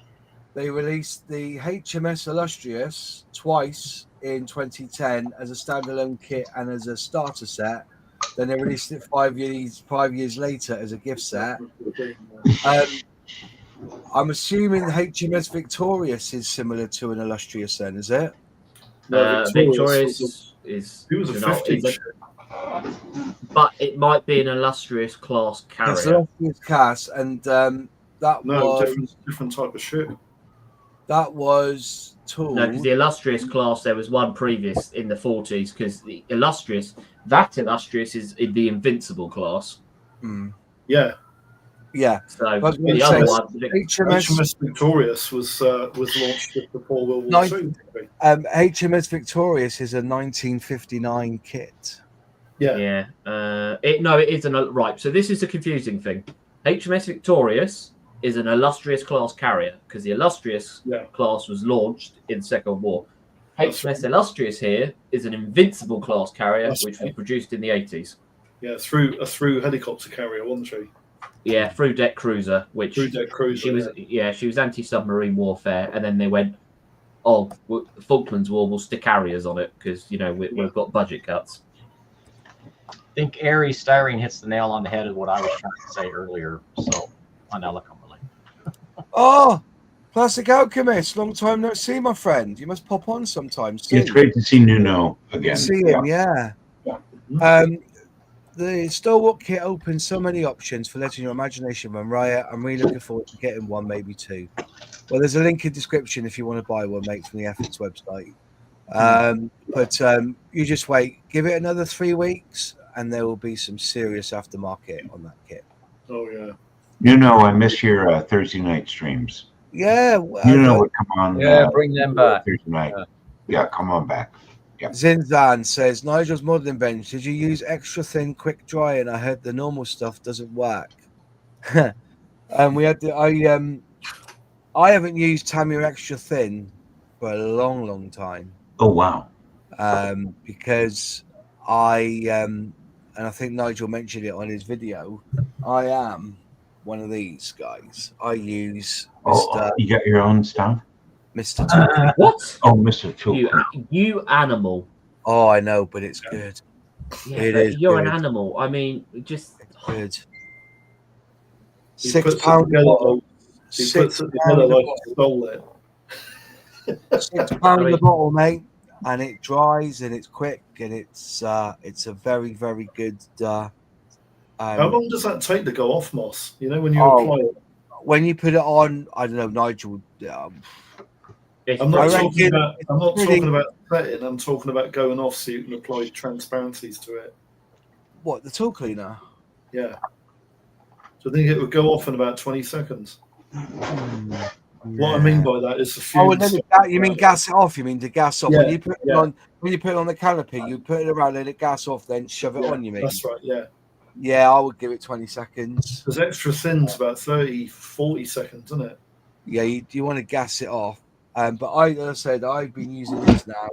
Speaker 1: they released the HMS Illustrious twice in 2010 as a standalone kit and as a starter set. Then they released it 5 years later as a gift set. I'm assuming the HMS Victorious is similar to an Illustrious then, is it?
Speaker 5: No,
Speaker 2: Victorious is
Speaker 5: He was a 50.
Speaker 2: But it might be an Illustrious class carrier.
Speaker 1: It's Illustrious class, and that was
Speaker 5: different type of ship.
Speaker 1: That was tooled.
Speaker 2: No, because the Illustrious class, there was one previous in the 40s. Because the Illustrious is in the Invincible class.
Speaker 5: Yeah.
Speaker 1: Yeah.
Speaker 2: So the other one,
Speaker 5: HMS Victorious was launched just before World War II.
Speaker 1: HMS Victorious is a 1959 kit.
Speaker 5: Yeah.
Speaker 2: It isn't right. So this is the confusing thing. HMS Victorious is an Illustrious class carrier because the Illustrious class was launched in the Second War. HMS Illustrious here is an Invincible class carrier, which was produced in the 80s.
Speaker 5: Yeah, through helicopter carrier, wasn't she?
Speaker 2: Yeah, through deck cruiser, which she was anti-submarine warfare, and then they went, oh, Falklands War, we'll stick carriers on it because we've got budget cuts.
Speaker 3: I think Airy Styrene hits the nail on the head of what I was trying to say earlier. So on Elicum, really.
Speaker 1: Oh, Plastic Alchemist, long time no see, my friend. You must pop on sometime soon.
Speaker 4: It's great to see Nuno again.
Speaker 1: See him, yeah. The Stalwart kit opens so many options for letting your imagination run riot. I'm really looking forward to getting one, maybe 2. Well, there's a link in the description if you want to buy one, mate, from the Airfix website. But you just wait. Give it another 3 weeks, and there will be some serious aftermarket on that kit.
Speaker 5: Oh, yeah.
Speaker 4: I miss your Thursday night streams.
Speaker 1: Yeah.
Speaker 4: Would come on.
Speaker 6: Yeah, bring them back.
Speaker 4: Thursday night. Yeah, come on back. Yep.
Speaker 1: Zinzan says, Nigel's modeling bench, did you use extra thin quick dry? And I heard the normal stuff doesn't work. We had I haven't used Tamiya extra thin for a long time.
Speaker 4: Oh wow.
Speaker 1: Because and I think Nigel mentioned it on his video, I am one of these guys. I use
Speaker 4: you got your own stuff?
Speaker 1: Mr. Tool.
Speaker 2: What?
Speaker 4: Oh, Mr. Tool.
Speaker 2: You animal.
Speaker 1: Oh, I know, but it's good.
Speaker 2: Yeah, you're an animal. I mean, just
Speaker 1: good.
Speaker 5: £6
Speaker 1: bottle. £6 a bottle, mate, and it dries and it's quick and it's a very, very good.
Speaker 5: How long does that take to go off, Moss? When you apply it.
Speaker 1: When you put it on, I don't know, Nigel.
Speaker 5: I'm not talking about setting. I'm talking about going off so you can apply transparencies to it.
Speaker 1: What, the tool cleaner?
Speaker 5: Yeah. So I think it would go off in about 20 seconds. What I mean by that is the fumes.
Speaker 1: You mean gas it off? You mean the gas off?
Speaker 5: Yeah,
Speaker 1: when you put it on the canopy, you put it around, let it gas off, then shove it on. You mean?
Speaker 5: That's right. Yeah.
Speaker 1: Yeah, I would give it 20 seconds.
Speaker 5: Because extra thin's about 30, 40 seconds, isn't it?
Speaker 1: Yeah, you want to gas it off. But as I said, I've been using this now,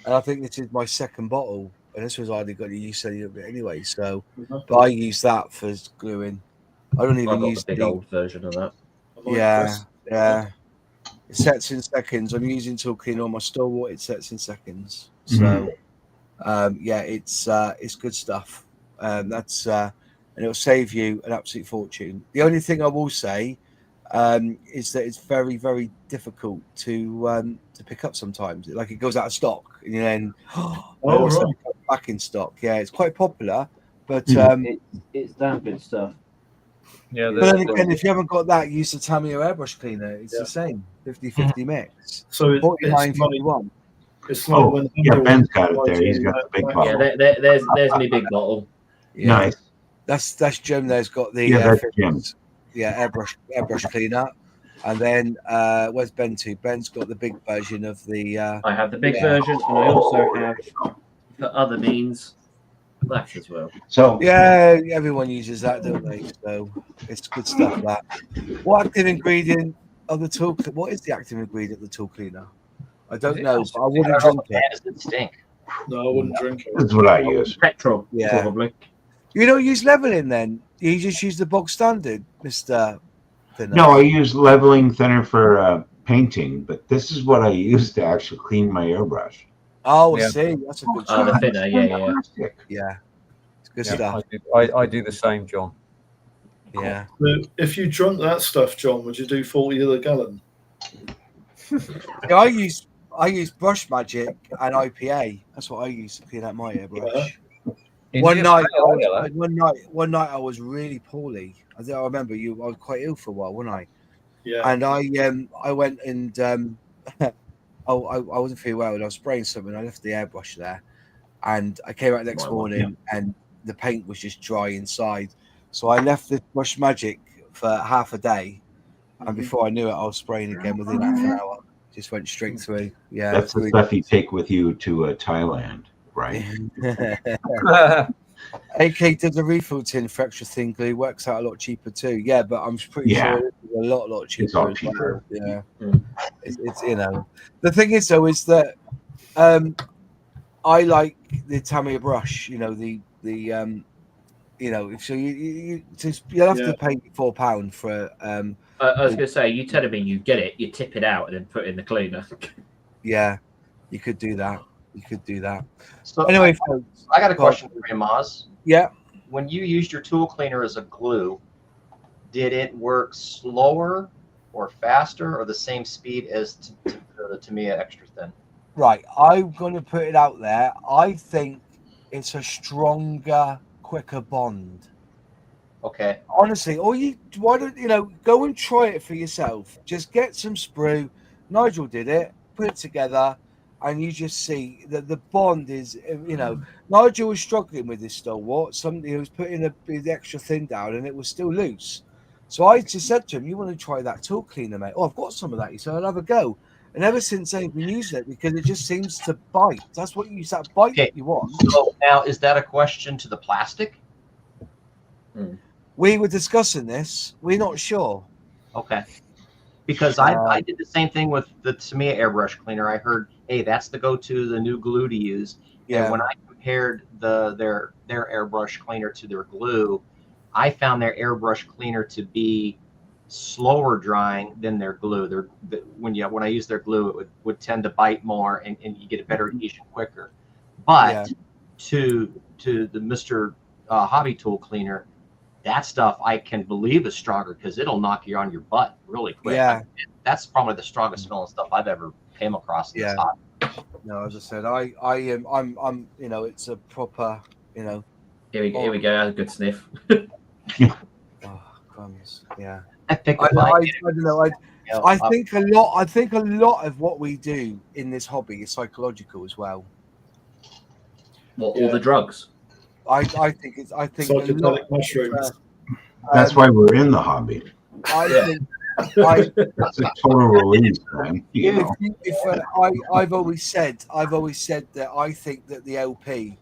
Speaker 1: and I think this is my second bottle, and this was already got to use a little bit anyway. So, but I use that for gluing. I don't even use
Speaker 2: the big old version of that.
Speaker 1: Yeah. It sets in seconds. I'm using tool cleaner on my Stalwart. It sets in seconds. So, it's good stuff. And it'll save you an absolute fortune. The only thing I will say is that it's very, very difficult to pick up sometimes. Like it goes out of stock and then back in stock. Yeah, it's quite popular, but
Speaker 2: it's damn good stuff.
Speaker 6: Yeah,
Speaker 1: but then again, if you haven't got that, use the Tamiya airbrush cleaner. It's the same 50-50 mix.
Speaker 5: So it's
Speaker 1: 49.51.
Speaker 5: It's like when
Speaker 4: Ben's got it there. He's got the big bottle.
Speaker 2: Yeah, there's my big bottle.
Speaker 1: Yeah.
Speaker 4: Nice.
Speaker 1: That's Jim. There's got the
Speaker 4: that's Jim.
Speaker 1: airbrush cleaner. And then where's Ben to? Ben's got the big version of the.
Speaker 2: I have the big version, and I also have, for other means, that as well.
Speaker 4: So
Speaker 1: yeah, everyone uses that, don't they? So it's good stuff. That. What active ingredient of the tool? What is the active ingredient of the tool cleaner? I don't know, but I wouldn't drink it.
Speaker 3: Does it stink?
Speaker 5: No, I wouldn't drink it.
Speaker 4: that's what I use.
Speaker 2: Petrol,
Speaker 1: Yeah.
Speaker 2: probably.
Speaker 1: You don't use leveling then? You just use the bog standard, Mr. Thinner.
Speaker 4: No, I use leveling thinner for painting, but this is what I use to actually clean my airbrush.
Speaker 1: Oh,
Speaker 6: Yeah.
Speaker 1: see, that's a good
Speaker 2: Oh, the
Speaker 1: shout.
Speaker 2: thinner, yeah.
Speaker 1: Yeah, it's good
Speaker 6: Yeah,
Speaker 1: stuff.
Speaker 6: I do the same, John.
Speaker 1: Yeah.
Speaker 5: So if you drunk that stuff, John, would you do 40 of the gallon?
Speaker 1: Yeah, I use Brush Magic and IPA. That's what I use to clean out my airbrush. One night I was really poorly. I remember I was quite ill for a while, wasn't I?
Speaker 5: Yeah.
Speaker 1: And I went and I wasn't feeling well, and I was spraying something. I left the airbrush there, and I came out the next morning, and the paint was just dry inside. So I left the Brush Magic for half a day, and before I knew it, I was spraying again within half an hour. Just went straight through. Yeah,
Speaker 4: That's the stuff you take with you to Thailand, right?
Speaker 1: AK does a refill tin for extra thin glue. Works out a lot cheaper too. Yeah, but I'm pretty sure it's a lot cheaper.
Speaker 4: It's all
Speaker 1: as
Speaker 4: cheaper.
Speaker 1: Well. Yeah, it's the thing is though is that I like the Tamiya brush. You know so you'll have to pay £4 for.
Speaker 2: I was going to say, you telling me you get it, you tip it out, and then put it in the cleaner.
Speaker 1: Yeah, you could do that.
Speaker 3: So
Speaker 1: Anyway, folks,
Speaker 3: I got a question for you, Maz.
Speaker 1: Yeah.
Speaker 3: When you used your tool cleaner as a glue, did it work slower or faster or the same speed as the Tamiya Extra Thin?
Speaker 1: Right, I'm going to put it out there. I think it's a stronger, quicker bond.
Speaker 3: Okay.
Speaker 1: Honestly, why don't go and try it for yourself? Just get some sprue. Nigel did it. Put it together, and you just see that the bond is. Nigel was struggling with this stalwart. Somebody was putting the extra thin down, and it was still loose. So I just said to him, "You want to try that tool cleaner, mate? Oh, I've got some of that." He said, "I'll have a go." And ever since then, I've been using it because it just seems to bite. That's what that bite that you want.
Speaker 3: So now, is that a question to the plastic?
Speaker 1: We were discussing this. We're not sure.
Speaker 3: Okay. Because I did the same thing with the Tamiya airbrush cleaner. I heard, hey, that's the go-to, the new glue to use. Yeah. And when I compared their airbrush cleaner to their glue, I found their airbrush cleaner to be slower drying than their glue. When I use their glue, it would tend to bite more, and you get a better adhesion quicker. But to the Mr. Hobby Tool Cleaner, that stuff I can believe is stronger because it'll knock you on your butt really quick.
Speaker 1: Yeah,
Speaker 3: that's probably the strongest smelling stuff I've ever came across. In this hobby.
Speaker 1: No, as I said, I'm it's a proper,
Speaker 2: Here we go. That's a good sniff.
Speaker 1: Oh, crumbs. Yeah.
Speaker 3: I
Speaker 1: think a lot of what we do in this hobby is psychological as well.
Speaker 2: What, all the drugs?
Speaker 1: I think
Speaker 5: psychedelic mushrooms.
Speaker 4: That's why we're in the hobby.
Speaker 1: That's
Speaker 4: a total release, man.
Speaker 1: I've always said that I think that the LP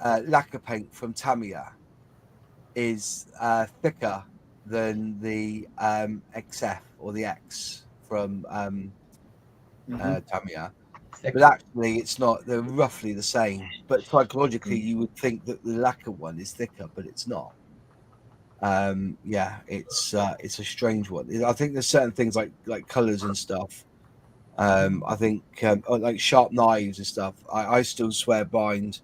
Speaker 1: lacquer paint from Tamiya is thicker than the XF or the X from Tamiya. But actually, it's not. They're roughly the same. But psychologically, you would think that the lacquer one is thicker, but it's not. It's a strange one. I think there's certain things like colors and stuff. I think like sharp knives and stuff. I still swear bind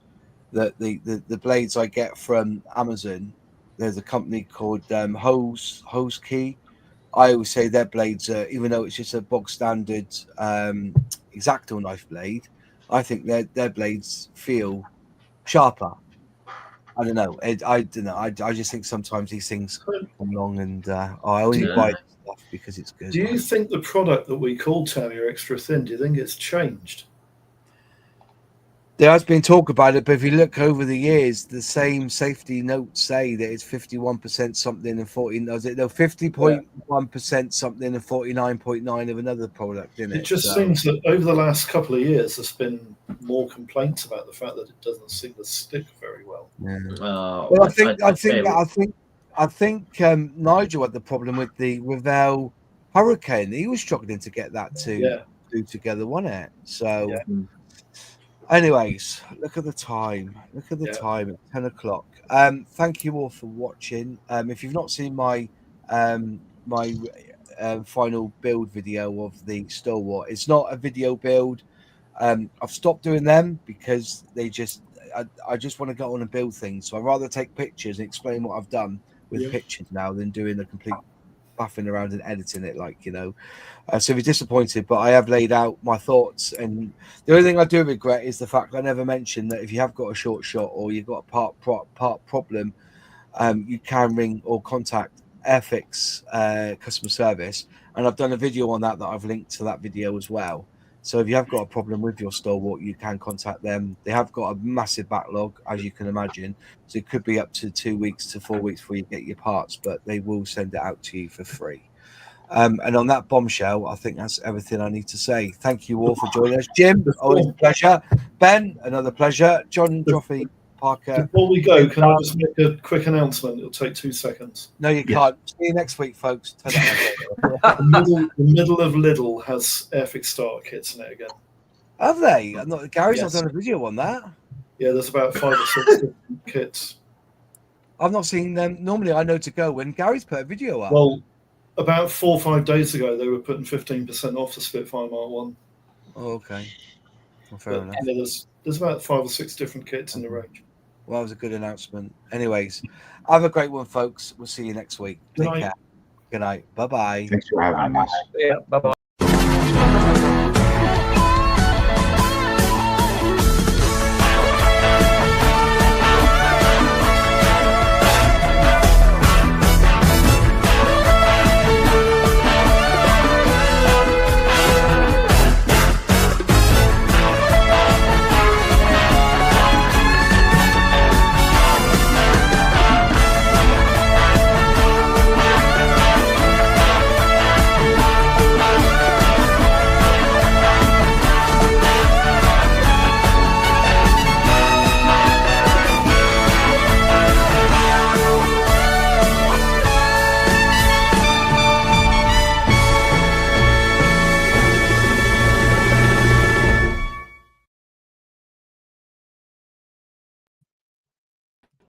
Speaker 1: that the blades I get from Amazon. There's a company called Hose Key. I always say their blades are, even though it's just a bog standard X-Acto knife blade, I think their blades feel sharper. I don't know. I don't know. I just think sometimes these things come along, and I only buy stuff because it's good.
Speaker 5: Do you think the product that we call Tamiya Extra Thin, do you think it's changed?
Speaker 1: There has been talk about it, but if you look over the years, the same safety notes say that it's 51% something and 50.1% something and 49.9 of another product in it.
Speaker 5: It just seems that over the last couple of years, there's been more complaints about the fact that it doesn't seem to stick very well.
Speaker 1: Yeah.
Speaker 2: Well,
Speaker 1: I think Nigel had the problem with the Revell Hurricane. He was struggling to get that to do together, wasn't it? So.
Speaker 5: Yeah.
Speaker 1: Anyways, look at the time. Look at the time. It's 10 o'clock. Thank you all for watching. If you've not seen my final build video of the Stalwart, it's not a video build. I've stopped doing them because I just want to go on and build things. So I'd rather take pictures and explain what I've done with pictures now than doing a complete faffing around and editing it, so if you're disappointed, but I have laid out my thoughts, and the only thing I do regret is the fact I never mentioned that if you have got a short shot or you've got a part problem, you can ring or contact Airfix customer service, and I've done a video on that I've linked to that video as well. So if you have got a problem with your Stalwart, you can contact them. They have got a massive backlog, as you can imagine. So it could be up to 2 weeks to 4 weeks before you get your parts, but they will send it out to you for free. And on that bombshell, I think that's everything I need to say. Thank you all for joining us. Jim, always a pleasure. Ben, another pleasure. John, Joffrey, Parker.
Speaker 5: Before we go, can I just make a quick announcement? It'll take 2 seconds.
Speaker 1: No, you can't. See you next week, folks.
Speaker 5: The middle of Lidl has Airfix starter kits in it again.
Speaker 1: Have they? Gary's not done a video on that.
Speaker 5: Yeah, there's about 5 or 6 different kits.
Speaker 1: I've not seen them. Normally, I know to go when Gary's put a video up.
Speaker 5: Well, about 4 or 5 days ago, they were putting 15% off the Spitfire Mark 1.
Speaker 1: Oh, okay. Well, fair enough.
Speaker 5: Yeah, there's about 5 or 6 different kits in the range.
Speaker 1: Well, that was a good announcement. Anyways, have a great one, folks. We'll see you next week. Take care. Good night. Bye-bye.
Speaker 4: Thanks for having us.
Speaker 6: Yeah, bye-bye.